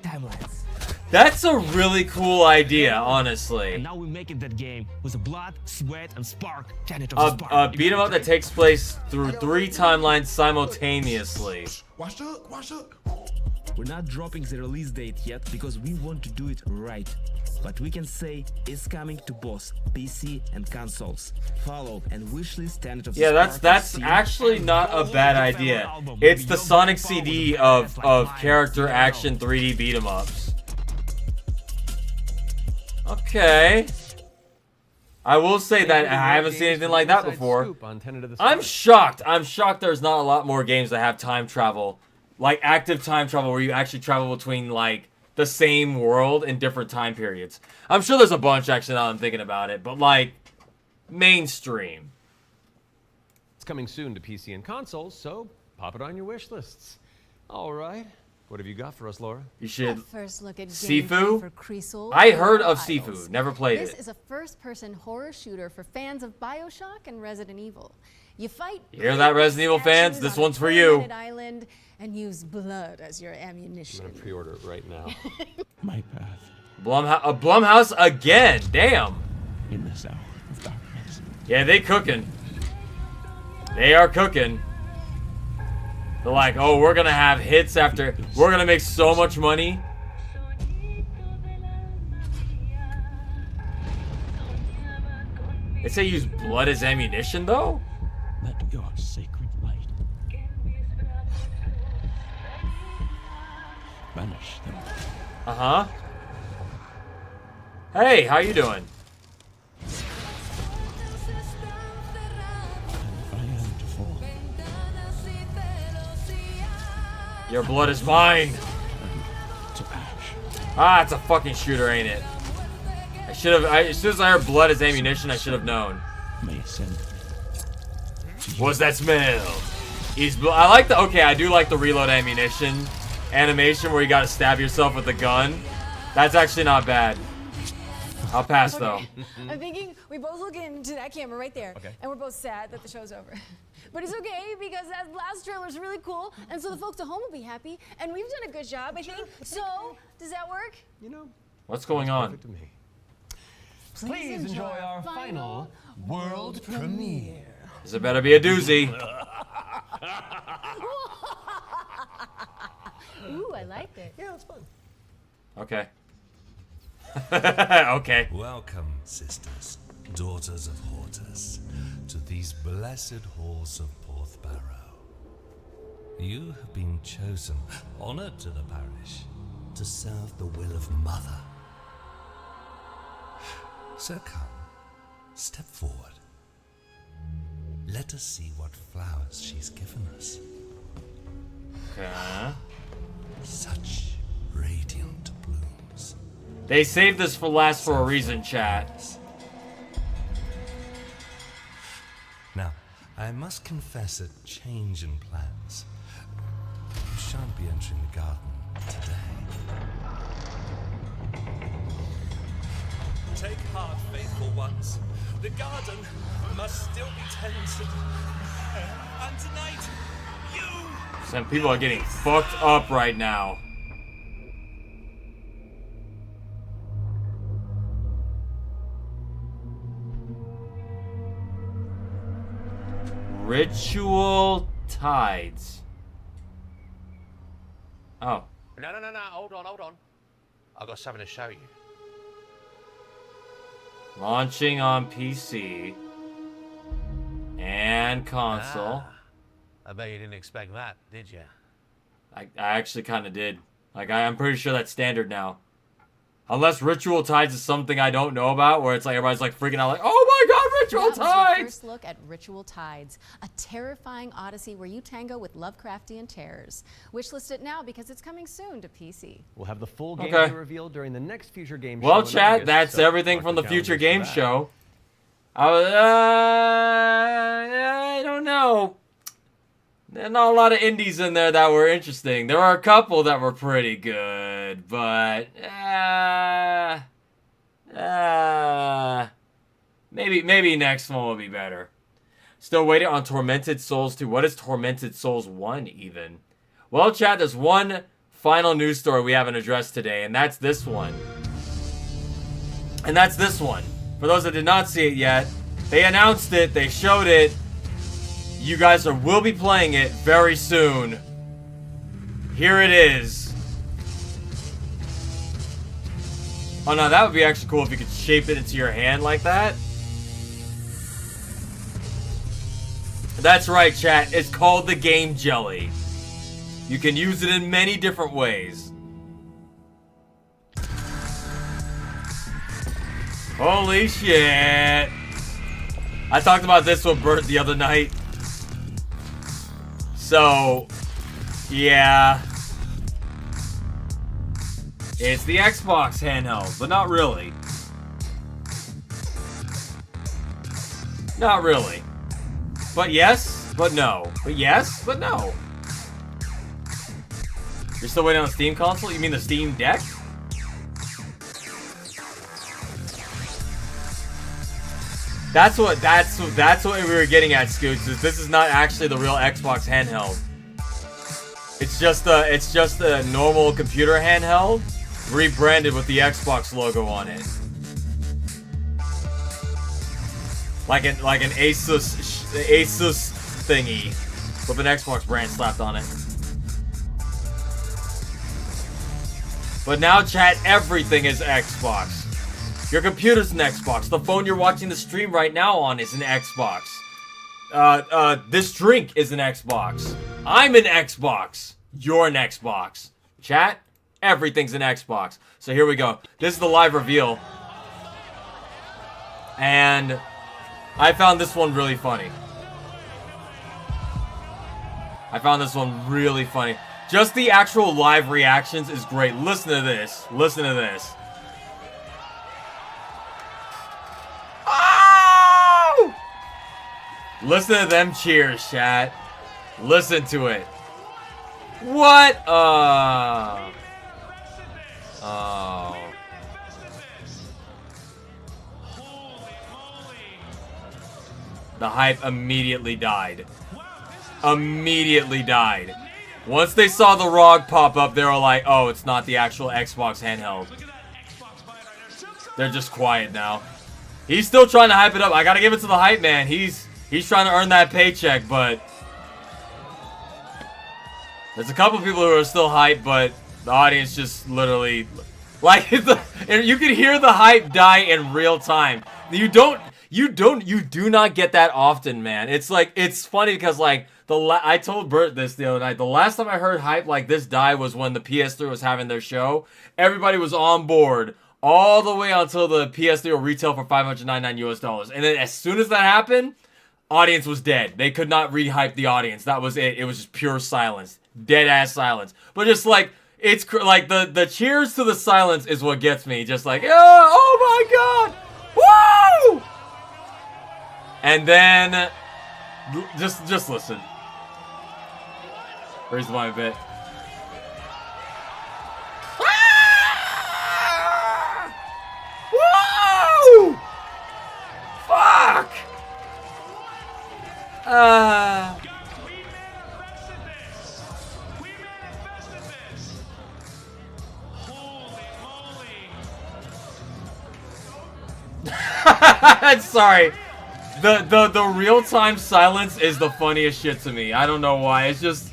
timelines. That's a really cool idea, honestly. And now we're making that game with the blood, sweat, and spark. Tenet of the Spark. A beat 'em up that takes place through 3 timelines simultaneously. Watch up. We're not dropping the release date yet because we want to do it right. But we can say it's coming to both PC and consoles. Follow and wishlist Tenet of the Yeah, Spark. that's actually not a bad idea. It's the Sonic CD of character action 3D beat 'em ups. Okay. I will say that I haven't seen anything like that before. I'm shocked. I'm shocked there's not a lot more games that have time travel. Like active time travel where you actually travel between like the same world in different time periods. I'm sure there's a bunch actually now I'm thinking about it, but like mainstream. It's coming soon to PC and consoles, so pop it on your wish lists. All right. What have you got for us, Laura? You should. First look at Sifu? for Creasel. I heard of Sifu, never played This it. is a first-person horror shooter for fans of BioShock and Resident Evil. You fight. You hear that, Resident Evil fans? This one's for you. Planet Island and use blood as your ammunition. I'm gonna pre-order it right now. My path. Blumhouse again. Damn. In this hour of darkness. Yeah, they cooking. They are cooking. They're like, oh, we're gonna have hits after. We're gonna make so much money. They say use blood as ammunition, though? Let your sacred light banish them. Uh-huh. Hey, how you doing? Your blood is mine. Ah, it's a fucking shooter, ain't it? I should have. As soon as I heard blood as ammunition, I should have known. May ascend What's that smell? I like the, okay, I do like the reload ammunition animation where you gotta stab yourself with the gun. That's actually not bad. I'll pass though. I'm thinking we both look into that camera right there, and we're both sad that the show's over. But it's okay because that last trailer's really cool, and so the folks at home will be happy, and we've done a good job, I think. So, does that work? You know, what's going on? to me. Please enjoy our final world premiere. This better be a doozy. Ooh, I liked it. Yeah, it's fun. Okay. Okay. Welcome, sisters, daughters of Hortus, to these blessed halls of Porthbarrow. You have been chosen, honored to the parish, to serve the will of Mother. So come, step forward. Let us see what flowers she's given us. Okay. Such radiant blooms. They saved this for last for a reason, chat. Now, I must confess a change in plans. You shan't be entering the garden today. Take heart, faithful ones. The garden must still be tended. And tonight, you... Some people are getting fucked up right now. Ritual tides. Oh. No, hold on. I've got something to show you. Launching on PC and console. I bet you didn't expect that, did you? I actually kind of did. Like, I'm pretty sure that's standard now. Unless Ritual Tides is something I don't know about, where it's like everybody's like freaking out like, oh my god, Ritual That was your Tides! first look at Ritual Tides, a terrifying odyssey where you tango with Lovecraftian terrors. Wishlist it now because it's coming soon to PC. We'll have the full game Okay. revealed during the next Future Game Show. Well, in chat, August, that's so everything mark from your the Future calendars for Game that. Show. I don't know. There's not a lot of indies in there that were interesting. There are a couple that were pretty good, but maybe next one will be better. Still waiting on Tormented Souls 2. What is Tormented Souls 1 even? Well, chat, there's one final news story we haven't addressed today, and that's this one. And that's this one. For those that did not see it yet, they announced it, they showed it. You guys will be playing it very soon. Here it is. Oh no, that would be actually cool if you could shape it into your hand like that. That's right, chat. It's called the Game Jelly. You can use it in many different ways. Holy shit. I talked about this with Bert the other night. So, yeah. It's the Xbox handheld, but not really. Not really. But yes, but no. But yes, but no. You're still waiting on the Steam console? You mean the Steam Deck? That's what we were getting at, Scoots. Is this is not actually the real Xbox handheld. It's just a normal computer handheld, rebranded with the Xbox logo on it. Like an Asus thingy with an Xbox brand slapped on it. But now, chat, everything is Xbox. Your computer's an Xbox. The phone you're watching the stream right now on is an Xbox. This drink is an Xbox. I'm an Xbox. You're an Xbox. Chat, everything's an Xbox. So here we go. This is the live reveal. And I found this one really funny. Just the actual live reactions is great. Listen to this. Oh! Listen to them cheers, chat. Listen to it. What? Oh. The hype immediately died. Immediately died. Once they saw the ROG pop up, they were like, oh, it's not the actual Xbox handheld. They're just quiet now. He's still trying to hype it up. I gotta give it to the hype man. He's trying to earn that paycheck, but there's a couple people who are still hyped, but the audience just literally, like, and you can hear the hype die in real time. You do not get that often, man. It's like, it's funny because like I told Bert this the other night. The last time I heard hype like this die was when the PS3 was having their show. Everybody was on board all the way until the PS3 will retail for $599 US. And then as soon as that happened, audience was dead. They could not re-hype the audience. That was it. It was just pure silence. Dead ass silence. But just like, it's like the cheers to the silence is what gets me. Just like, oh my god! Woo! And then just listen. Raise the volume a bit. Woo! Fuck! Sorry. The real-time silence is the funniest shit to me. I don't know why. It's just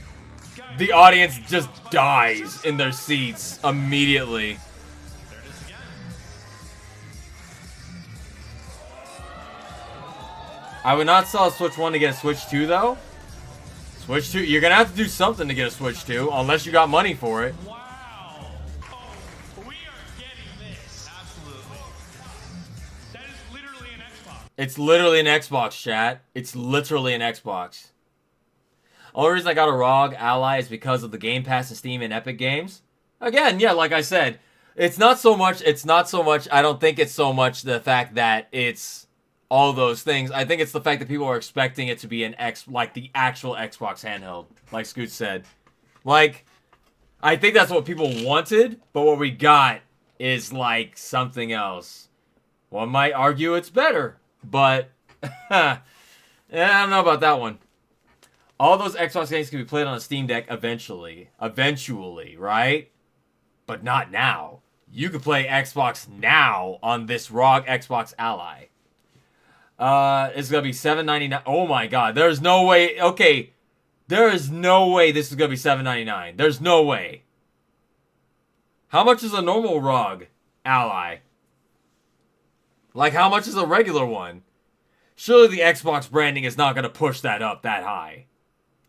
the audience just dies in their seats immediately. I would not sell a Switch 1 to get a Switch 2 though. Switch 2, you're gonna have to do something to get a Switch 2 unless you got money for it. It's literally an Xbox, chat. It's literally an Xbox. Only reason I got a ROG Ally is because of the Game Pass and Steam and Epic Games. Again, yeah, like I said, it's not so much, I don't think it's so much the fact that it's all those things. I think it's the fact that people are expecting it to be like the actual Xbox handheld, like Scoot said. Like, I think that's what people wanted, but what we got is like something else. One might argue it's better. But, yeah, I don't know about that one. All those Xbox games can be played on a Steam Deck eventually. Eventually, right? But not now. You can play Xbox now on this ROG Xbox Ally. It's going to be $7.99. Oh my god, there's no way. Okay, there is no way this is going to be $7.99. There's no way. How much is a normal ROG Ally? Like, how much is a regular one? Surely the Xbox branding is not going to push that up that high.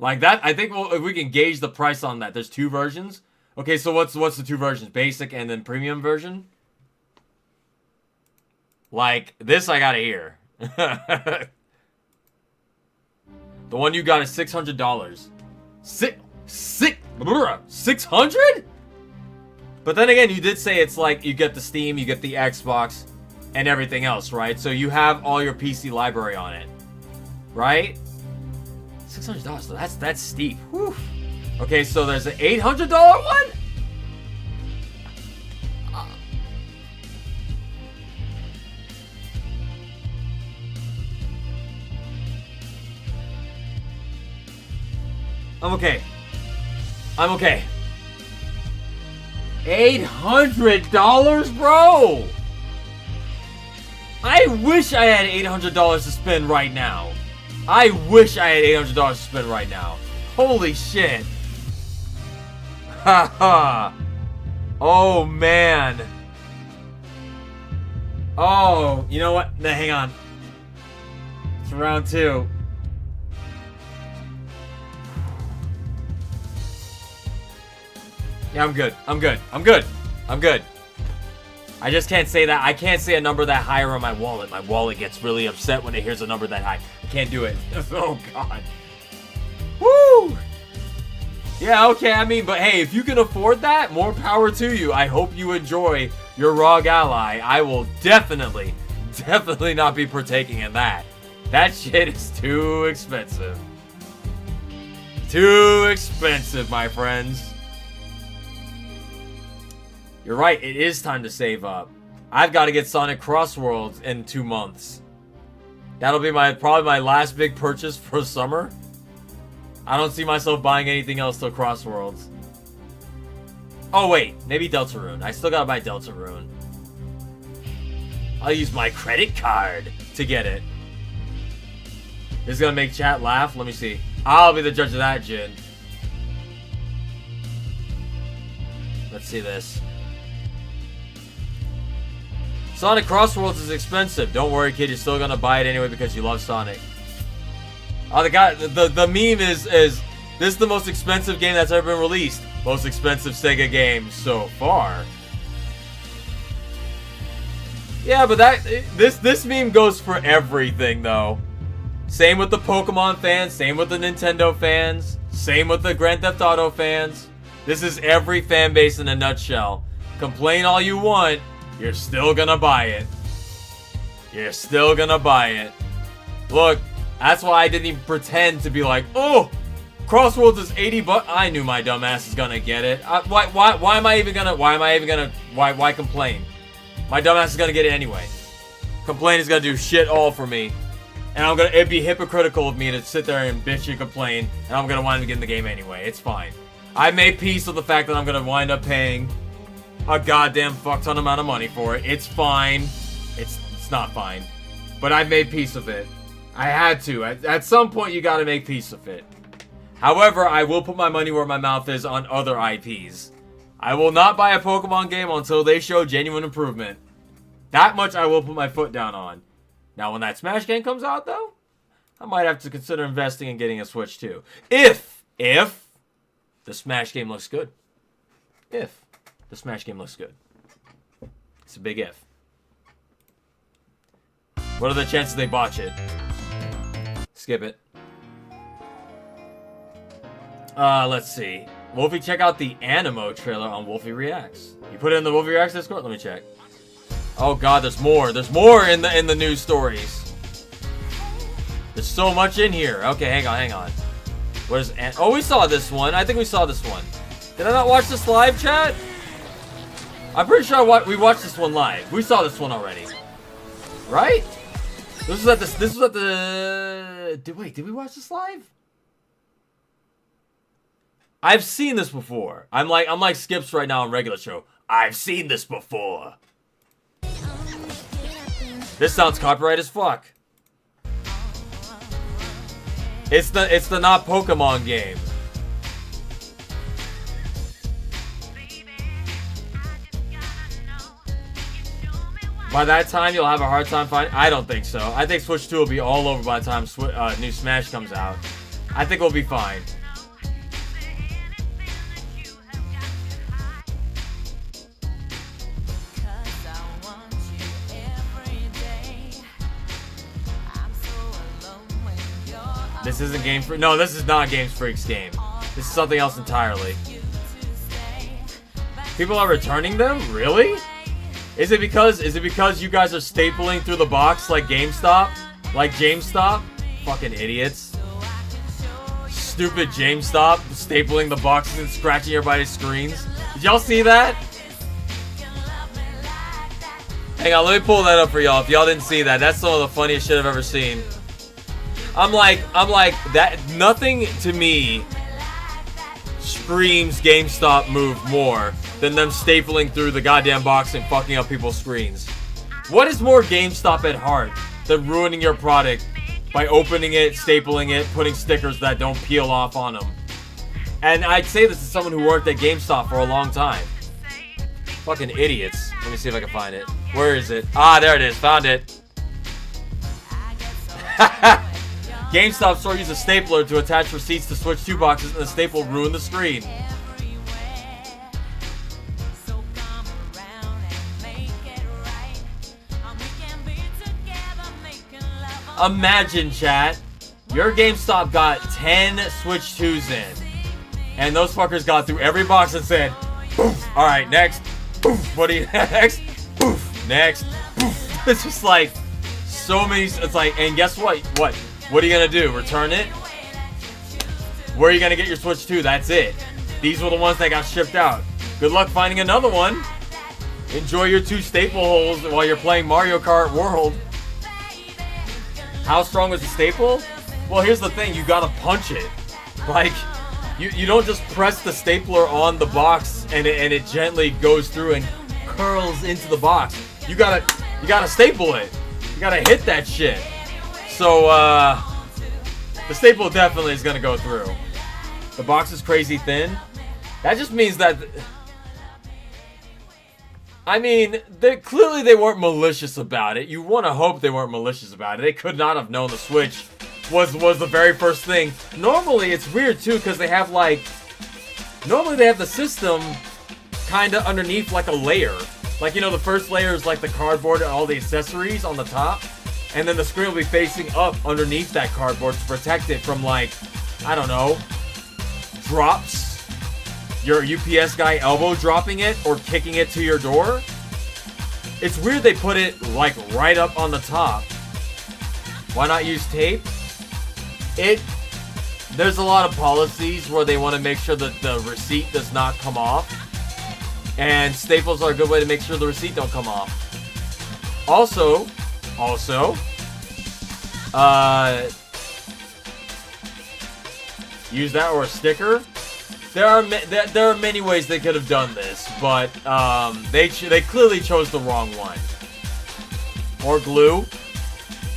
Like that, I think if we can gauge the price on that. There's two versions. Okay, so what's the two versions? Basic and then premium version? Like, this I gotta hear. The one you got is $600. 600? But then again, you did say it's like you get the Steam, you get the Xbox, and everything else, right? So you have all your PC library on it, right? $600, so that's steep. Whew. Okay, so there's an $800 one? I'm okay. I'm okay. $800, bro! I wish I had $800 to spend right now. I wish I had $800 to spend right now. Holy shit. Haha. Oh, man. Oh, you know what? Nah, hang on. It's round two. Yeah, I'm good. I'm good. I'm good. I'm good. I just can't say that. I can't say a number that higher on my wallet. My wallet gets really upset when it hears a number that high. I can't do it. Oh, God. Woo! Yeah, okay, I mean, but hey, if you can afford that, more power to you. I hope you enjoy your ROG Ally. I will definitely not be partaking in that. That shit is too expensive. Too expensive, my friends. You're right, it is time to save up. I've got to get Sonic Crossworlds in 2 months. That'll be probably my last big purchase for summer. I don't see myself buying anything else till Crossworlds. Oh wait, maybe Deltarune. I still gotta buy Deltarune. I'll use my credit card to get it. This is gonna make chat laugh. Let me see. I'll be the judge of that, Jin. Let's see this. Sonic Crossworlds is expensive. Don't worry, kid. You're still gonna buy it anyway because you love Sonic. Oh, the guy. The meme is this is the most expensive game that's ever been released. Most expensive Sega game so far. Yeah, but this meme goes for everything though. Same with the Pokemon fans, same with the Nintendo fans, same with the Grand Theft Auto fans. This is every fan base in a nutshell. Complain all you want, you're still gonna buy it. You're still gonna buy it. Look, that's why I didn't even pretend to be like, oh, Crossworlds is $80. I knew my dumb ass is gonna get it. Why am I even gonna? Why complain? My dumb ass is gonna get it anyway. Complain is gonna do shit all for me. And it'd be hypocritical of me to sit there and bitch and complain, and I'm gonna wind up getting the game anyway. It's fine. I made peace with the fact that I'm gonna wind up paying a goddamn fuck ton amount of money for it. It's fine. It's not fine. But I've made peace with it. I had to. At some point, you gotta make peace with it. However, I will put my money where my mouth is on other IPs. I will not buy a Pokemon game until they show genuine improvement. That much I will put my foot down on. Now, when that Smash game comes out, though, I might have to consider investing in getting a Switch, too. If the Smash game looks good. If the Smash game looks good. It's a big if. What are the chances they botch it? Skip it. Let's see. Wolfie, check out the Animo trailer on Wolfie Reacts. You put it in the Wolfie Reacts Discord? Let me check. Oh god, there's more. There's more in the news stories. There's so much in here. Okay, hang on. Where's oh, we saw this one. I think we saw this one. Did I not watch this live, chat? I'm pretty sure we watched this one live. We saw this one already. Right? This was at the did we watch this live? I've seen this before. I'm like Skips right now on regular show. I've seen this before. This sounds copyright as fuck. It's the not Pokemon game. By that time, you'll have a hard time finding. I don't think so. I think Switch 2 will be all over by the time new Smash comes out. I think we'll be fine. This isn't Game Freak. No, this is not Game Freak's game. This is something else entirely. People are returning them? Really? Is it because you guys are stapling through the box like GameStop? Like GameStop? Fucking idiots. Stupid GameStop stapling the boxes and scratching everybody's screens. Did y'all see that? Hang on, let me pull that up for y'all if y'all didn't see that. That's some of the funniest shit I've ever seen. I'm like that. Nothing to me screams GameStop move more than them stapling through the goddamn box and fucking up people's screens. What is more GameStop at heart than ruining your product by opening it, stapling it, putting stickers that don't peel off on them? And I'd say this is someone who worked at GameStop for a long time. Fucking idiots. Let me see if I can find it. Where is it? Ah, there it is. Found it. GameStop store used a stapler to attach receipts to Switch 2 boxes, and the staple ruined the screen. Imagine, chat, your GameStop got 10 Switch 2s in, and those fuckers got through every box and said, poof, alright, next, poof, what do you next, poof, next, poof. It's just like, So many. It's like, and guess what? What are you gonna do? Return it? Where are you gonna get your Switch 2? That's it. These were the ones that got shipped out. Good luck finding another one. Enjoy your 2 staple holes while you're playing Mario Kart World. How strong was the staple? Well, here's the thing. You gotta punch it. Like, you don't just press the stapler on the box and it gently goes through and curls into the box. You gotta staple it. You gotta hit that shit. So, the staple definitely is gonna go through. The box is crazy thin. That just means that... I mean, clearly they weren't malicious about it. You want to hope they weren't malicious about it. They could not have known the Switch was the very first thing. Normally, it's weird, too, because they have, like... Normally, they have the system kind of underneath, like, a layer. Like, you know, the first layer is, like, the cardboard and all the accessories on the top. And then the screen will be facing up underneath that cardboard to protect it from, like, I don't know, drops. Your UPS guy elbow dropping it or kicking it to your door. It's weird they put it like right up on the top. Why not use tape? There's a lot of policies where they want to make sure that the receipt does not come off. And staples are a good way to make sure the receipt don't come off. Also, use that or a sticker. There are many ways they could have done this, but they clearly chose the wrong one. Or glue.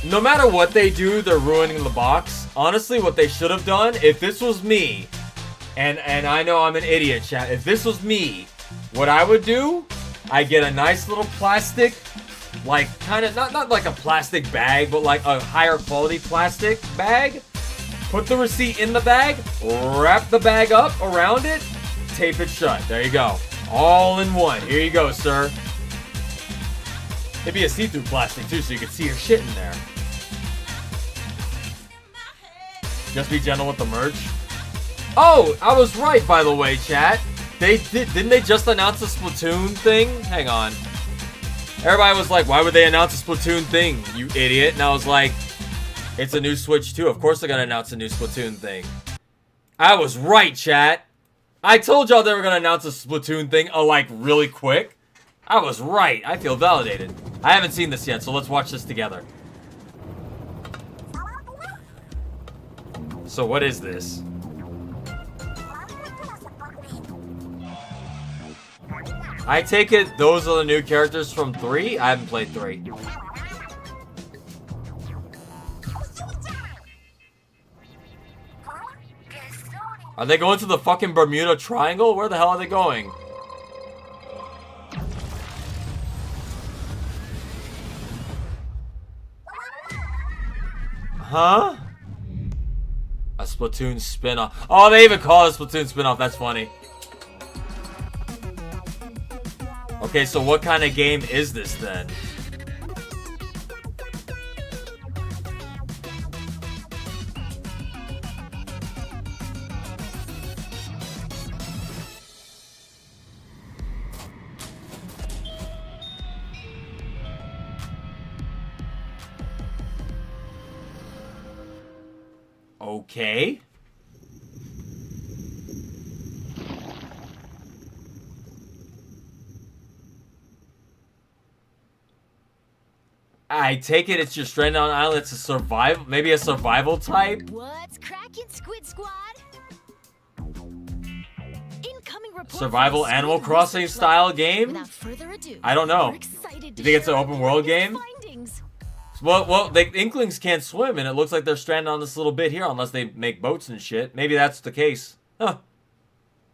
No matter what they do, they're ruining the box. Honestly, what they should have done, if this was me, and I know I'm an idiot, chat. If this was me, what I would do, I get a nice little plastic, like kind of not like a plastic bag, but like a higher quality plastic bag. Put the receipt in the bag, wrap the bag up around it, tape it shut. There you go. All in one. Here you go, sir. It'd be a see-through plastic, too, so you can see your shit in there. Just be gentle with the merch. Oh, I was right, by the way, chat. Didn't they just announce a Splatoon thing? Hang on. Everybody was like, why would they announce a Splatoon thing, you idiot? And I was like... It's a new Switch 2. Of course they're going to announce a new Splatoon thing. I was right, chat. I told y'all they were going to announce a Splatoon thing, like, really quick. I was right. I feel validated. I haven't seen this yet, so let's watch this together. So what is this? I take it those are the new characters from 3? I haven't played 3. Are they going to the fucking Bermuda Triangle? Where the hell are they going? Huh? A Splatoon spin-off. Oh, they even call it a Splatoon spin-off. That's funny. Okay, so what kind of game is this then? Okay. I take it it's your stranded on an island. It's a survival, maybe a survival type. What's cracking, Squid Squad? Incoming report Survival from Animal Squid Crossing Research style Lab. game. Without further ado, I don't know. we're excited You to think it's an share open world our latest game? findings. Well, the Inklings can't swim, and it looks like they're stranded on this little bit here, unless they make boats and shit. Maybe that's the case. Huh.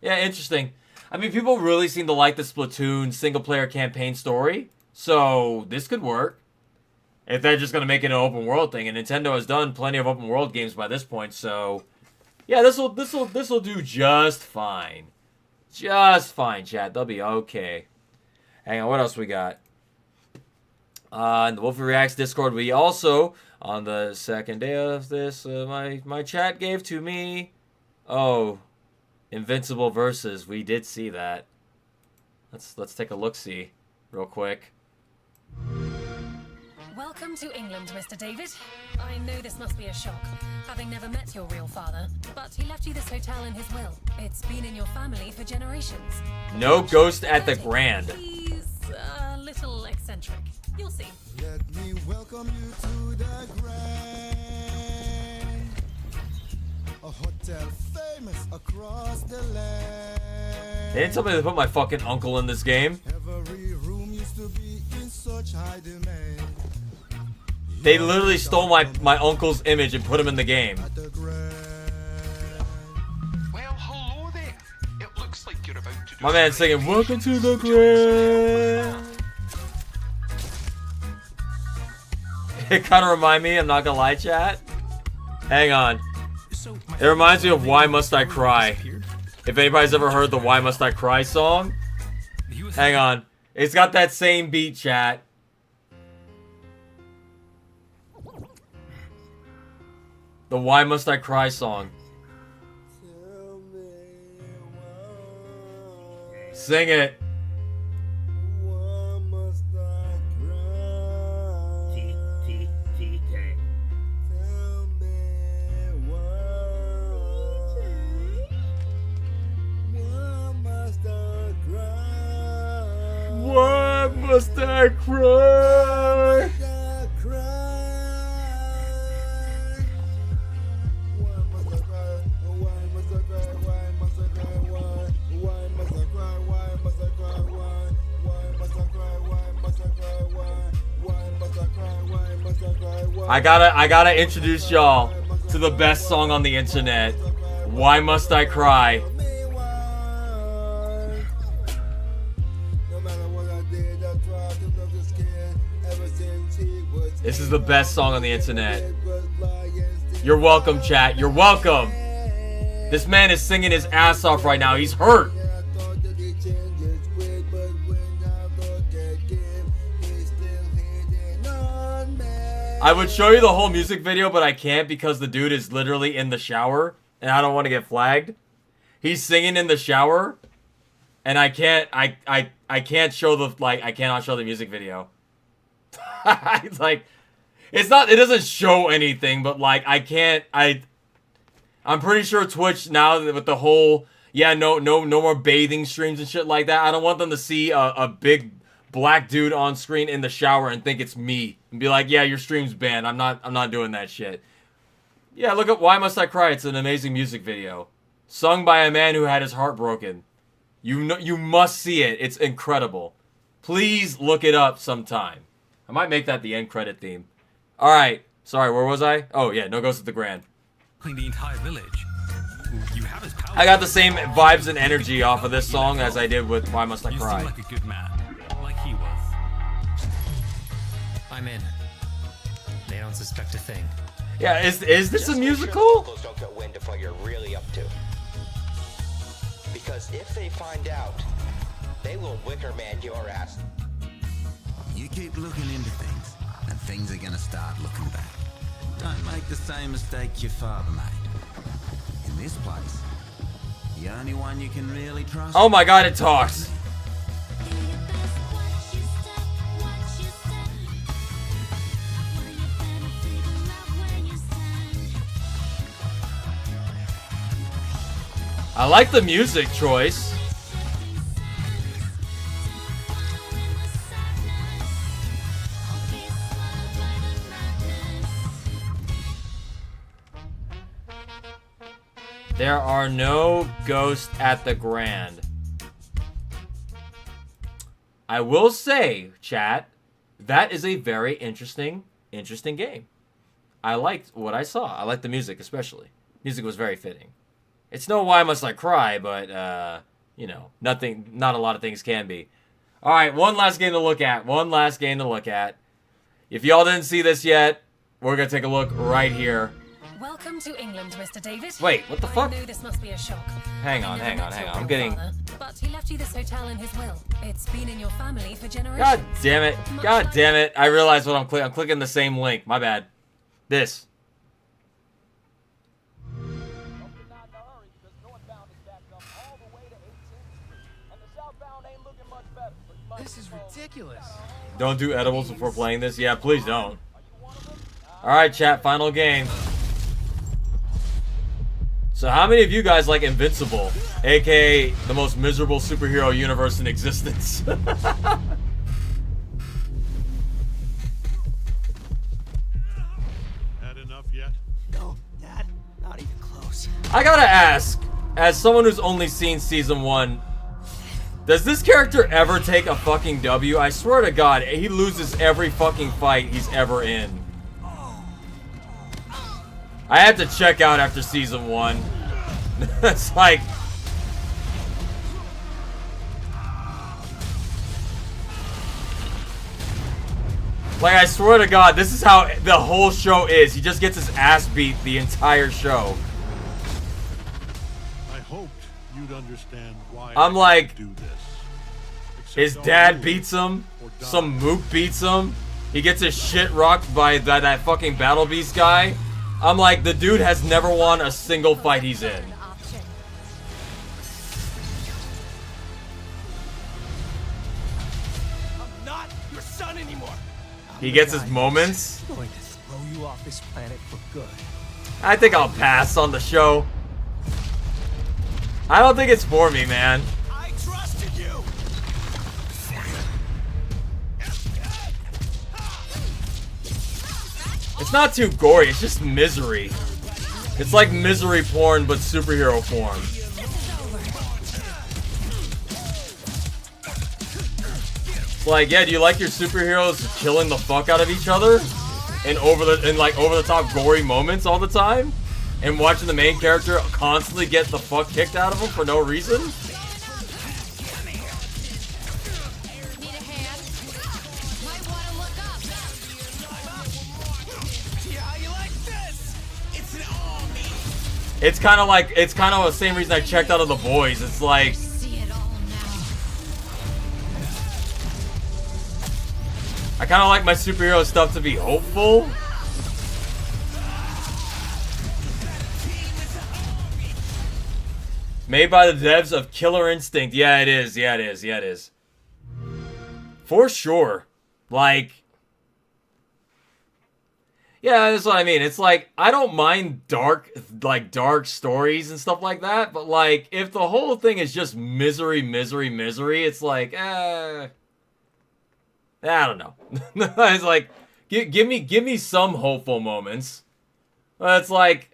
Yeah, interesting. I mean, people really seem to like the Splatoon single-player campaign story, so this could work. If they're just gonna make it an open world thing, and Nintendo has done plenty of open world games by this point, so yeah, this'll do just fine. Just fine, chat. They'll be okay. Hang on, what else we got? In the Wolfie Reacts Discord, we also, on the second day of this, my chat gave to me, oh, Invincible Versus. We did see that. Let's take a look-see real quick. Welcome to England, Mr. David. I know this must be a shock, having never met your real father, but he left you this hotel in his will. It's been in your family for generations. No ghost at the Grand. He's a little eccentric. You'll see. Let me welcome you to the Grand, a hotel famous across the land. They didn't tell me to put my fucking uncle in this game. Every room used to be in such high demand. They literally stole my uncle's image and put him in the game. Well, hello there. It looks like you're about to do. My man singing, "Welcome to the Grand." It kind of remind me, I'm not gonna lie, chat. Hang on. It reminds me of Why Must I Cry. If anybody's ever heard the Why Must I Cry song. Hang on. It's got that same beat, chat. The Why Must I Cry song. Sing it. Why must I cry? I gotta introduce y'all to the best song on the internet. Why Must I Cry? This is the best song on the internet. You're welcome, chat. You're welcome. This man is singing his ass off right now. He's hurt. I would show you the whole music video, but I can't because the dude is literally in the shower and I don't want to get flagged. He's singing in the shower and I can't can't show the I cannot show the music video. It's like it doesn't show anything, but like I'm pretty sure Twitch now with the whole no more bathing streams and shit like that. I don't want them to see a big black dude on screen in the shower and think it's me and be like, yeah, your stream's banned. I'm not doing that shit. Yeah, look at Why Must I Cry? It's an amazing music video, sung by a man who had his heart broken. You must see it. It's incredible. Please look it up sometime. I might make that the end credit theme. All right. Sorry, where was I? Oh yeah, no Ghost at the Grand. The entire village. You have his power. I got the same vibes and energy off of this song as I did with Why Must I Cry. You seem like a good man, like he was. I'm in. They don't suspect a thing. Yeah, is this a musical? Don't get wind of what you're really up to. Because if they find out, they will wicker man your ass. You keep looking into things, and things are gonna start looking back. Don't make the same mistake your father made. In this place, the only one you can really trust. Oh my god, it talks. I like the music choice. There are no ghosts at the Grand. I will say, chat, that is a very interesting game. I liked what I saw. I liked the music especially. Music was very fitting. It's no Why Must I Cry, but, not a lot of things can be. All right, one last game to look at. If y'all didn't see this yet, we're going to take a look right here. Welcome to England, Mr. David. Wait, what the fuck? I know this must be a shock. Hang on. I'm getting... But he left you this hotel in his will. It's been in your family for generations. God damn it. I realized what I'm clicking. I'm clicking the same link. My bad. This. This is ridiculous. ridiculous. Don't do edibles before playing this. Yeah, please don't. Alright, chat, final game. So how many of you guys like Invincible? AKA the most miserable superhero universe in existence. Had enough yet? No, Dad, not even close. I gotta ask, as someone who's only seen season 1, does this character ever take a fucking W? I swear to God, he loses every fucking fight he's ever in. I had to check out after season 1. It's like... Like, I swear to God, this is how the whole show is. He just gets his ass beat the entire show. I hoped you'd understand why I'm I like, do this. his dad beats him, some mook beats him, he gets his shit rocked by that fucking Battle Beast guy. I'm like, the dude has never won a single fight he's in. I'm not your son anymore. He gets his moments. I'm going to throw you off this planet for good. I think I'll pass on the show. I don't think it's for me, man. I trusted you. It's not too gory, it's just misery. It's like misery porn, but superhero form. It's like, yeah, do you like your superheroes killing the fuck out of each other? And over the top gory moments all the time? And watching the main character constantly get the fuck kicked out of him for no reason? It's kind of the same reason I checked out of The Boys. It's like, I kind of like my superhero stuff to be hopeful. Made by the devs of Killer Instinct. Yeah, it is. Yeah, it is. Yeah, it is. For sure. Like, yeah, that's what I mean. It's like, I don't mind dark stories and stuff like that, but like, if the whole thing is just misery, it's like, I don't know. It's like, give me some hopeful moments. It's like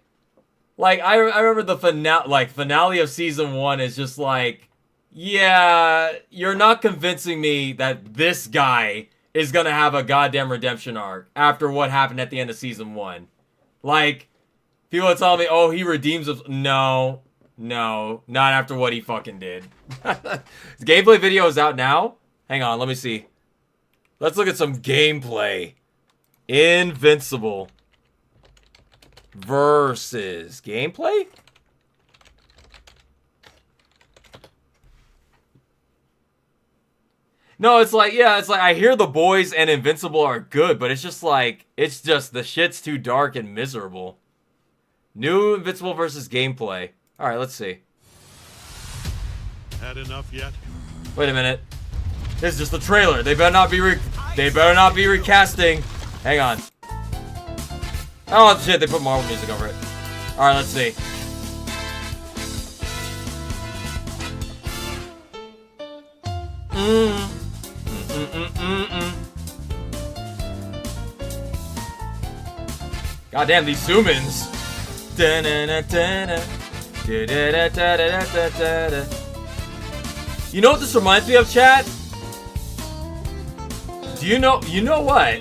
I remember the finale of season 1 is just like, yeah, you're not convincing me that this guy is gonna have a goddamn redemption arc after what happened at the end of season 1. Like, people are telling me, oh, he redeems us. No, not after what he fucking did. The gameplay video is out now. Hang on, let me see. Let's look at some gameplay. Invincible versus gameplay? No, it's like, yeah, it's like, I hear The Boys and Invincible are good, but it's just like, the shit's too dark and miserable. New Invincible versus gameplay. Alright, let's see. Had enough yet? Wait a minute. This is just the trailer. They better not be recasting. Hang on. Oh shit, they put Marvel music over it. Alright, let's see. Goddamn, these zoom-ins. You know what this reminds me of, chat? Do you know what?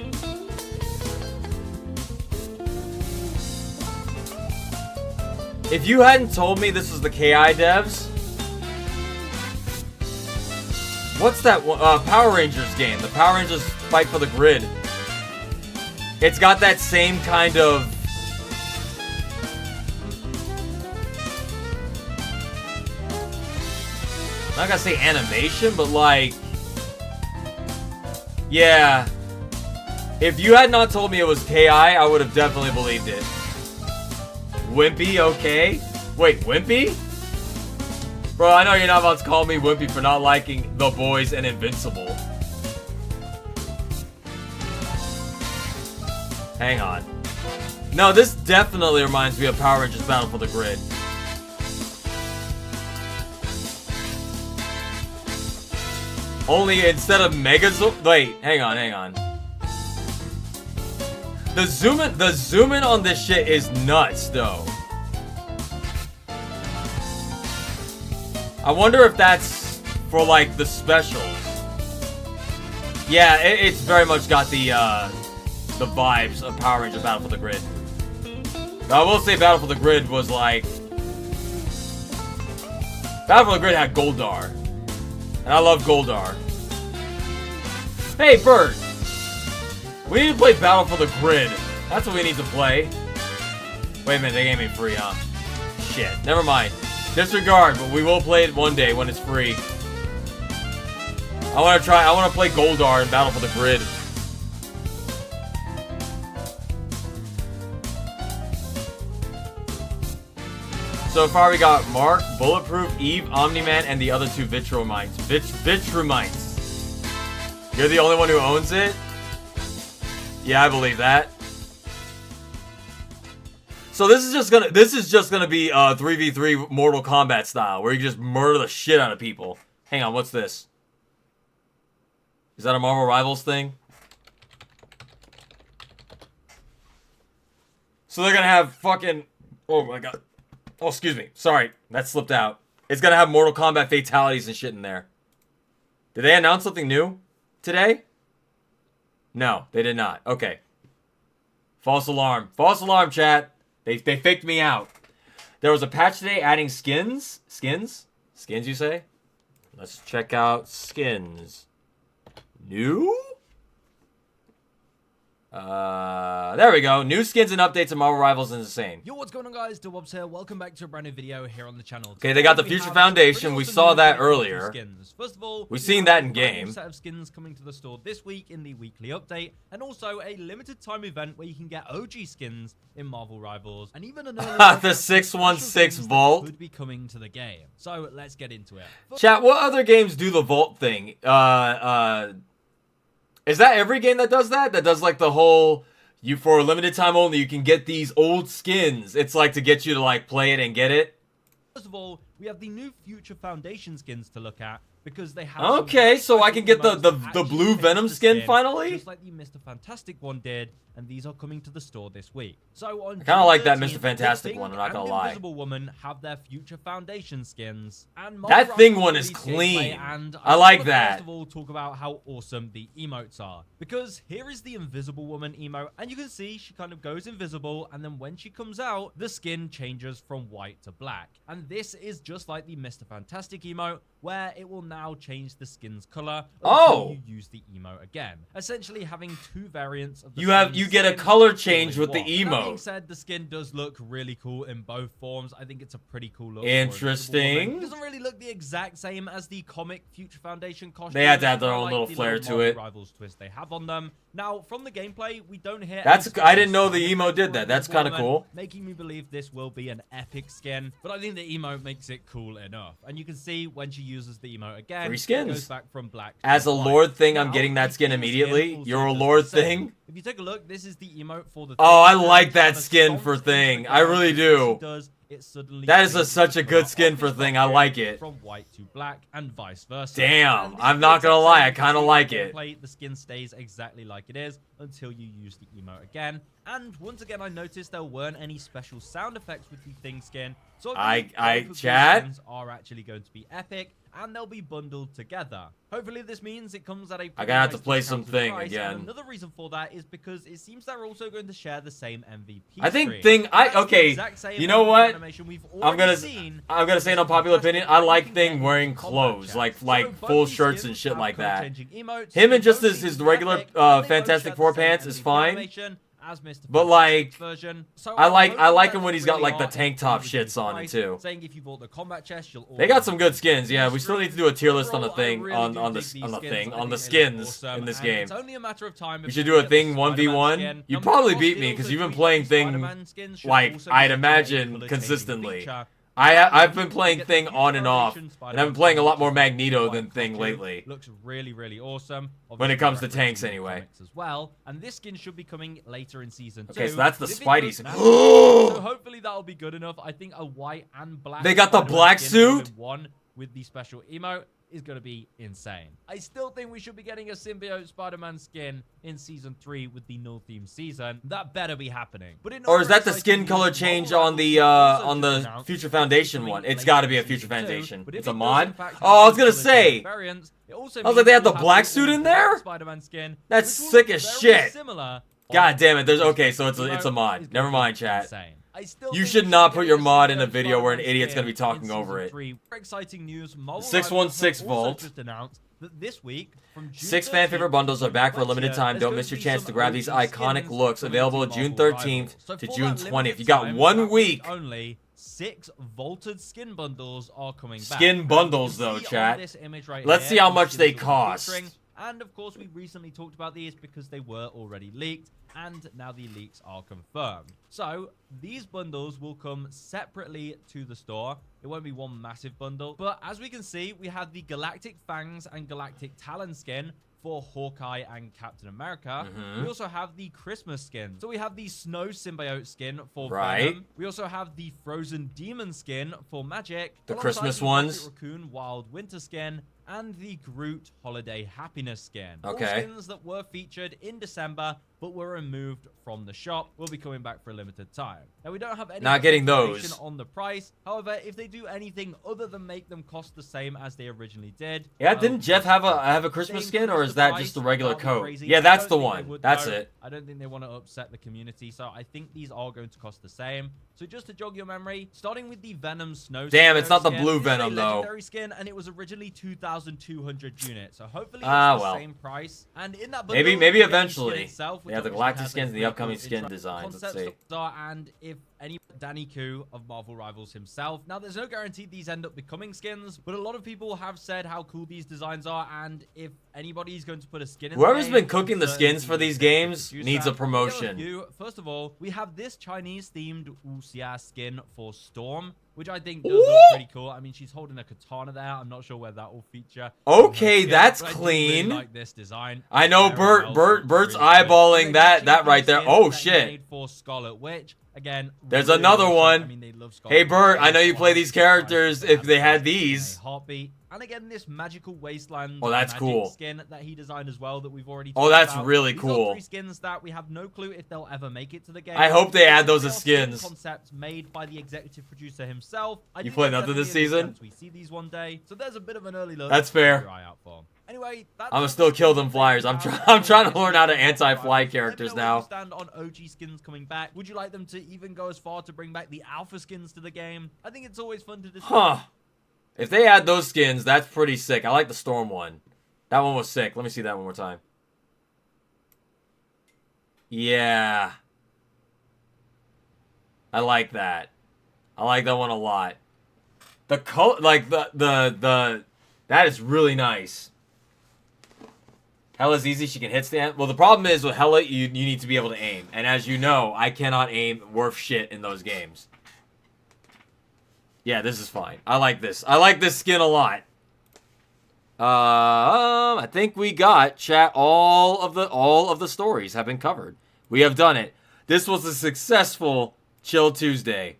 If you hadn't told me this was the KI devs, what's that Power Rangers game? The Power Rangers Fight for the Grid. It's got that same kind of... I'm not gonna say animation, but like... Yeah. If you had not told me it was KI, I would have definitely believed it. Wimpy, okay. Wait, Wimpy? Bro, I know you're not about to call me Wimpy for not liking The Boys and Invincible. Hang on. No, this definitely reminds me of Power Rangers Battle for the Grid. Only instead of Megazord. Wait, hang on. The zoom in on this shit is nuts, though. I wonder if that's for like the specials. Yeah, it's very much got the vibes of Power Rangers Battle for the Grid. Now, I will say Battle for the Grid was like... Battle for the Grid had Goldar. And I love Goldar. Hey, Bird! We need to play Battle for the Grid. That's what we need to play. Wait a minute, they gave me free, huh? Shit, never mind. Disregard, but we will play it one day when it's free. I want to play Goldar in Battle for the Grid. So far we got Mark, Bulletproof, Eve, Omni-Man, and the other two Vitrumites. Vitrumites. You're the only one who owns it? Yeah, I believe that. So this is just gonna be 3v3 Mortal Kombat style, where you just murder the shit out of people. Hang on, what's this? Is that a Marvel Rivals thing? So they're gonna have fucking... Oh my god. Oh, excuse me. Sorry, that slipped out. It's gonna have Mortal Kombat fatalities and shit in there. Did they announce something new today? No, they did not. Okay. False alarm. False alarm, chat. They faked me out. There was a patch today adding skins. Skins, you say? Let's check out skins. New? There we go. New skins and updates of Marvel Rivals is insane. Yo, what's going on, guys? Dubwobs here. Welcome back to a brand new video here on the channel. Okay, they got the Future Foundation. We saw that earlier. First of all, we've seen that in game. A set of skins coming to the store this week in the weekly update, and also a limited time event where you can get OG skins in Marvel Rivals, and even an early the 616 Vault could be coming to the game. So let's get into it. Chat, what other games do the Vault thing? Is that every game that does that? That does like the whole, you for a limited time only, you can get these old skins. It's like to get you to like play it and get it. First of all, we have the new Future Foundation skins to look at because they have. Okay, so I can get the blue Venom skin finally. Just like the Mr. Fantastic one did, and these are coming to the store this week. So on I kind of like that Mr. Fantastic one. I'm not gonna lie. Invisible Woman have their Future Foundation skins, and that thing one is clean. And I like that. First of all, talk about how awesome the emotes are, because here is the Invisible Woman emote, and you can see she kind of goes invisible, and then when she comes out, the skin changes from white to black. And this is just like the Mr. Fantastic emote, where it will now change the skin's color until you use the emote again. Essentially having two variants of the you get a color change with the emote. That being said, the skin does look really cool in both forms. I think it's a pretty cool look. Interesting. It doesn't really look the exact same as the comic Future Foundation costume. They had to have their own little flair to it. Rivals twist they have on them. Now, from the gameplay, we don't hear. I didn't know the emote did that. That's kind of cool. Making me believe this will be an epic skin, but I think the emote makes it cool enough. And you can see when she uses the emote again, free skins. It goes back from black to as a white. Lord thing, now, I'm getting that skin immediately. You're a Lord thing. If you take a look, this is the emote for the. Oh, I like that skin for thing. I really do. That is such a good skin for thing. I like it. From white to black and vice versa. Damn, I'm not gonna lie, I kind of like it. The skin stays exactly like it is until you use the emote again. And once again, I noticed there weren't any special sound effects with the thing skin. So Chad, skins are actually going to be epic, and they'll be bundled together. Hopefully this means it comes at a I gotta have to play something again. And another reason for that is because it seems they're also going to share the same MVP I think screen. okay, you know what? I'm gonna say an unpopular opinion. I like Thing wearing clothes, like full shirts and shit like that. Him and just his regular Fantastic Four pants is fine. But like, I like him when he's got like the tank top shits on it too. They got some good skins. Yeah, we still need to do a tier list on the thing on the skins in this game. We should do a Thing 1v1. You probably beat me because you've been playing Thing like I'd imagine consistently. I've been playing Thing on and off, and I've been playing a lot more Magneto than Thing lately. Looks really, really awesome. When it comes to Obviously, tanks, referencing anyway. comics as well, and this skin should be coming later in season 2. Okay, so that's the But if it Spidey does suit. matter, so hopefully that'll be good enough. I think a white and black. They got the Spider-Man black skin all in suit? one with the special emote is going to be insane. I still think we should be getting a symbiote Spider-Man skin in season 3 with the null theme season. That better be happening. But Or is that the skin color change on the Future Foundation one? It's got to be a Future Foundation. It's a mod. Oh, I was gonna say. I was like, they had the black suit in there. Spider-Man skin. That's sick as shit. Similar. God damn it. There's okay. So it's a mod. Never mind, chat. You should not put your mod in a video where an idiot's gonna be talking over it. Exciting news. 616 Volt. Just announced that this week, from June 6 fan favorite bundles are back for a limited time. Don't miss your chance to grab these iconic looks. Available June 13th to June 20th. You got 1 week. Only 6 vaulted skin bundles are coming back. Skin bundles though, chat. Let's see how much they cost. And of course, we recently talked about these because they were already leaked, and now the leaks are confirmed. So these bundles will come separately to the store. It won't be one massive bundle, but as we can see, we have the Galactic Fangs and Galactic Talon skin for Hawkeye and Captain America. We also have the Christmas skin. So we have the Snow Symbiote skin for Venom. We also have the Frozen Demon skin for Magic. The alongside Christmas the ones. Rocket Raccoon Wild Winter skin and the Groot Holiday Happiness skin. Okay. All skins that were featured in December but were removed from the shop will be coming back for a limited time. Now, we don't have any Not getting information those. on the price. However, if they do anything other than make them cost the same as they originally did. Yeah, well, didn't Jeff have a Christmas skin, or is that just the regular coat? Yeah, that's the one. That's it. I don't think they want to upset the community, so I think these are going to cost the same. So just to jog your memory, starting with the Venom Snow. Damn, it's not the skin, blue this is a Venom, though. legendary skin, and it was originally 2,200 units. So hopefully it's the same price. And in that bundle, Maybe you get the eventually. skin itself, which They have the obviously Galactic has a skins and the pretty upcoming cool skin intro- designs. Let's concept see. are, and if any Danny Koo of Marvel Rivals himself. Now, there's no guarantee these end up becoming skins, but a lot of people have said how cool these designs are, and if anybody's going to put a skin in Whoever's the been game, cooking the skins for these games needs a promotion. First of all, we have this Chinese-themed Wuxia skin for Storm, which I think does look pretty cool. I mean, she's holding a katana there. I'm not sure where that will feature. Okay, Skin, that's but I do clean. Really like this design. I know Everyone else Bert's looks really eyeballing good. that right there. Skin Oh that he shit. made for Scarlet Witch. Again, There's really another awesome. one. I mean, they love Scarlet Hey Witch. Bert, I know you play Awesome. these characters if they had these. Heartbeat. And again, this magical wasteland Oh, that's magic cool. skin that he designed as well that we've already Oh, talked that's about. really These cool. are 3 skins that we have no clue if they'll ever make it to the game. I hope they add those They as are skin skins. Concepts made by the executive producer himself. I You think played there's nothing this definitely a season? chance we see these one day. So there's a bit of an early look. That's to keep fair. your eye out for. Anyway, that's I'ma still kill them flyers. I'm trying to learn how to anti-fly characters now. Stand on OG skins coming back. Would you like them to even go as far to bring back the alpha skins to the game? I think it's always fun to discuss. Huh. If they add those skins, that's pretty sick. I like the Storm one. That one was sick. Let me see that one more time. Yeah. I like that. I like that one a lot. The color, like the that is really nice. Hella's easy. She can hit stand. Well, the problem is with Hella, you need to be able to aim. And as you know, I cannot aim worth shit in those games. Yeah, this is fine. I like this. I like this skin a lot. I think we got chat. All of the stories have been covered. We have done it. This was a successful Chill Tuesday.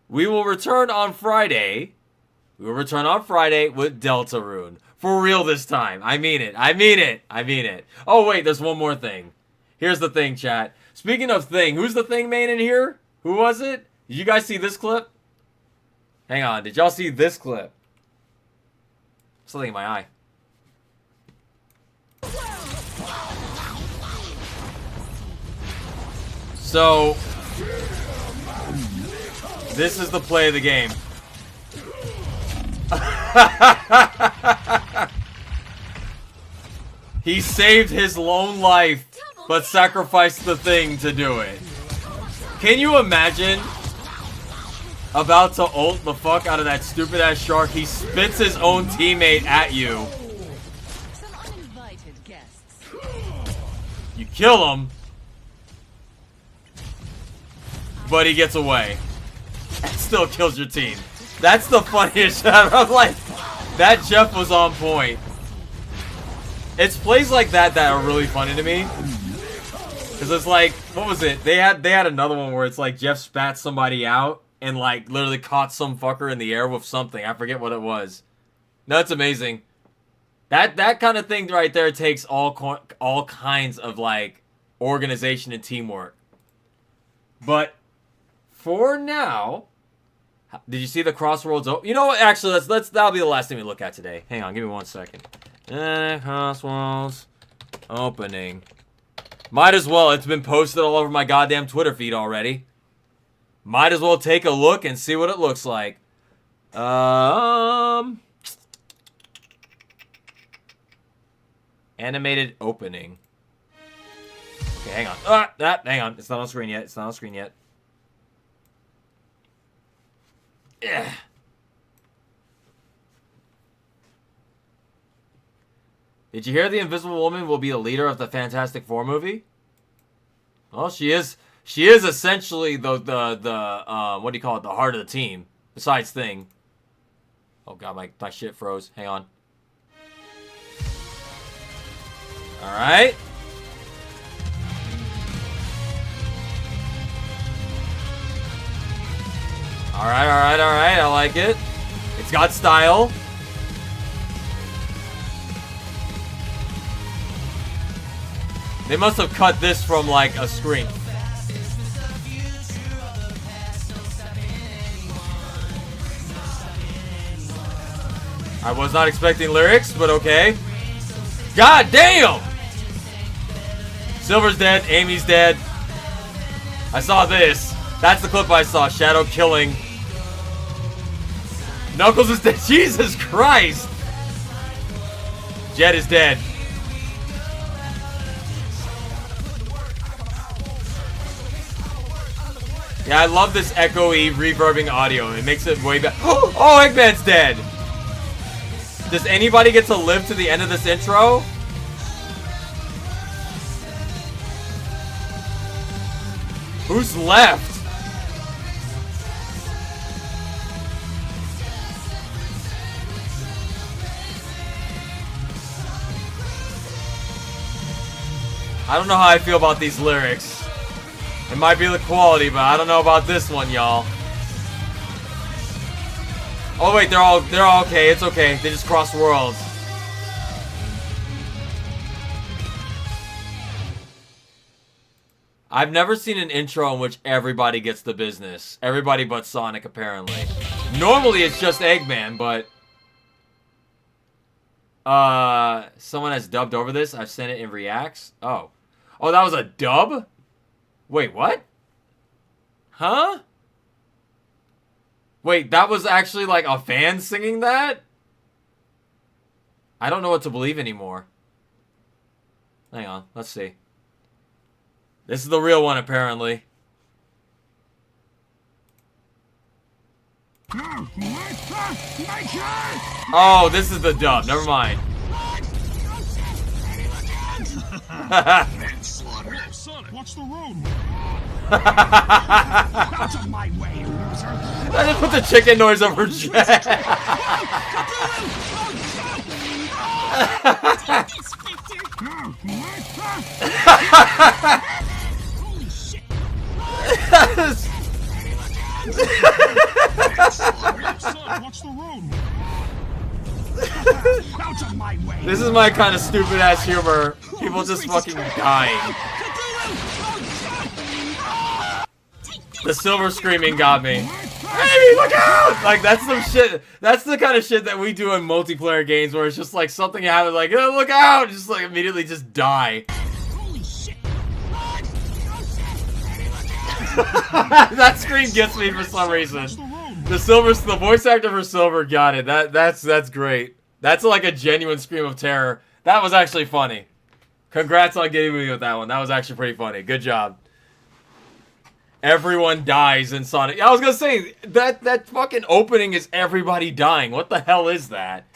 We will return on Friday. We will return on Friday with Deltarune. For real this time. I mean it. I mean it. I mean it. Oh, wait. There's one more thing. Here's the thing, chat. Speaking of thing, who's the thing main in here? Who was it? Did you guys see this clip? Hang on. Did y'all see this clip? Something in my eye. So, this is the play of the game. He saved his lone life, but sacrificed the thing to do it. Can you imagine? About to ult the fuck out of that stupid ass shark. He spits his own teammate at you. You kill him. But he gets away. still kills your team. That's the funniest shit. I'm like, that Jeff was on point. It's plays like that that are really funny to me. Cause it's like, what was it? They had another one where it's like Jeff spat somebody out and like literally caught some fucker in the air with something. I forget what it was. No, it's amazing. That kind of thing right there takes all kinds of like organization and teamwork. But for now, did you see the Crossroads? You know what? Actually, that'll be the last thing we look at today. Hang on, give me 1 second. Crossroads opening. Might as well. It's been posted all over my goddamn Twitter feed already. Might as well take a look and see what it looks like. Animated opening. Okay, hang on. Hang on. It's not on screen yet. It's not on screen yet. Yeah. Did you hear the Invisible Woman will be the leader of the Fantastic Four movie? Well, she is. She is essentially the what do you call it? The heart of the team. Besides Thing. Oh god, my shit froze. Hang on. All right. All right. I like it. It's got style. They must have cut this from like a screen. I was not expecting lyrics, but okay. God damn! Silver's dead. Amy's dead. I saw this. That's the clip I saw. Shadow killing. Knuckles is dead. Jesus Christ! Jet is dead. Yeah, I love this echoey, reverbing audio. It makes it way better. Oh, Eggman's dead! Does anybody get to live to the end of this intro? Who's left? I don't know how I feel about these lyrics. It might be the quality, but I don't know about this one, y'all. Oh wait, they're all okay. It's okay. They just cross worlds. I've never seen an intro in which everybody gets the business. Everybody but Sonic, apparently. Normally it's just Eggman, but someone has dubbed over this. I've sent it in reacts. Oh, that was a dub? Wait, what? Huh? Wait, that was actually like a fan singing that? I don't know what to believe anymore. Hang on, let's see. This is the real one, apparently. Oh, this is the dub. Never mind. Sonic, watch the road. Out of my way, loser. I just put the chicken noise over Jet. Holy shit. Watch the road. Out of my way. This is my kind of stupid ass humor. People just fucking dying. The silver screaming got me. Hey, look out! Like, that's some shit. That's the kind of shit that we do in multiplayer games where it's just like something happens, like, oh, look out! Just like immediately just die. Holy shit. That scream gets me for some reason. The voice actor for Silver got it. That's great. That's like a genuine scream of terror. That was actually funny. Congrats on getting me with that one. That was actually pretty funny. Good job. Everyone dies in Sonic. I was gonna say, that fucking opening is everybody dying. What the hell is that?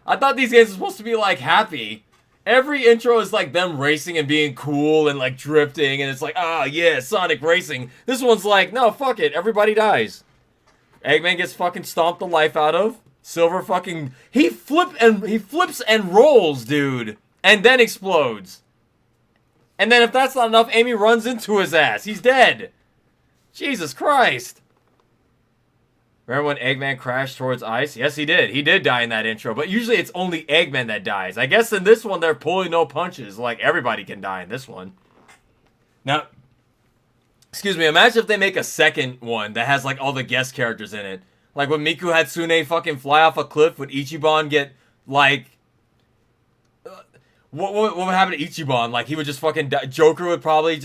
I thought these games were supposed to be, like, happy. Every intro is, like, them racing and being cool and, like, drifting. And it's like, ah, yeah, Sonic racing. This one's like, no, fuck it. Everybody dies. Eggman gets fucking stomped the life out of. Silver fucking... He flips and rolls, dude. And then explodes. And then if that's not enough, Amy runs into his ass. He's dead. Jesus Christ. Remember when Eggman crashed towards ice? Yes, he did. He did die in that intro. But usually it's only Eggman that dies. I guess in this one, they're pulling no punches. Like, everybody can die in this one. Now, excuse me, imagine if they make a second one that has, like, all the guest characters in it. Like, when Miku Hatsune fucking fly off a cliff, would Ichiban get, like... What would happen to Ichiban? Like, he would just fucking die. Joker would probably...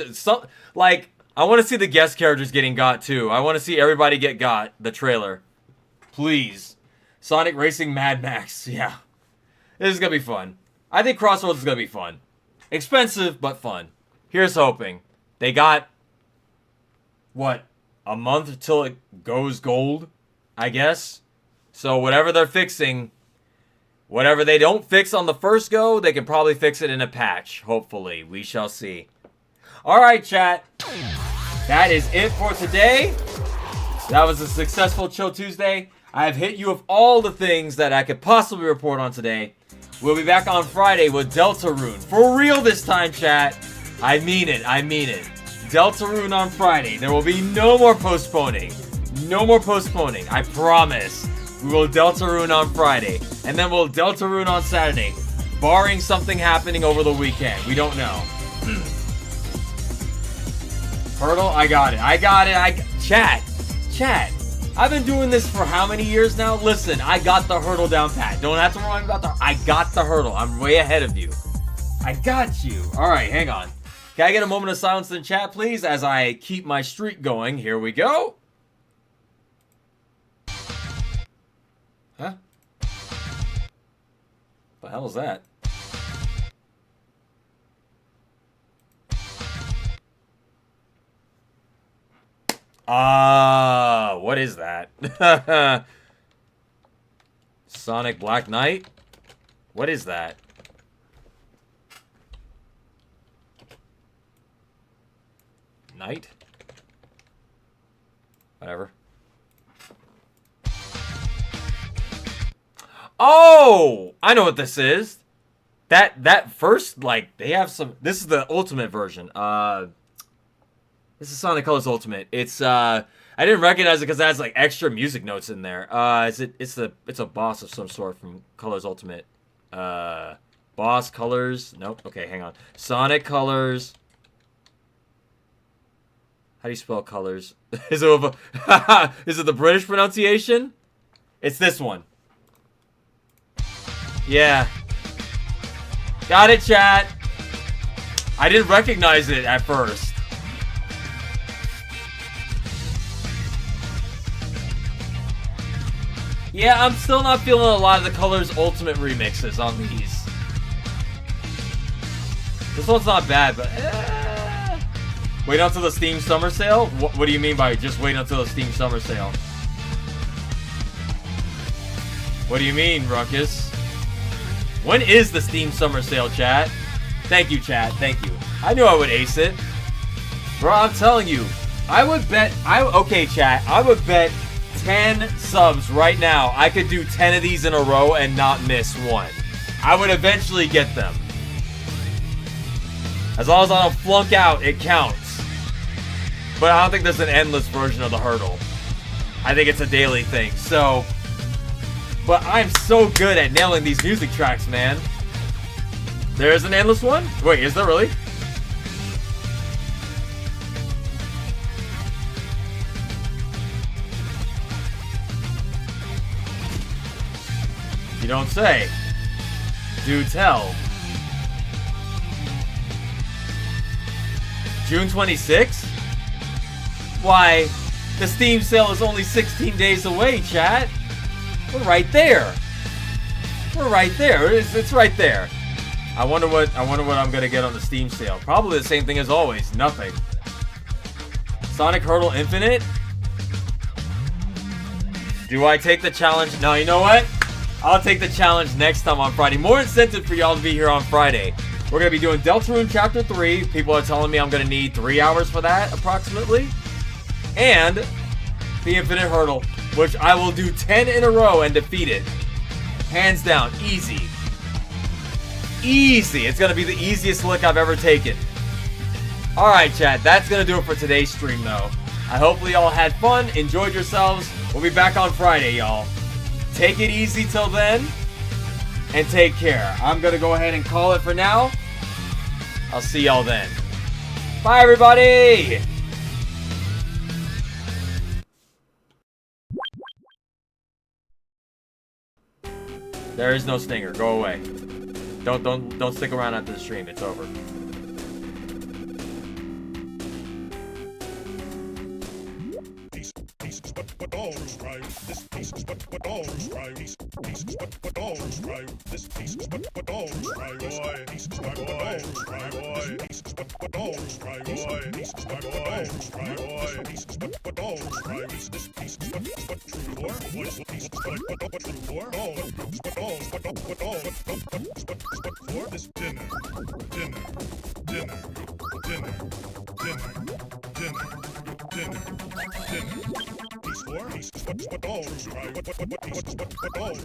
Like... I want to see the guest characters getting got, too. I want to see everybody get got. The trailer. Please. Sonic Racing Mad Max. Yeah. This is going to be fun. I think Crossroads is going to be fun. Expensive, but fun. Here's hoping. They got... What? A month until it goes gold? I guess? So whatever they're fixing... Whatever they don't fix on the first go, they can probably fix it in a patch. Hopefully. We shall see. Alright, chat. That is it for today. That was a successful Chill Tuesday. I have hit you with all the things that I could possibly report on today. We'll be back on Friday with Deltarune. For real this time, chat. I mean it. I mean it. Deltarune on Friday. There will be no more postponing. No more postponing. I promise. We will Deltarune on Friday. And then we'll Deltarune on Saturday. Barring something happening over the weekend. We don't know. Hurdle, I got it. Chat. I've been doing this for how many years now? Listen, I got the hurdle down pat. Don't have to worry about I got the hurdle. I'm way ahead of you. I got you. All right, hang on. Can I get a moment of silence in chat, please, as I keep my streak going? Here we go. Huh? The hell is that? What is that? Sonic Black Knight? What is that? Knight? Whatever. Oh! I know what this is. That first, like, they have some... This is the Ultimate version. This is Sonic Colors Ultimate. It's, I didn't recognize it because it has, like, extra music notes in there. It's a boss of some sort from Colors Ultimate. Boss Colors. Nope. Okay, hang on. Sonic Colors. How do you spell colors? Is it the British pronunciation? It's this one. Yeah. Got it, chat. I didn't recognize it at first. Yeah, I'm still not feeling a lot of the Colors Ultimate remixes on these. This one's not bad, but... Wait until the Steam Summer Sale? What do you mean by just wait until the Steam Summer Sale? What do you mean, Ruckus? When is the Steam Summer Sale, chat? Thank you, chat. Thank you. I knew I would ace it. Bro, I'm telling you. I would bet... Okay, chat. I would bet 10 subs right now. I could do 10 of these in a row and not miss one. I would eventually get them. As long as I don't flunk out, it counts. But I don't think there's an endless version of the hurdle. I think it's a daily thing. So... But I'm so good at nailing these music tracks, man. There is an endless one? Wait, is there really? You don't say. Do tell. June 26th? Why, the Steam sale is only 16 days away, chat. We're right there. We're right there. It's right there. I wonder what I'm gonna get on the Steam sale. Probably the same thing as always. Nothing. Sonic Hurdle Infinite? Do I take the challenge? No, you know what? I'll take the challenge next time on Friday. More incentive for y'all to be here on Friday. We're gonna be doing Deltarune Chapter 3. People are telling me I'm gonna need 3 hours for that, approximately. And the Infinite Hurdle, which I will do 10 in a row and defeat it. Hands down, easy. Easy. It's going to be the easiest lick I've ever taken. Alright, chat. That's going to do it for today's stream, though. I hopefully y'all had fun, enjoyed yourselves. We'll be back on Friday, y'all. Take it easy till then, and take care. I'm going to go ahead and call it for now. I'll see y'all then. Bye, everybody! There is no stinger. Go away. Don't stick around after the stream. It's over. What all describe this piece is what all describe this piece is what all describe this piece is what all describe boy piece is what all describe boy piece is what all describe boy piece is what all describe boy piece is what all describe this piece is what true for what is piece is what true for all what all for this dinner Piece four, piece what all describe what piece what all.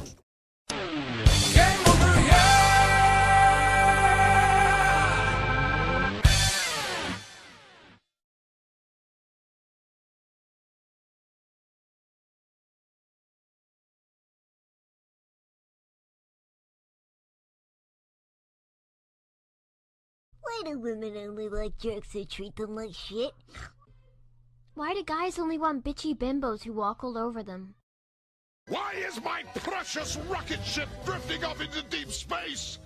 Game over, Why do women only like jerks who treat them like shit? Why do guys only want bitchy bimbos who walk all over them? Why is my precious rocket ship drifting off into deep space?